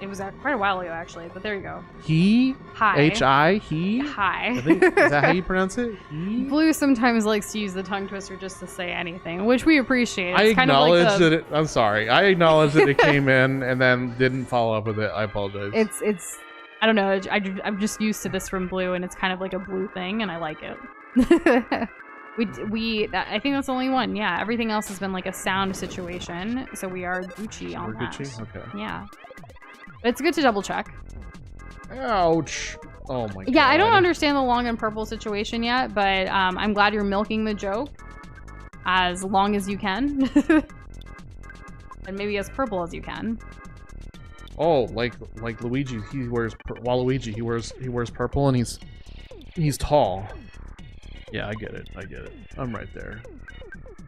It was quite a while ago, actually, but there you go. He? Hi. H-I? He? Hi. I think, is that how you pronounce it? He? Blue sometimes likes to use the tongue twister just to say anything, which we appreciate. It's I kind of like acknowledge that it... I'm sorry. I acknowledge that it came in and then didn't follow up with it. I apologize. It's I don't know. I'm just used to this from Blue, and it's kind of like a Blue thing, and I like it. I think that's the only one. Yeah, everything else has been like a sound situation, so we are Gucci on that. Gucci? Okay. Yeah, but it's good to double check. Ouch. Oh my god. Yeah, I don't understand the long and purple situation yet, but I'm glad you're milking the joke as long as you can, and maybe as purple as you can. Oh, like Luigi, he wears Waluigi. He wears purple, and he's tall. Yeah, I get it. I'm right there.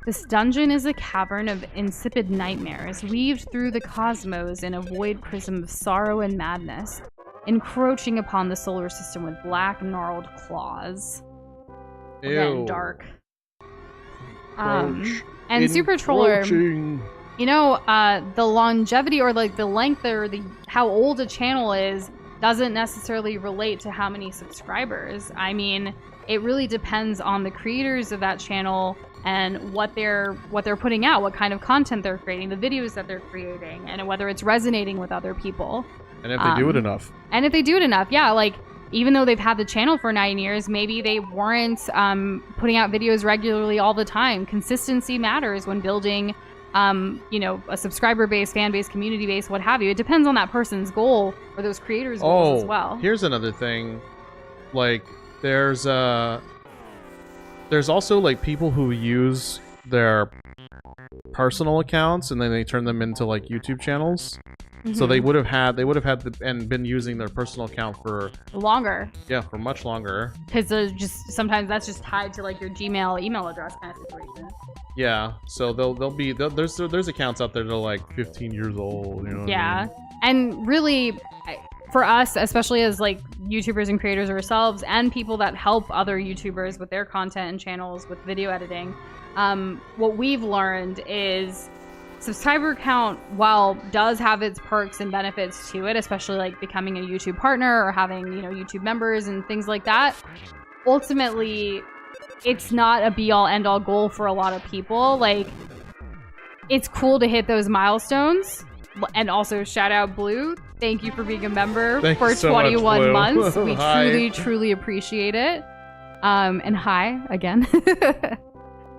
This dungeon is a cavern of insipid nightmares, weaved through the cosmos in a void prism of sorrow and madness, encroaching upon the solar system with black, gnarled claws. We're getting dark. And Super Troller, you know, the longevity or like the length or how old a channel is doesn't necessarily relate to how many subscribers. I mean, it really depends on the creators of that channel and what they're putting out, what kind of content they're creating, the videos that they're creating, and whether it's resonating with other people. And if they do it enough. And if they do it enough, yeah. Like, even though they've had the channel for 9 years, maybe they weren't putting out videos regularly all the time. Consistency matters when building, you know, a subscriber base, fan base, community base, what have you. It depends on that person's goal or those creators' goals as well. Here's another thing. Like, there's also like people who use their personal accounts and then they turn them into like YouTube channels. Mm-hmm. So they would have had and been using their personal account for longer. Yeah, for much longer. Because just sometimes that's just tied to like your Gmail email address kind of situation. Yeah, so there's accounts out there that are like 15 years old. You know what I mean? And really, for us, especially as like YouTubers and creators ourselves, and people that help other YouTubers with their content and channels with video editing, what we've learned is subscriber count, while does have its perks and benefits to it, especially like becoming a YouTube partner or having, you know, YouTube members and things like that, ultimately it's not a be all end all goal for a lot of people. Like, it's cool to hit those milestones. And also, shout out Blue. Thank you for being a member for 21 months. We truly appreciate it. And hi again.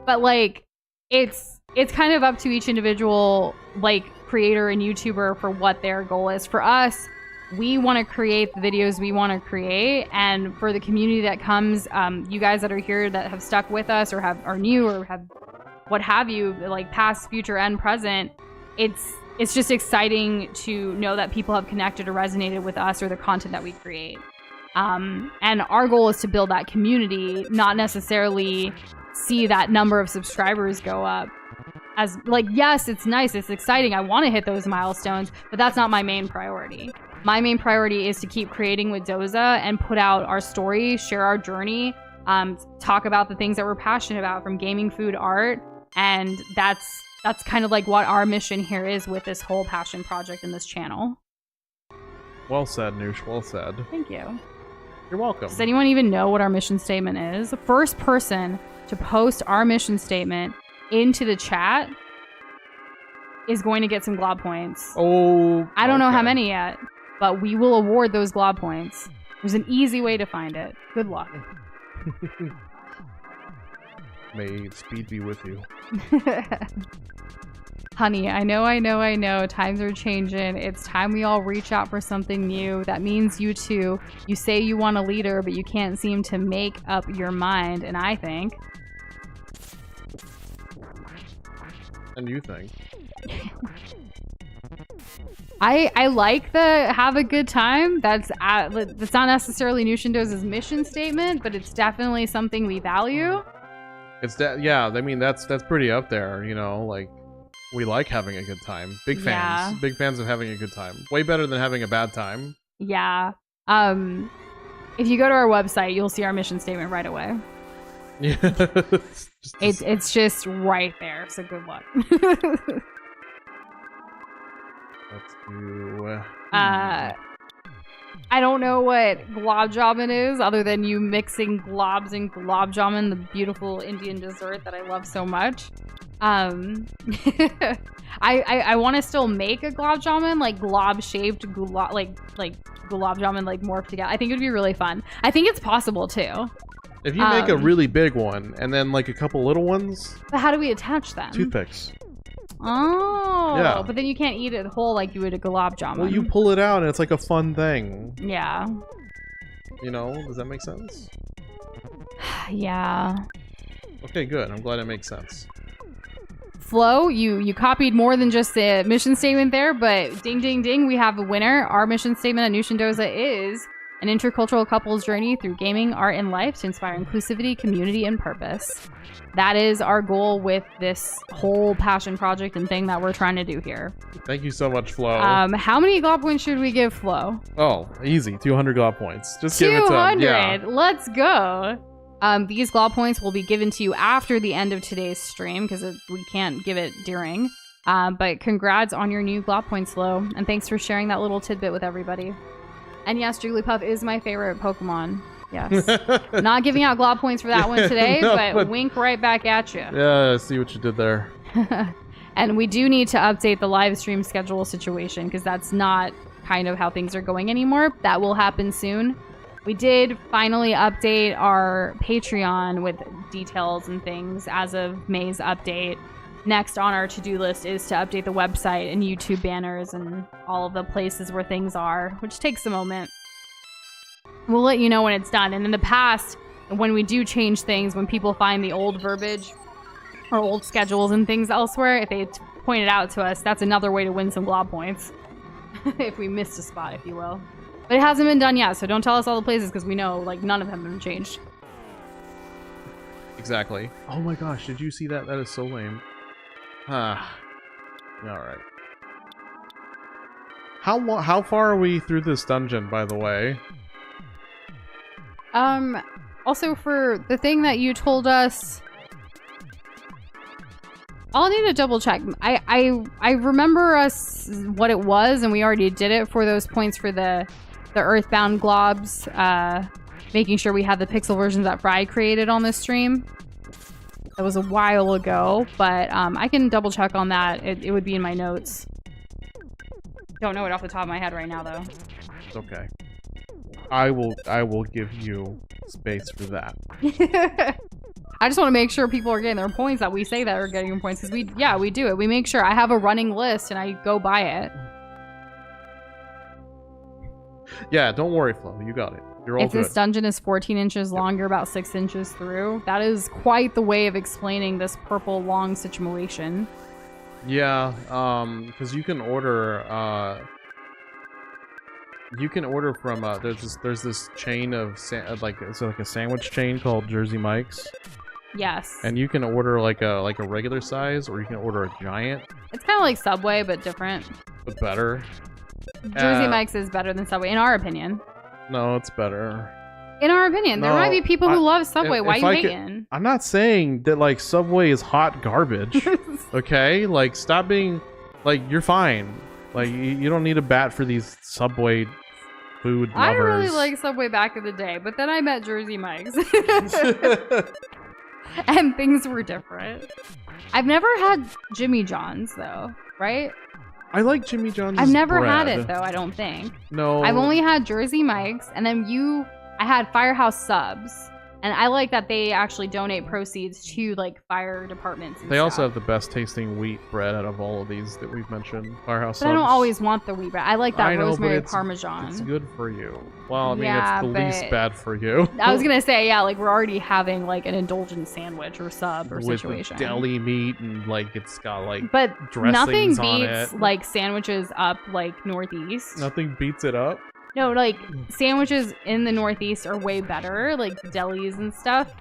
But like, it's kind of up to each individual like creator and YouTuber for what their goal is. For us, we want to create the videos we want to create, and for the community that comes, you guys that are here that have stuck with us or are new or have what have you, like past, future, and present, it's just exciting to know that people have connected or resonated with us or the content that we create. And our goal is to build that community, not necessarily see that number of subscribers go up. As like, yes, it's nice, it's exciting, I want to hit those milestones, but that's not my main priority. My main priority is to keep creating with Doza and put out our story, share our journey, talk about the things that we're passionate about, from gaming, food, art, and that's kind of like what our mission here is with this whole passion project in this channel. Well said, Noosh. Well said. Thank you. You're welcome. Does anyone even know what our mission statement is? The first person to post our mission statement into the chat is going to get some glob points. Oh. I don't know how many yet, but we will award those glob points. There's an easy way to find it. Good luck. May speed be with you. Honey, I know. Times are changing. It's time we all reach out for something new. That means you too. You say you want a leader, but you can't seem to make up your mind. And I think... And you think? I like the have a good time. That's not necessarily Nushindo's mission statement, but it's definitely something we value. It's that, yeah. I mean, that's pretty up there. You know, like, we like having a good time. Big fans. Yeah. Big fans of having a good time. Way better than having a bad time. Yeah. If you go to our website, you'll see our mission statement right away. Yeah. It's just right there. So good luck. Let's do. I don't know what glob jamun is, other than you mixing globs and gulab jamun, the beautiful Indian dessert that I love so much. I want to still make a gulab jamun, like glob shaped gulab, like gulab jamun, like morphed together. I think it would be really fun. I think it's possible too. If you make a really big one and then like a couple little ones. But how do we attach them? Toothpicks. Oh, yeah. But then you can't eat it whole like you would a gulab jamun. Well, you pull it out and it's like a fun thing. Yeah. You know, does that make sense? Yeah. Okay, good. I'm glad it makes sense. Flo, you copied more than just the mission statement there, but ding, ding, ding, we have a winner. Our mission statement at Nushindoza is an intercultural couple's journey through gaming, art, and life to inspire inclusivity, community, and purpose. That is our goal with this whole passion project and thing that we're trying to do here. Thank you so much, Flo. How many glob points should we give Flo? Oh, easy. 200 glob points. Just give it to him. 200! Yeah. Let's go! These glob points will be given to you after the end of today's stream, because we can't give it during. But congrats on your new glob points, Flo. And thanks for sharing that little tidbit with everybody. And yes, Jigglypuff is my favorite Pokemon. Yes. Not giving out glob points for that one today, no, but wink right back at you. Yeah, I see what you did there. And we do need to update the live stream schedule situation, because that's not kind of how things are going anymore. That will happen soon. We did finally update our Patreon with details and things as of May's update. Next on our to-do list is to update the website and YouTube banners and all of the places where things are, which takes a moment. We'll let you know when it's done. And in the past, when we do change things, when people find the old verbiage or old schedules and things elsewhere, if they point it out to us, that's another way to win some glob points. If we missed a spot, if you will. But it hasn't been done yet, so don't tell us all the places, because we know like none of them have been changed. Exactly. Oh my gosh, did you see that? That is so lame. Ah. Alright. How far are we through this dungeon, by the way? Also for the thing that you told us, I'll need to double check. I remember us what it was, and we already did it for those points for the Earthbound globs, making sure we had the pixel versions that Fry created on this stream. That was a while ago, but I can double check on that. It would be in my notes. Don't know it off the top of my head right now, though. It's okay. I will give you space for that. I just want to make sure people are getting their points that we say that are getting their points, because we do it. We make sure. I have a running list and I go by it. Yeah, don't worry, Flo. You got it. You're all if good. This dungeon is 14 inches long, you're about 6 inches through. That is quite the way of explaining this purple long situation. Yeah, because you can order from there's this chain of it's like a sandwich chain called Jersey Mike's. Yes. And you can order like a regular size, or you can order a giant. It's kind of like Subway, but different. But better. Jersey Mike's is better than Subway, in our opinion. No, it's better. In our opinion. There might be people who love Subway. Why are you hating? I'm not saying that, like, Subway is hot garbage. Okay? Like, stop being... Like, you're fine. Like, you don't need a bat for these Subway food lovers. I really like Subway back in the day, but then I met Jersey Mike's. And things were different. I've never had Jimmy John's, though. Right? I like Jimmy John's I've never bread. had it, though, I don't think. No. I've only had Jersey Mike's, and then I had Firehouse Subs. And I like that they actually donate proceeds to, like, fire departments and They stuff. also have the best tasting wheat bread out of all of these that we've mentioned. Firehouse Subs. But I don't always want the wheat bread. I like that I know, rosemary but Parmesan. It's good for you. Well, I mean, Yeah, it's the least bad for you. I was gonna say, yeah, like we're already having like an indulgent sandwich or sub or with situation. deli meat and like it's got like But nothing dressings on beats it. like sandwiches up like Northeast. Nothing beats it up. No, like sandwiches in the Northeast are way better, like delis and stuff,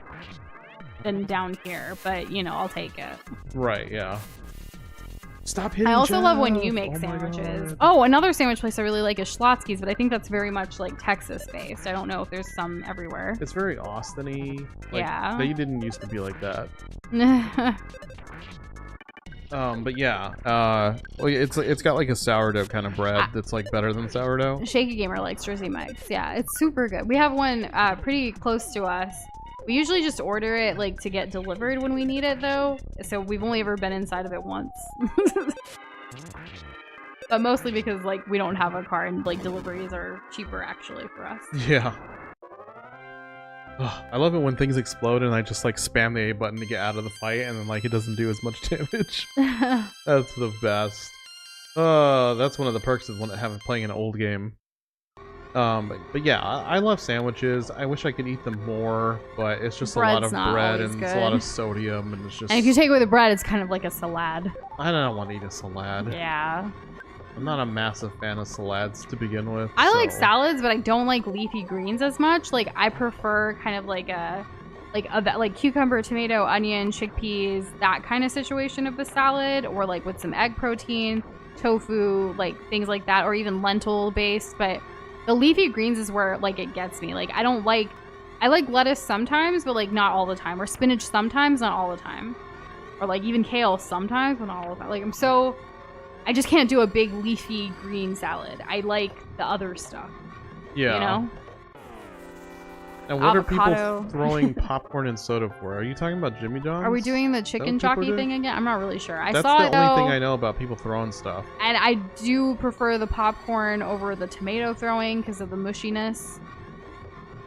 than down here. But you know, I'll take it. Right, yeah. Stop hitting I also love when Jeff. you make Oh my sandwiches. God. Oh, another sandwich place I really like is Schlotsky's, but I think that's very much like Texas based. I don't know if there's some everywhere. It's very Austin-y. Like, Yeah. They didn't used to be like that. But yeah, well, it's got like a sourdough kind of bread that's like better than sourdough. Shaky Gamer likes Jersey Mike's. Yeah, it's super good. We have one pretty close to us. We usually just order it like to get delivered when we need it though. So we've only ever been inside of it once. But mostly because like we don't have a car and like deliveries are cheaper actually for us. Yeah. Ugh, I love it when things explode and I just like spam the A button to get out of the fight and then like it doesn't do as much damage. That's the best. That's one of the perks of playing an old game. But yeah, I love sandwiches. I wish I could eat them more, but it's just a lot of bread and it's a lot of sodium and it's just... And if you take away the bread, it's kind of like a salad. I don't want to eat a salad. Yeah. I'm not a massive fan of salads to begin with. I like salads, but I don't like leafy greens as much. Like I prefer kind of like like cucumber, tomato, onion, chickpeas, that kind of situation of a salad, or like with some egg protein, tofu, like things like that, or even lentil based. But the leafy greens is where like it gets me. Like I like lettuce sometimes, but like not all the time, or spinach sometimes, not all the time, or like even kale sometimes, but not all the time. Like I just can't do a big leafy green salad. I like the other stuff. Yeah. You know? And what Avocado. are people throwing popcorn and soda for? Are you talking about Jimmy John's? Are we doing the chicken jockey thing again? I'm not really sure. That's saw the it only though, thing I know about people throwing stuff. and I do prefer the popcorn over the tomato throwing because of the mushiness.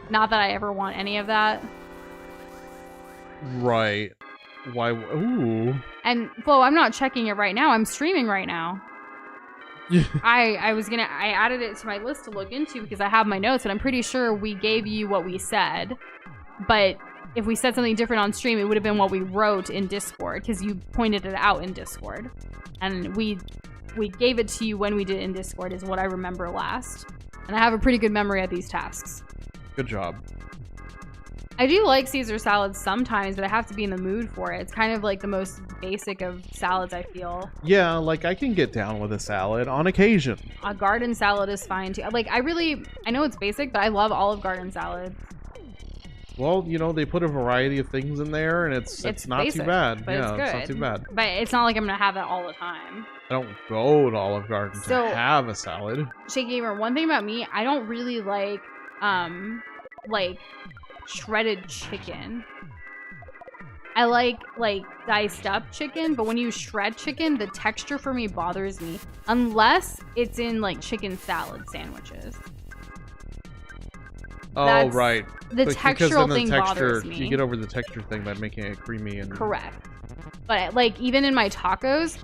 Not that I ever want any of that. Right. Why? Ooh. And Flo, I'm not checking it right now. I'm streaming right now. I added it to my list to look into because I have my notes, and I'm pretty sure we gave you what we said. But if we said something different on stream, it would have been what we wrote in Discord because you pointed it out in Discord, and we gave it to you when we did it in Discord is what I remember last. And I have a pretty good memory at these tasks. Good job. I do like Caesar salads sometimes, but I have to be in the mood for it. It's kind of like the most basic of salads, I feel. Yeah, like I can get down with a salad on occasion. A garden salad is fine too. Like I know it's basic, but I love Olive Garden salad. Well, you know, they put a variety of things in there and it's not basic, too bad. But yeah, it's good. it's not too bad. But it's not like I'm gonna have it all the time. I don't go to Olive Garden to have a salad. Shaky Gamer, one thing about me, I don't really like shredded chicken. I like diced up chicken, but when you shred chicken, the texture for me bothers me unless it's in like chicken salad sandwiches. Oh, right. The textural thing texture, bothers me. You get over the texture thing by making it creamy and... Correct. But like even in my tacos,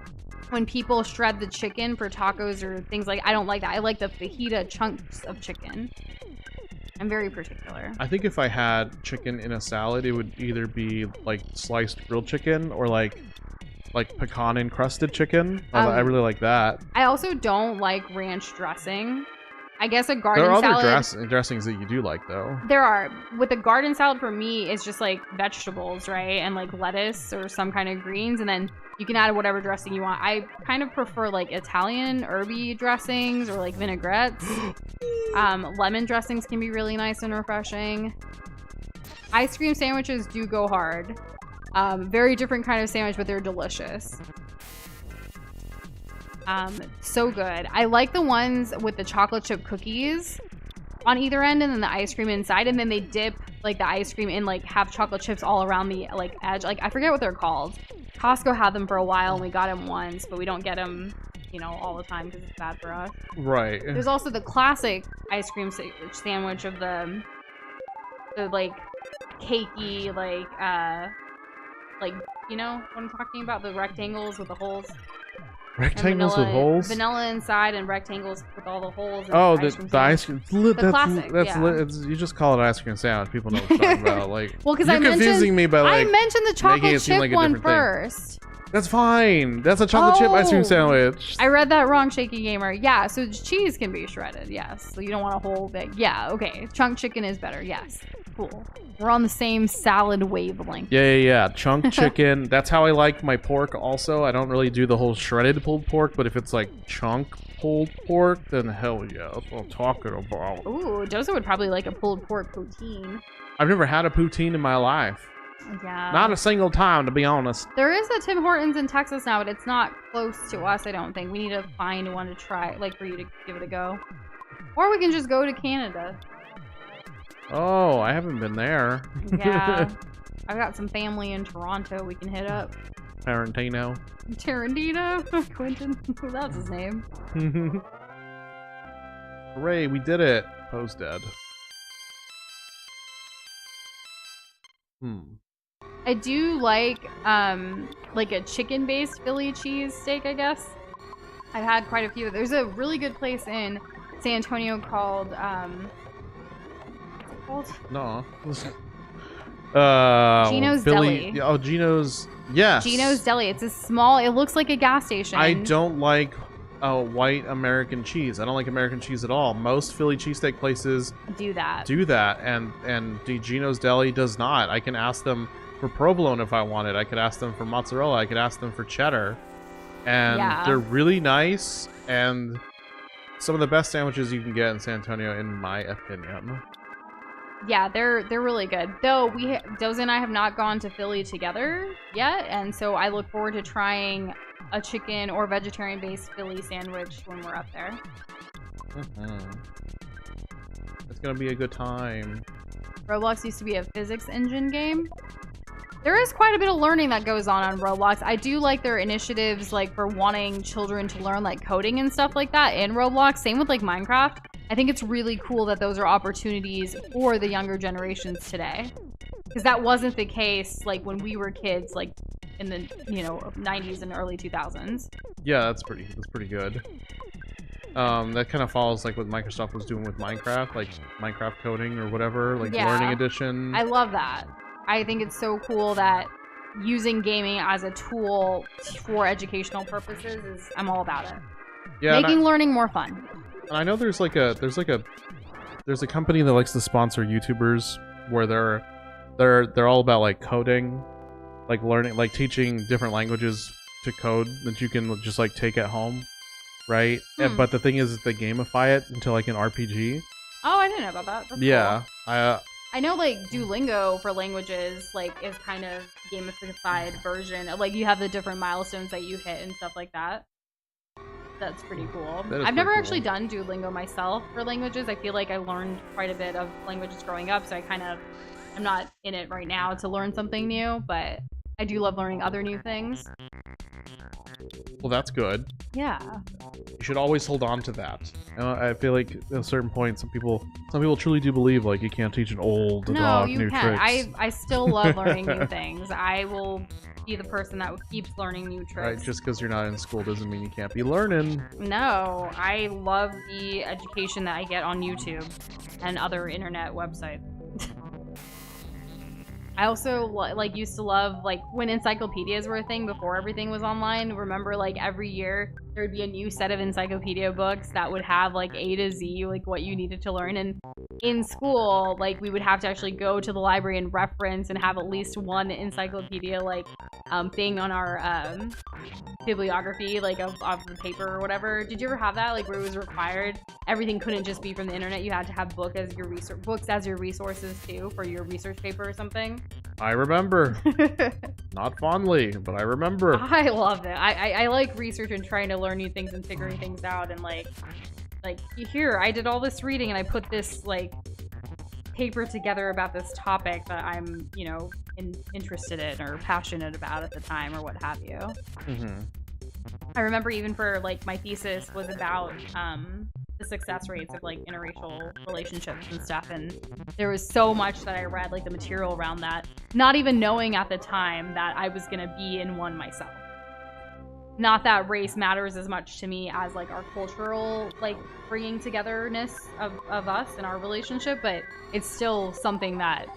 when people shred the chicken for tacos or things like, I don't like that. I like the fajita chunks of chicken. I'm very particular. I think if I had chicken in a salad, it would either be like sliced grilled chicken or like pecan encrusted chicken. I really like that. I also don't like ranch dressing. I guess a garden salad... There are other dressings that you do like, though. There are. With a garden salad, for me, it's just like vegetables, right? And like lettuce or some kind of greens. And then you can add whatever dressing you want. I kind of prefer like Italian herby dressings or like vinaigrettes. Lemon dressings can be really nice and refreshing. Ice cream sandwiches do go hard. Very different kind of sandwich, but they're delicious. So good. I like the ones with the chocolate chip cookies on either end and then the ice cream inside, and then they dip like the ice cream in like half chocolate chips all around the like edge. Like I forget what they're called. Costco had them for a while and we got them once, but we don't get them, you know, all the time because it's bad for us. Right. There's also the classic ice cream sandwich of the like cakey like you know what I'm talking about, the rectangles with the holes. Rectangles with holes? Vanilla inside and rectangles with all the holes. Oh, the ice cream. The classic, yeah. You just call it ice cream sandwich. People know what you're talking about. Like, well, because you're confusing me by like I mentioned the chocolate chip like one first. That's fine. That's a chocolate chip ice cream sandwich. I read that wrong, Shaky Gamer. Yeah, so cheese can be shredded, yes. So you don't want a whole big. Yeah, okay. Chunk chicken is better, yes. Cool. We're on the same salad wavelength. Yeah. Chunk chicken. That's how I like my pork also. I don't really do the whole shredded pulled pork, but if it's like chunk pulled pork, then hell yeah. That's what I'm talking about. Ooh, Dosa would probably like a pulled pork poutine. I've never had a poutine in my life. Yeah. Not a single time, to be honest. There is a Tim Hortons in Texas now, but it's not close to us, I don't think. We need to find one to try, like, for you to give it a go. Or we can just go to Canada. Oh, I haven't been there. Yeah. I've got some family in Toronto we can hit up. Tarantino. Quentin. That's his name. Hooray, we did it. Poe's dead. I do like a chicken-based Philly cheesesteak, I guess. I've had quite a few. There's a really good place in San Antonio called, what's it called? No. Gino's Philly. Deli. Oh, Gino's. Yes. Gino's Deli. It's a small, it looks like a gas station. I don't like white American cheese. I don't like American cheese at all. Most Philly cheesesteak places do that. And the Gino's Deli does not. I can ask them for provolone if I wanted. I could ask them for mozzarella. I could ask them for cheddar. And they're really nice and some of the best sandwiches you can get in San Antonio, in my opinion. Yeah, they're really good. Though Doza and I have not gone to Philly together yet, and so I look forward to trying a chicken or vegetarian-based Philly sandwich when we're up there. It's gonna be a good time. Roblox used to be a physics engine game. There is quite a bit of learning that goes on Roblox. I do like their initiatives, like for wanting children to learn like coding and stuff like that in Roblox. Same with like Minecraft. I think it's really cool that those are opportunities for the younger generations today. Because that wasn't the case like when we were kids, like in the 90s and early 2000s. Yeah, that's pretty good. That kind of follows like what Microsoft was doing with Minecraft, like Minecraft coding or whatever, like Learning Edition. I love that. I think it's so cool that using gaming as a tool for educational purposes is, I'm all about it. Yeah, making learning more fun. And I know there's a company that likes to sponsor YouTubers where they're all about like coding, like learning, like teaching different languages to code that you can just like take at home, right? But the thing is they gamify it into like an RPG. Oh, I didn't know about that. That's cool. I know like Duolingo for languages like is kind of gamified version of like you have the different milestones that you hit and stuff like that. That's pretty cool. I've never actually done Duolingo myself for languages. I feel like I learned quite a bit of languages growing up, so I'm not in it right now to learn something new, but I do love learning other new things. Well, that's good. Yeah. You should always hold on to that. I feel like at a certain point, some people truly do believe like you can't teach an old dog new tricks. I still love learning new things. I will be the person that keeps learning new tricks. Right, just because you're not in school doesn't mean you can't be learning. No, I love the education that I get on YouTube and other internet websites. I also like used to love like when encyclopedias were a thing before everything was online. Remember like every year there would be a new set of encyclopedia books that would have like A to Z, like what you needed to learn. And in school, like we would have to actually go to the library and reference and have at least one encyclopedia like thing on our bibliography, like of the paper or whatever. Did you ever have that, like where it was required? Everything couldn't just be from the internet. You had to have books as your resources too for your research paper or something. I remember. Not fondly, but I remember. I loved it. I like research and trying to learn new things and figuring things out, and like here I did all this reading and I put this like paper together about this topic that I'm interested in or passionate about at the time or what have you. I remember even for like my thesis was about the success rates of like interracial relationships and stuff, and there was so much that I read, like the material around that, not even knowing at the time that I was gonna be in one myself. Not that race matters as much to me as like our cultural like bringing togetherness of us and our relationship, but it's still something that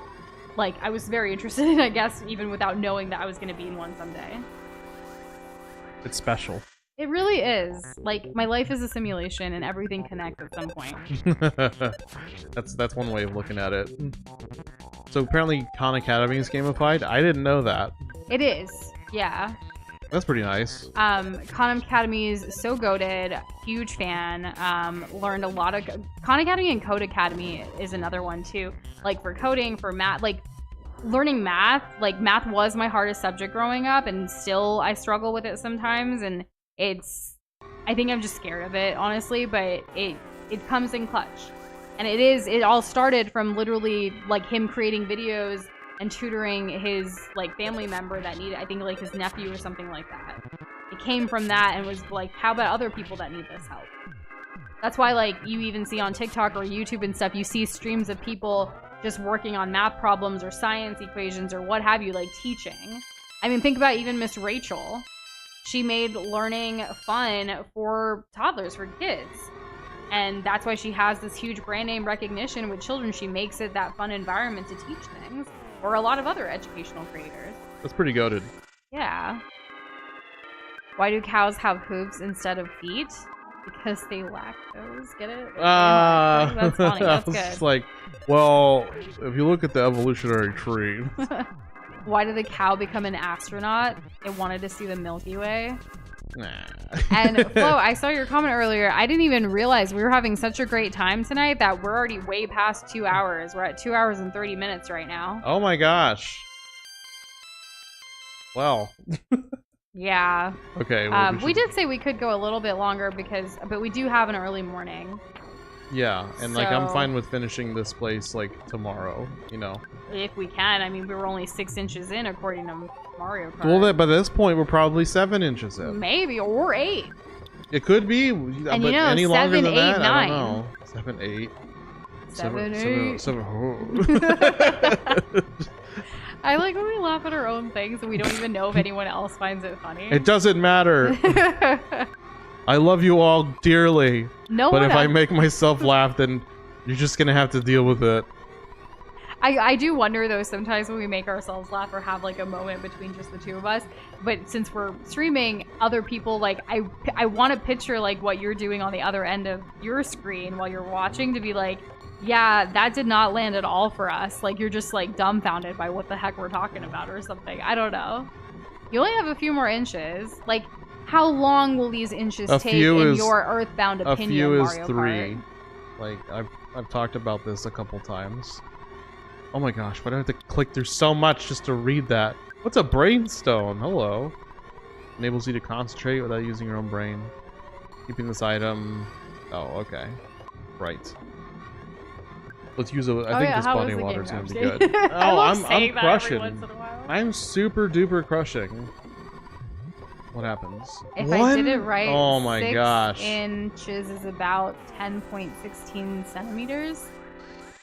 like I was very interested in, I guess, even without knowing that I was gonna be in one someday. It's special. It really is. Like, my life is a simulation and everything connects at some point. That's one way of looking at it. So apparently Khan Academy is gamified? I didn't know that. It is, yeah. That's pretty nice. Khan Academy is so goated, huge fan. Learned a lot of Khan Academy and Code Academy is another one too. Like for coding, for math, like learning math. Like math was my hardest subject growing up, and still I struggle with it sometimes. And I think I'm just scared of it, honestly. But it comes in clutch, and it all started from literally like him creating videos and tutoring his like family member that needed, I think like his nephew or something like that. It came from that and was like, how about other people that need this help? That's why like you even see on TikTok or YouTube and stuff, you see streams of people just working on math problems or science equations or what have you, like teaching. I mean, think about even Miss Rachel. She made learning fun for toddlers, for kids. And that's why she has this huge brand name recognition with children. She makes it that fun environment to teach things. Or a lot of other educational creators. That's pretty goated. Yeah. Why do cows have hooves instead of feet? Because they lack those. Get it? That's funny. That's good. It's like, well, if you look at the evolutionary tree. Why did the cow become an astronaut? It wanted to see the Milky Way. Nah. And Flo, I saw your comment earlier. I didn't even realize we were having such a great time tonight that we're already way past 2 hours. We're at 2 hours and 30 minutes right now. Oh my gosh. Well. Yeah. Okay. Well, we did say we could go a little bit longer but we do have an early morning. Yeah, and like I'm fine with finishing this place like tomorrow, you know. If we can. I mean, we were only 6 inches in according to Mario Kart. Well, by this point, we're probably 7 inches in. Maybe, or 8. It could be, and but you know, any longer 7, than 8, that, 9. I don't know. 7, 8. 7, 8. 7. I like when we laugh at our own things and we don't even know if anyone else finds it funny. It doesn't matter. I love you all dearly. But if I make myself laugh, then you're just gonna have to deal with it. I do wonder though sometimes when we make ourselves laugh or have like a moment between just the two of us, but since we're streaming, other people, like I want to picture like what you're doing on the other end of your screen while you're watching, to be like, yeah, that did not land at all for us. Like you're just like dumbfounded by what the heck we're talking about or something. I don't know. You only have a few more inches. Like, how long will these inches take in your Earthbound opinion, a few is Mario 3. Kart? Like I've talked about this a couple times. Oh my gosh, why do I have to click through so much just to read that? What's a brainstone? Hello. Enables you to concentrate without using your own brain. Keeping this item. Oh, okay. Right. Let's use I think this bunny water is gonna be good. Oh, I'm crushing. I'm super duper crushing. What happens? If I did it right, oh my 6 gosh. inches is about 10.16 centimeters.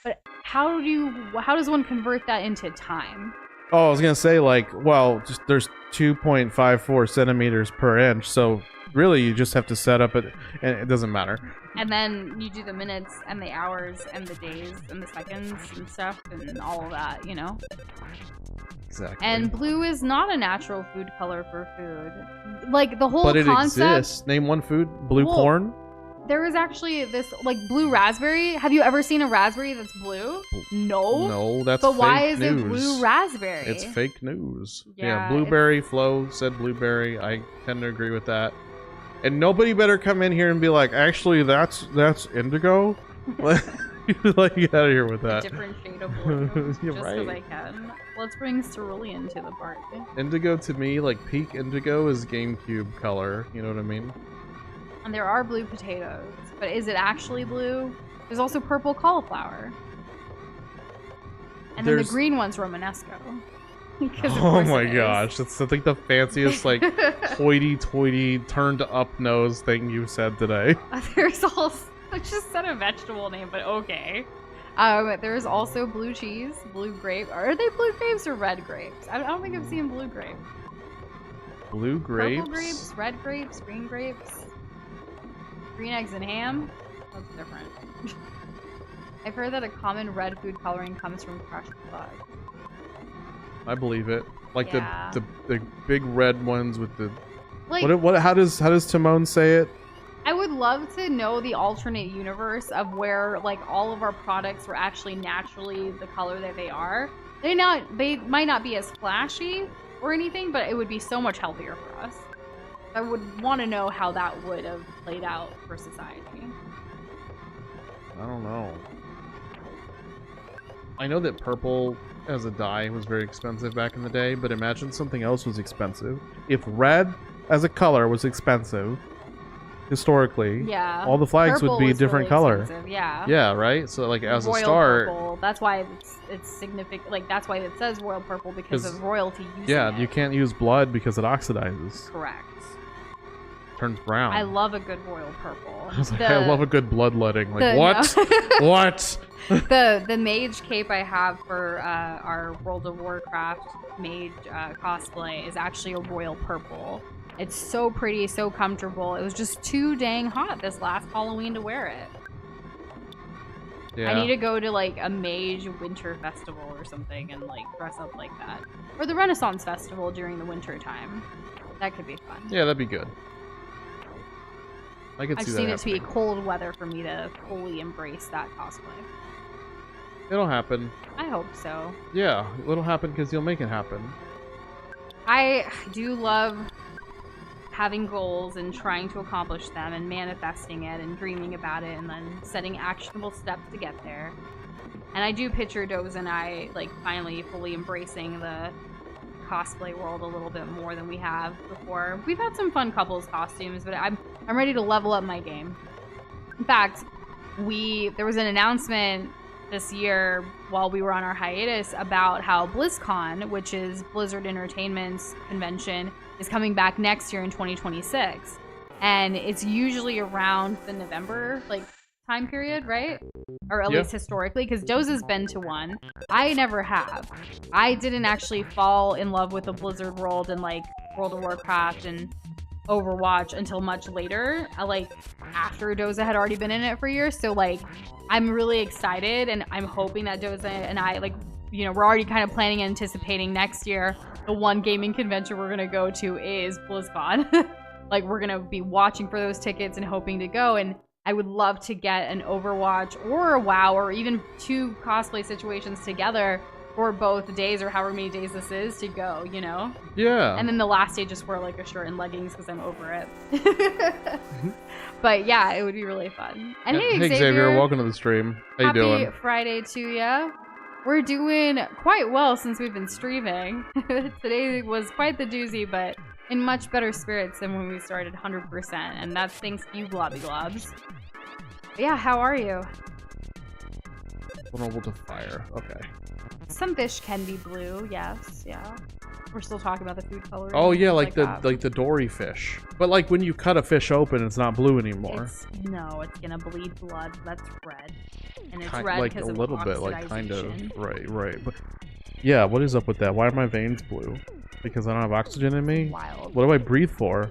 But how does one convert that into time? Oh, I was gonna say, like, well, just there's 2.54 centimeters per inch, so really you just have to set up it, and it doesn't matter. And then you do the minutes and the hours and the days and the seconds and stuff and all of that, you know? Exactly. And blue is not a natural food color for food. Like, the whole concept... But it exists. Name one food. Blue corn? There is actually this, like, blue raspberry. Have you ever seen a raspberry that's blue? No. No, that's But fake why is news. it blue raspberry? It's fake news. Yeah, blueberry. Flo said blueberry. I tend to agree with that. And nobody better come in here and be like, actually, that's indigo? Like, get out of here with that. A different shade of blue. You're just right. because I can. Let's bring Cerulean to the party. Indigo to me, like peak indigo is GameCube color. You know what I mean? And there are blue potatoes. But is it actually blue? There's also purple cauliflower. And then the green one's Romanesco. Oh my gosh, that's I think the fanciest like hoity-toity turned up nose thing you said today. There's also, I just said a vegetable name, but okay. There's also blue cheese, blue grape. Are they blue grapes or red grapes? I don't think I've seen blue grape. Blue grapes? Purple grapes, red grapes, green grapes. Green eggs and ham? That's different. I've heard that a common red food coloring comes from crushed blood. I believe it. Like yeah. the big red ones with the Like, How does Timon say it? I would love to know the alternate universe of where like all of our products were actually naturally the color that they are. They might not be as flashy or anything, but it would be so much healthier for us. I would want to know how that would have played out for society. I don't know. I know that purple as a dye was very expensive back in the day, but imagine something else was expensive. If red as a color was expensive, historically, yeah, all the flags would be a different color. Yeah. Yeah, right? So like as royal a start, purple, that's why it's significant. Like that's why it says royal purple because of royalty using yeah, it. you can't use blood because it oxidizes. Correct. Turns brown. I love a good royal purple. I was like, I love a good bloodletting. Like what? No. What? The mage cape I have for our World of Warcraft mage cosplay is actually a royal purple. It's so pretty, so comfortable. It was just too dang hot this last Halloween to wear it. Yeah. I need to go to like a mage winter festival or something and like dress up like that. Or the Renaissance Festival during the winter time. That could be fun. Yeah, that'd be good. I could see that. I just need it to be cold weather for me to fully embrace that cosplay. It'll happen. I hope so. Yeah, it'll happen because you'll make it happen. I do love having goals and trying to accomplish them and manifesting it and dreaming about it and then setting actionable steps to get there. And I do picture Doze and I like finally fully embracing the cosplay world a little bit more than we have before. We've had some fun couples costumes, but I'm ready to level up my game. In fact, there was an announcement this year while we were on our hiatus about how BlizzCon, which is Blizzard Entertainment's convention, is coming back next year in 2026. And it's usually around the November time period, right? Or at least historically, because Doze has been to one. I never have. I didn't actually fall in love with the Blizzard world and World of Warcraft and Overwatch until much later, after Doza had already been in it for years. So I'm really excited, and I'm hoping that Doza and I we're already kind of planning and anticipating next year. The one gaming convention we're gonna go to is BlizzCon. We're gonna be watching for those tickets and hoping to go. And I would love to get an Overwatch or a WoW or even two cosplay situations together for both days or however many days this is to go, Yeah. And then the last day just wear a shirt and leggings because I'm over it. But yeah, it would be really fun. And hey Xavier, welcome to the stream. How you doing? Happy Friday to ya. We're doing quite well since we've been streaming. Today was quite the doozy, but in much better spirits than when we started 100%. And that's thanks to you, Globby Globs. But yeah, how are you? Vulnerable to fire. Okay. Some fish can be blue, yes, yeah. We're still talking about the food coloring. Oh yeah, the dory fish. But when you cut a fish open, it's not blue anymore. No, it's gonna bleed blood. That's red, and it's red because a of little bit, oxidization. right. But yeah, what is up with that? Why are my veins blue? Because I don't have oxygen in me? Wild. What do I breathe for?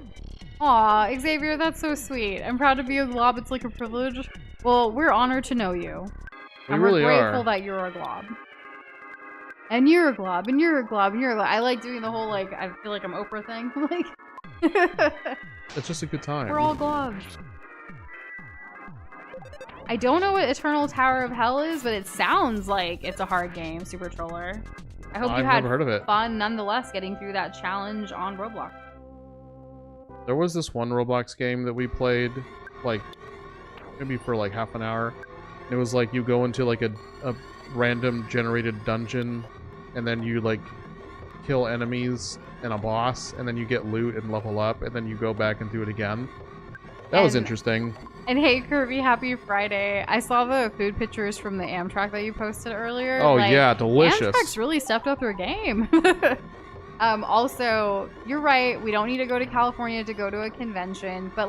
Aw, Xavier, that's so sweet. I'm proud to be a glob. It's like a privilege. Well, we're honored to know you. And we're grateful that you're a glob. And you're a glob, and you're a glob, and you're a glob. I like doing the whole, I feel like I'm Oprah thing. It's just a good time. We're all globs. I don't know what Eternal Tower of Hell is, but it sounds like it's a hard game, Super Troller. I hope you had never heard of it. Fun nonetheless getting through that challenge on Roblox. There was this one Roblox game that we played, maybe for half an hour. It was you go into a random generated dungeon, and then you kill enemies and a boss, and then you get loot and level up, and then you go back and do it again. That was interesting. And hey Kirby, happy Friday. I saw the food pictures from the Amtrak that you posted earlier. Oh yeah, delicious. Amtrak's really stepped up their game. Also, you're right, we don't need to go to California to go to a convention, but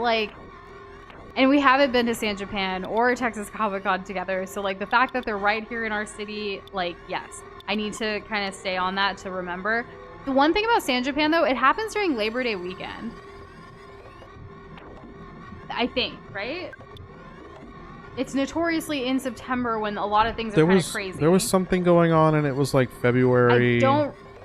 and we haven't been to San Japan or Texas Comic Con together, so the fact that they're right here in our city, yes, I need to kind of stay on that to remember. The one thing about San Japan though, it happens during Labor Day weekend. I think, right? It's notoriously in September when a lot of things are kind of crazy. There was something going on, and it was February.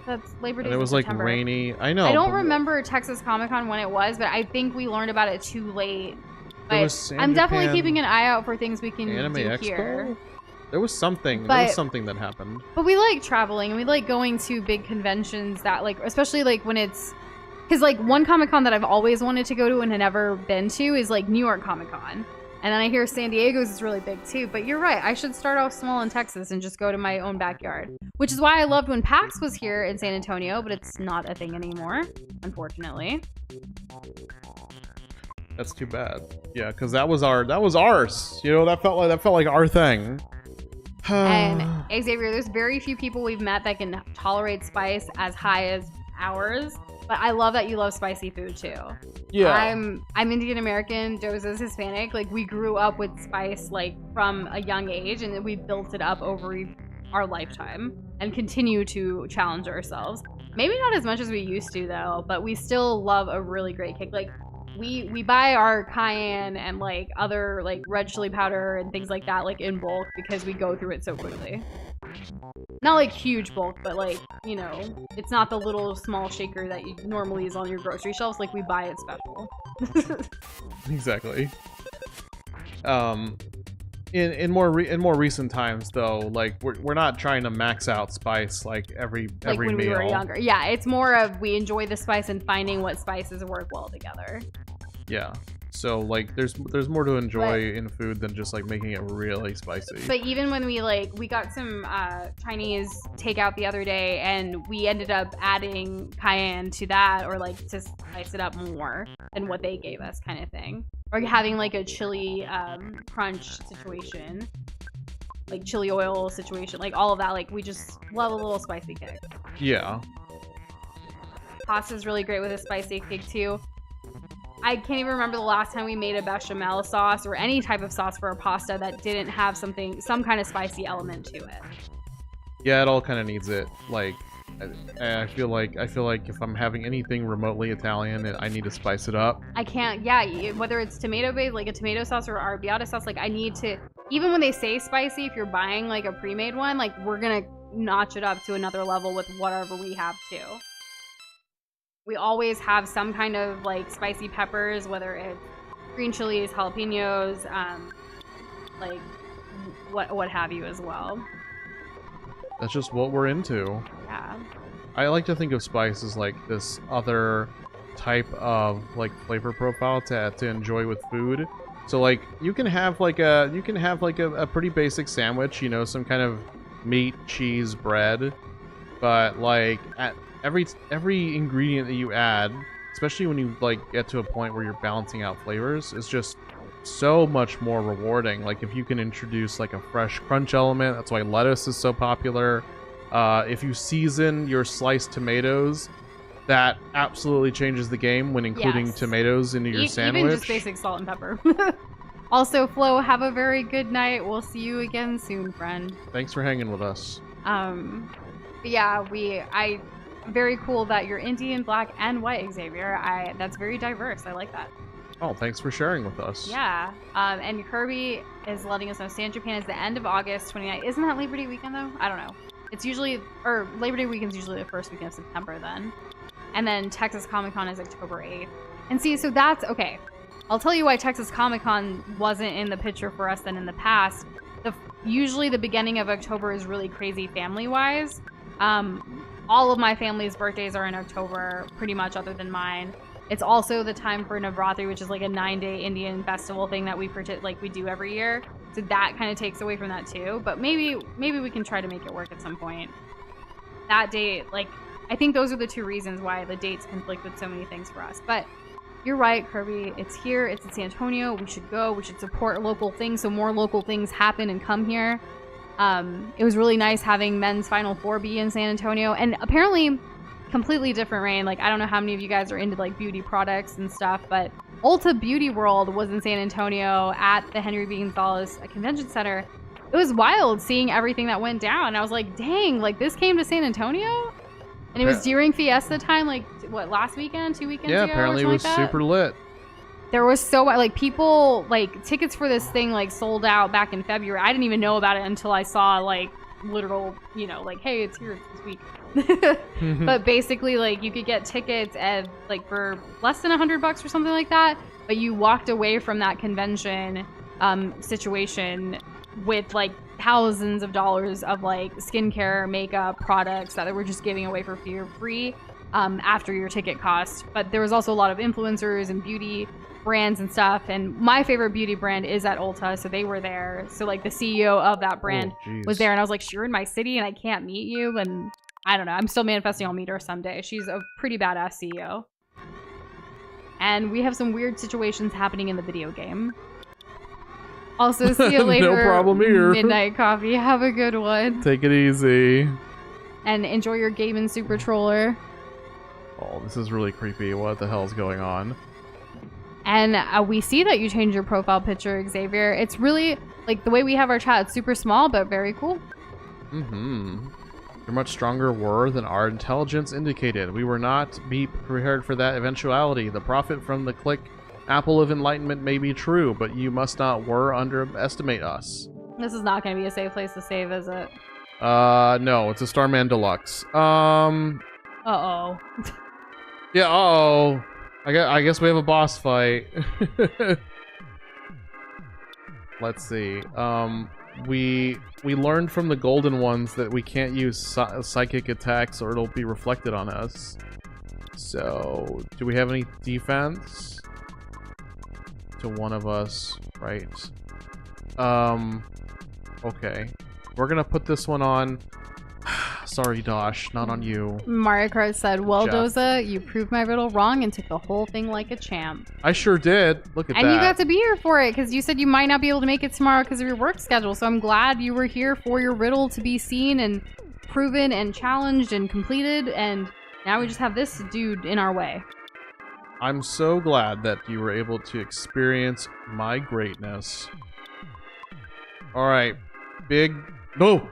That's Labor Day. And it was like September. rainy. I know. I don't remember Texas Comic Con when it was, but I think we learned about it too late. But I'm definitely keeping an eye out for things we can Anime do Expo? here. There was something. But, there was something that happened. But we like traveling and we like going to big conventions that like, especially like when it's, because like one Comic Con that I've always wanted to go to and had never been to is like New York Comic Con. And then I hear San Diego's is really big too. But you're right. I should start off small in Texas and just go to my own backyard. Which is why I loved when PAX was here in San Antonio, but it's not a thing anymore, unfortunately. That's too bad. Yeah, because that was ours. You know, that felt like our thing. And Xavier, there's very few people we've met that can tolerate spice as high as ours. But I love that you love spicy food too. Yeah. I'm Indian American, Jose's Hispanic. Like we grew up with spice like from a young age, and then we built it up over our lifetime and continue to challenge ourselves. Maybe not as much as we used to though, but we still love a really great kick. Like we buy our cayenne and like other like red chili powder and things like that like in bulk because we go through it so quickly. Not like huge bulk, but like, you know, it's not the little small shaker that you normally is on your grocery shelves. Like we buy it special. Exactly. In more recent times though, like we're not trying to max out spice like every when meal. We were younger. Yeah, it's more of we enjoy the spice and finding what spices work well together. Yeah. So like there's more to enjoy in food than just like making it really spicy. But even when we got some Chinese takeout the other day and we ended up adding cayenne to that or like to spice it up more than what they gave us kind of thing. Or having like a chili crunch situation. Like chili oil situation. Like all of that. Like we just love a little spicy kick. Yeah. Pasta's really great with a spicy kick too. I can't even remember the last time we made a bechamel sauce or any type of sauce for a pasta that didn't have some kind of spicy element to it. Yeah, it all kind of needs it. Like, I feel like if I'm having anything remotely Italian, I need to spice it up. I can't. Yeah, whether it's tomato based, like a tomato sauce or arrabbiata sauce, like I need to. Even when they say spicy, if you're buying like a pre-made one, like we're gonna notch it up to another level with whatever we have too. We always have some kind of like spicy peppers, whether it's green chilies, jalapenos, like what have you as well. That's just what we're into. Yeah. I like to think of spice as like this other type of like flavor profile to enjoy with food. So like you can have like a pretty basic sandwich, you know, some kind of meat, cheese, bread, but like at every ingredient that you add, especially when you like get to a point where you're balancing out flavors, is just so much more rewarding. Like if you can introduce like a fresh crunch element, that's why lettuce is so popular. If you season your sliced tomatoes, that absolutely changes the game when including tomatoes into your sandwich. Even just basic salt and pepper. Also, Flo, have a very good night. We'll see you again soon, friend. Thanks for hanging with us. Yeah, very cool that you're Indian, black, and white, Xavier. That's very diverse. I like that. Oh, thanks for sharing with us. Yeah. And Kirby is letting us know San Japan is the end of August 29th. Isn't that Labor Day weekend, though? I don't know. It's usually, or Labor Day weekend's usually the first weekend of September then. And then Texas Comic Con is October 8th. And see, so that's, okay. I'll tell you why Texas Comic Con wasn't in the picture for us then in the past. Usually the beginning of October is really crazy family-wise. All of my family's birthdays are in October, pretty much, other than mine. It's also the time for Navratri, which is like a 9-day Indian festival thing that we do every year. So that kind of takes away from that too. But maybe we can try to make it work at some point. That date, like, I think those are the two reasons why the dates conflict with so many things for us. But you're right, Kirby. It's here. It's in San Antonio. We should go. We should support local things so more local things happen and come here. It was really nice having Men's Final Four be in San Antonio, and apparently completely different rain. Like, I don't know how many of you guys are into like beauty products and stuff, but Ulta Beauty World was in San Antonio at the Henry B. Gonzalez Convention Center. It was wild seeing everything that went down. I was like, dang, like this came to San Antonio? And it was during Fiesta time, like what, last weekend, 2 weekends ago? Yeah, apparently it was super lit. There was so like people, like tickets for this thing like sold out back in February. I didn't even know about it until I saw like literal, you know, like, hey, it's here this week. But basically, like, you could get tickets at, like, for less than $100 or something like that. But you walked away from that convention situation with, like, thousands of dollars of, like, skincare, makeup, products that they were just giving away for free after your ticket cost. But there was also a lot of influencers and beauty brands and stuff, and my favorite beauty brand is at Ulta, so they were there. So like the CEO of that brand was there, and I was like, you're in my city and I can't meet you, and I don't know, I'm still manifesting I'll meet her someday. She's a pretty badass CEO. And we have some weird situations happening in the video game. Also, see you later. No problem here. Midnight Coffee. Have a good one. Take it easy. And enjoy your game in Super Troller. Oh, this is really creepy. What the hell is going on? And we see that you changed your profile picture, Xavier. It's really, like, the way we have our chat, it's super small, but very cool. Mm-hmm. You're much stronger were than our intelligence indicated. We were not be prepared for that eventuality. The profit from the click apple of enlightenment may be true, but you must not underestimate us. This is not going to be a safe place to save, is it? No, it's a Starman Deluxe. Uh-oh. Yeah, uh-oh. I guess we have a boss fight. Let's see. We learned from the golden ones that we can't use psychic attacks or it'll be reflected on us. So, do we have any defense? To one of us, right? Okay. We're gonna put this one on. Sorry, Dosh, not on you. Mario Kart said, well, Jeff. Doza, you proved my riddle wrong and took the whole thing like a champ. I sure did. Look at that. And you got to be here for it, because you said you might not be able to make it tomorrow because of your work schedule. So I'm glad you were here for your riddle to be seen and proven and challenged and completed. And now we just have this dude in our way. I'm so glad that you were able to experience my greatness. Alright. Big... No!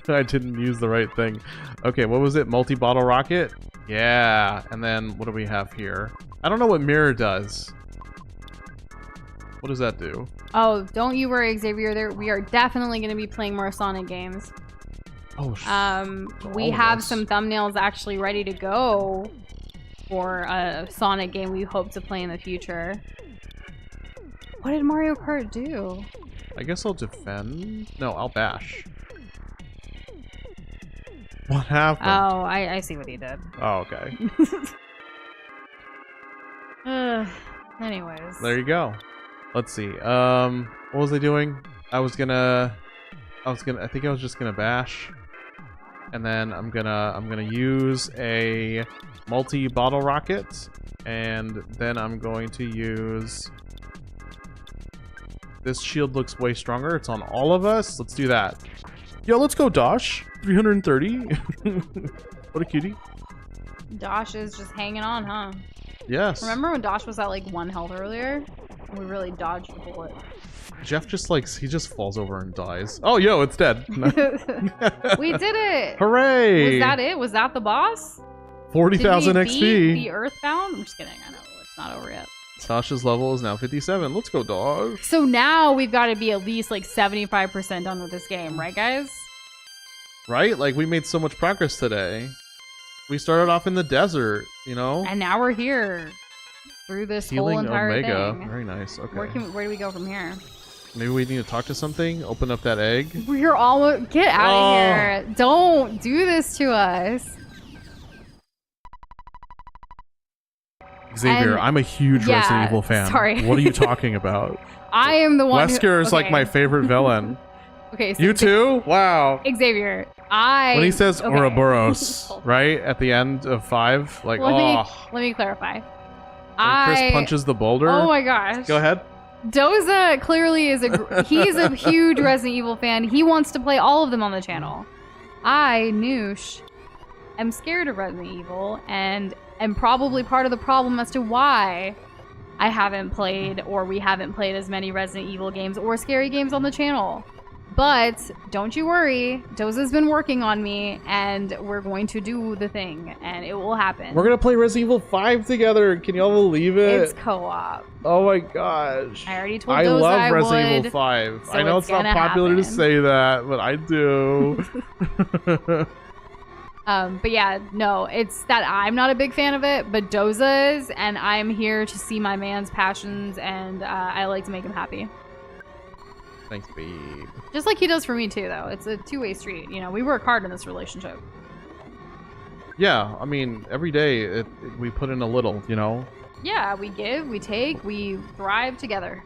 I didn't use the right thing. Okay, what was it? Multi-bottle rocket? Yeah. And then what do we have here? I don't know what mirror does. What does that do? Oh, don't you worry, Xavier. We are definitely going to be playing more Sonic games. Oh, we have some thumbnails actually ready to go for a Sonic game we hope to play in the future. What did Mario Kart do? I guess I'll defend. No, I'll bash. What happened? Oh, I see what he did. Oh, okay. Anyways. There you go. Let's see. What was I doing? I think I was just gonna bash. And then I'm gonna use a multi-bottle rocket. And then I'm going to use... This shield looks way stronger. It's on all of us. Let's do that. Yo, let's go, Dosh. 330. What a cutie. Dosh is just hanging on, huh? Yes. Remember when Dosh was at like 1 health earlier? And we really dodged the bullet. Jeff just he just falls over and dies. Oh, yo, it's dead. We did it! Hooray! Was that it? Was that the boss? 40,000 XP. Beat the Earthbound? I'm just kidding. I know it's not over yet. Sasha's level is now 57. Let's go, dog. So now we've got to be at least like 75% done with this game, right, guys? Right? Like, we made so much progress today. We started off in the desert, you know? And now we're here through this Healing whole entire Omega. thing. Very nice. Okay. Where do we go from here? Maybe we need to talk to something? Open up that egg? We're almost... Get out of here. Don't do this to us. Xavier, I'm a huge Resident Evil fan. Sorry. What are you talking about? I am the one Wesker is like my favorite villain. Okay, so you too? Wow. Xavier, when he says Ouroboros, right? At the end of 5, like, let me clarify. Chris punches the boulder. Oh my gosh. Go ahead. Doza clearly is he's a huge Resident Evil fan. He wants to play all of them on the channel. I, Noosh, am scared of Resident Evil and am probably part of the problem as to why we haven't played as many Resident Evil games or scary games on the channel. But don't you worry, Doza's been working on me, and we're going to do the thing, and it will happen. We're gonna play Resident Evil 5 together. Can y'all believe it? It's co-op. Oh my gosh. I already told I Doza love I Resident would, Evil 5. so I know it's not popular to say that, but I do. But yeah, no, it's that I'm not a big fan of it, but Doza is, and I'm here to see my man's passions, and I like to make him happy. Thanks, babe. Just like he does for me too, though. It's a two-way street. You know, we work hard in this relationship. Yeah, I mean, every day we put in a little, you know? Yeah, we give, we take, we thrive together,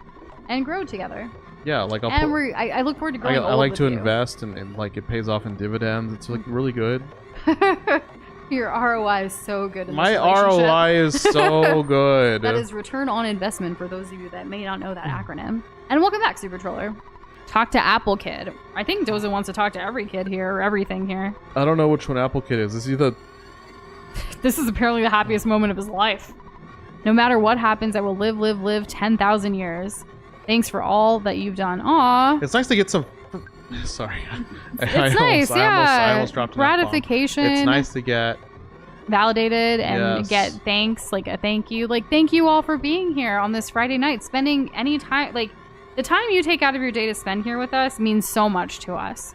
and grow together. Yeah, like I look forward to growing old I like with to you. invest, and like it pays off in dividends. It's like really good. Your ROI is so good in this My relationship. ROI is so good. That is return on investment for those of you that may not know that acronym. And welcome back, Super Troller. Talk to Apple Kid. I think Doza wants to talk to every kid here, or everything here. I don't know which one Apple Kid is. Is he the... This is apparently the happiest moment of his life. No matter what happens, I will live 10,000 years. Thanks for all that you've done. Aw. It's nice to get some... Sorry. It's nice, yeah. I almost dropped an gratification. F-bomb. It's nice to get... validated and Yes. get thanks, like a thank you. Like, thank you all for being here on this Friday night. Spending any time, like, the time you take out of your day to spend here with us means so much to us.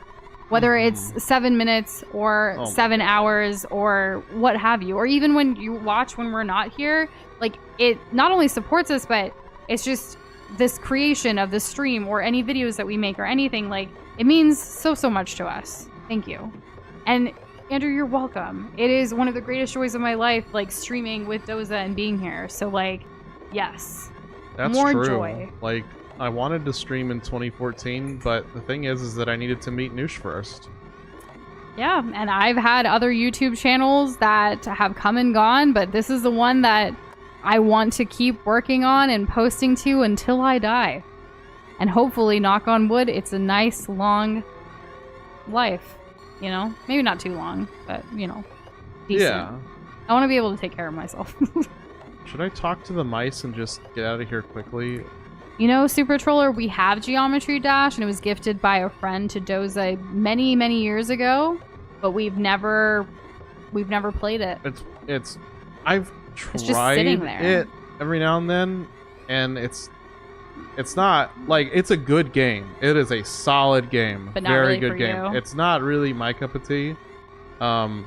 Whether it's 7 minutes or 7 hours or what have you, or even when you watch when we're not here, like, it not only supports us, but it's just this creation of the stream or any videos that we make or anything, like, it means so much to us. Thank you. And Andrew, you're welcome. It is one of the greatest joys of my life, like, streaming with Doza and being here. So, like, yes. That's more true. joy. Like, I wanted to stream in 2014, but the thing is that I needed to meet Noosh first. Yeah, and I've had other YouTube channels that have come and gone, but this is the one that I want to keep working on and posting to until I die. And hopefully, knock on wood, it's a nice, long life. You know? Maybe not too long, but, you know, decent. Yeah. I want to be able to take care of myself. Should I talk to the mice and just get out of here quickly? You know, Super Troller, we have Geometry Dash, and it was gifted by a friend to Doza many, many years ago, but we've never played it. I've tried just sitting there. it every now and then, and it's not like it's a good game. It is a solid game, But not very really good for game. you. It's not really my cup of tea. The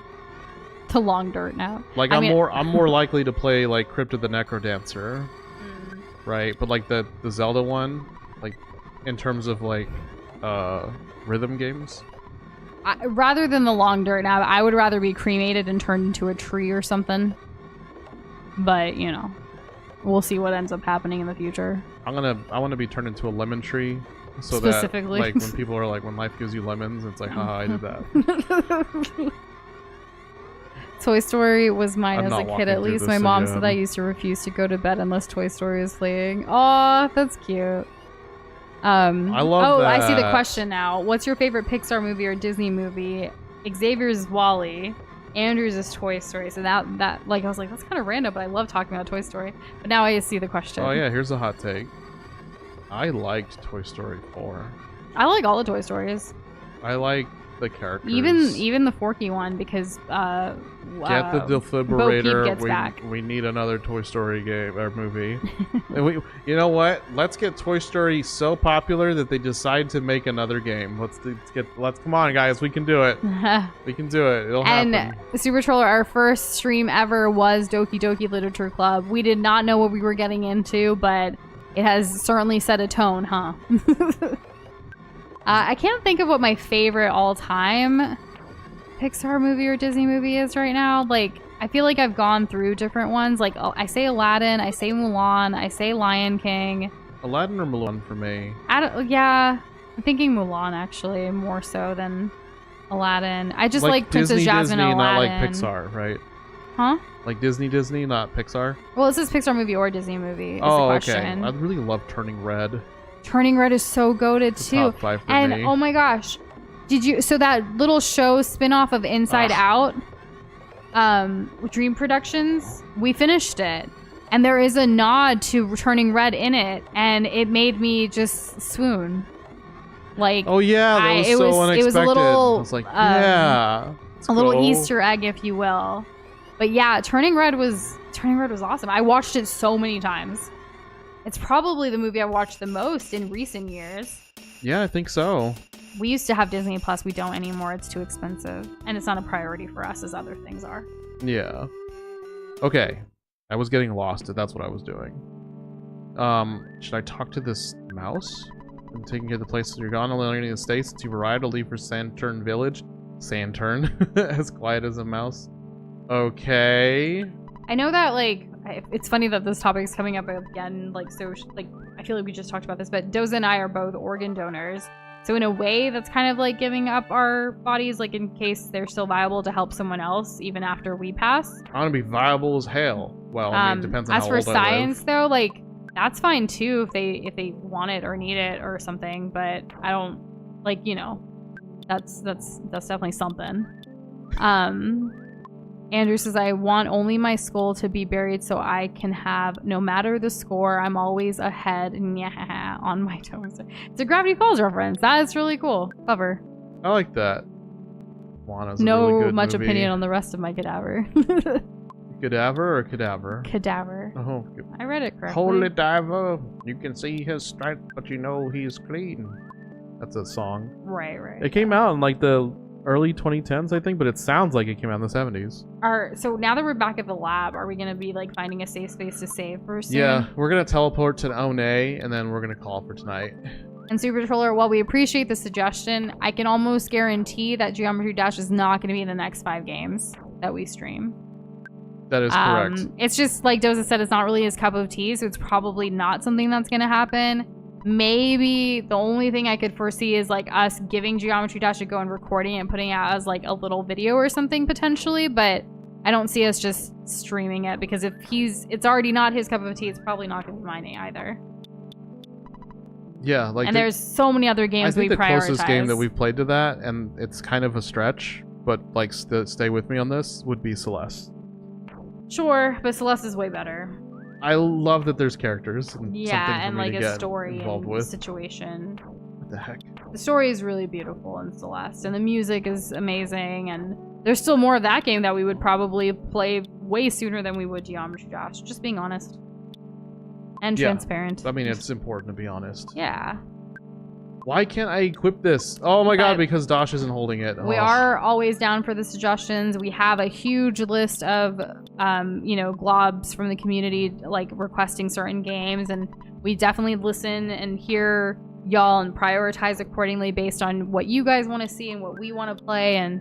long dirt now. Like I'm more likely to play like Crypt of the Necrodancer. Right, but like the Zelda one, like in terms of like rhythm games. Rather than the long dirt now, I would rather be cremated and turned into a tree or something. But you know, we'll see what ends up happening in the future. I want to be turned into a lemon tree, so Specifically. that like when people are like, when life gives you lemons, it's like, haha, I did that. Toy Story was mine I'm as not a kid. walking At through least this my mom again. said I used to refuse to go to bed unless Toy Story was playing. Aw, that's cute. I love Oh, that. I see the question now. What's your favorite Pixar movie or Disney movie? Xavier's is Wall-E. Andrew's is Toy Story. So that like I was like, that's kind of random, but I love talking about Toy Story. But now I see the question. Oh yeah, here's a hot take. I liked Toy Story 4. I like all the Toy Stories. I like the characters. Even the Forky one because Get the Bo defibrillator. Peep gets back. We need another Toy Story game or movie. And you know what? Let's get Toy Story so popular that they decide to make another game. Let's come on, guys. We can do it. We can do it. It'll happen. And Super Troller, our first stream ever was Doki Doki Literature Club. We did not know what we were getting into, but it has certainly set a tone, huh? I can't think of what my favorite all-time Pixar movie or Disney movie is right now. Like, I feel like I've gone through different ones. Like, I say Aladdin, I say Mulan, I say Lion King. Aladdin or Mulan for me. Yeah, I'm thinking Mulan, actually, more so than Aladdin. I just like Princess Disney, Jasmine and not Aladdin. like Pixar, right? Huh? Like Disney, not Pixar? Well, is this Pixar movie or Disney movie? Is the Oh, question. okay. I really love Turning Red. Turning Red is so goated It's a too. top 5 for And me. oh my gosh, so that little show spin-off of Inside Out, Dream Productions, we finished it. And there is a nod to Turning Red in it, and it made me just swoon. Like, oh yeah, that was so unexpected. It was a little, I was like, yeah, a little Easter egg, if you will. But yeah, Turning Red was awesome. I watched it so many times. It's probably the movie I've watched the most in recent years. Yeah, I think so. We used to have Disney Plus. We don't anymore. It's too expensive, and it's not a priority for us as other things are. Yeah. Okay. I was getting lost. That's what I was doing. Should I talk to this mouse? I'm taking care of the places you're gone. Only learning the States since you've arrived. I'll leave for Sandturn Village. Sandturn. As quiet as a mouse. Okay. I know that, like, it's funny that this topic is coming up again. Like, so, like, I feel like we just talked about this, but Doza and I are both organ donors. So in a way, that's kind of like giving up our bodies, like, in case they're still viable to help someone else, even after we pass. I want to be viable as hell. Well, I mean, it depends on how old I live. As for science, though, like, that's fine too if they want it or need it or something. But I don't, like, you know, that's definitely something. Andrew says, I want only my skull to be buried so I can have, no matter the score, I'm always ahead on my toes. It's a Gravity Falls reference. That is really cool. Clever. I like that. Juana's a no really good much movie. Opinion on the rest of my cadaver. Cadaver or cadaver? Cadaver. Oh, I read it correctly. Holy diver, you can see his stripe, but you know he's clean. That's a song. Right. It came out in like the early 2010s, I think, but it sounds like it came out in the 70s. So now that we're back at the lab, are we going to be like finding a safe space to save for soon? Yeah, we're going to teleport to One, and then we're going to call for tonight. And Super Patroller, while we appreciate the suggestion, I can almost guarantee that Geometry Dash is not going to be in the next 5 games that we stream. That is correct. It's just, like Doza said, it's not really his cup of tea, so it's probably not something that's going to happen. Maybe the only thing I could foresee is like us giving Geometry Dash a go and recording it and putting it out as like a little video or something potentially, but I don't see us just streaming it because if it's already not his cup of tea, it's probably not going to be mine either. Yeah, like, and there's so many other games we prioritize. I think the closest game that we've played to that, and it's kind of a stretch, but like stay with me on this, would be Celeste. Sure, but Celeste is way better. I love that there's characters and something for me like to a get story involved and with. situation. What the heck? The story is really beautiful in Celeste, and the music is amazing, and there's still more of that game that we would probably play way sooner than we would Geometry Dash, just being honest. And transparent. I mean, it's important to be honest. Yeah. Why can't I equip this? Oh my god, because Dash isn't holding it. We are always down for the suggestions. We have a huge list of, globs from the community, like, requesting certain games, and we definitely listen and hear y'all and prioritize accordingly based on what you guys want to see and what we want to play and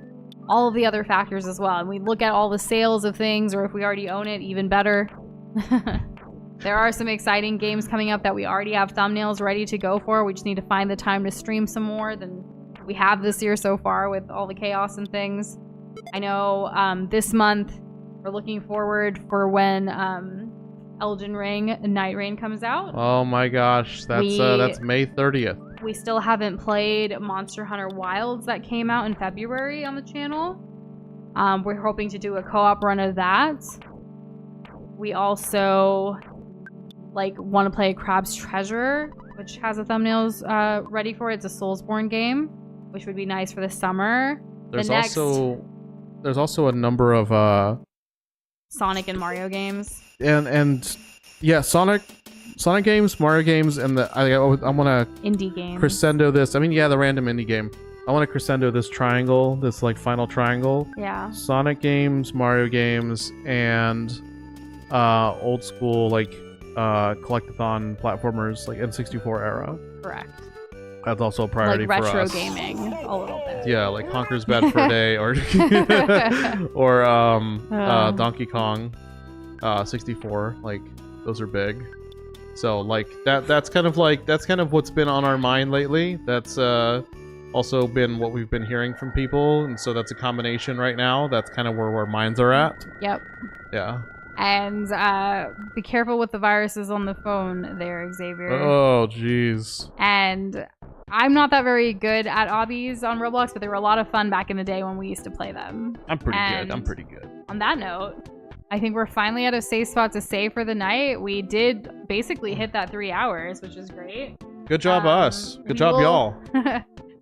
all of the other factors as well. And we look at all the sales of things, or if we already own it, even better. There are some exciting games coming up that we already have thumbnails ready to go for. We just need to find the time to stream some more than we have this year so far with all the chaos and things. I know this month we're looking forward for when Elden Ring Night Rain comes out. Oh my gosh, that's May 30th. We still haven't played Monster Hunter Wilds that came out in February on the channel. We're hoping to do a co-op run of that. We also want to play Crab's Treasure, which has the thumbnails ready for it. It's a Soulsborne game, which would be nice for the summer. There's also a number of Sonic and Mario games. And yeah, Sonic games, Mario games, and I want to indie games. Crescendo this. I mean, yeah, the random indie game. I want to crescendo this triangle, this like final triangle. Yeah. Sonic games, Mario games, and old school collectathon platformers like N64 era. Correct. That's also a priority for us. Like retro gaming a little bit. Yeah, like Conker's Bad Fur Day or Donkey Kong 64. Like those are big. So like that's kind of what's been on our mind lately. That's also been what we've been hearing from people, and so that's a combination right now. That's kind of where our minds are at. Yep. Yeah. And be careful with the viruses on the phone there, Xavier. Oh, jeez. And I'm not that very good at obbies on Roblox, but they were a lot of fun back in the day when we used to play them. I'm pretty good. On that note, I think we're finally at a safe spot to save for the night. We did basically hit that 3 hours, which is great. Good job, us. Good job, y'all.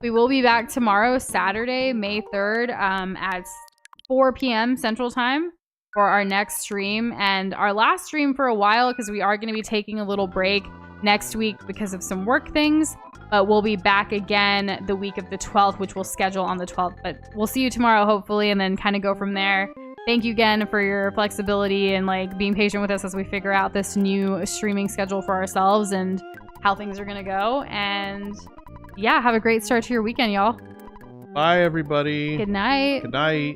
We will be back tomorrow, Saturday, May 3rd, at 4 p.m. Central Time for our next stream. And our last stream for a while, because we are going to be taking a little break next week because of some work things. But we'll be back again the week of the 12th, which we'll schedule on the 12th. But we'll see you tomorrow, hopefully, and then kind of go from there. Thank you again for your flexibility and like being patient with us as we figure out this new streaming schedule for ourselves and how things are going to go. And yeah, have a great start to your weekend, y'all. Bye, everybody. Good night. Good night.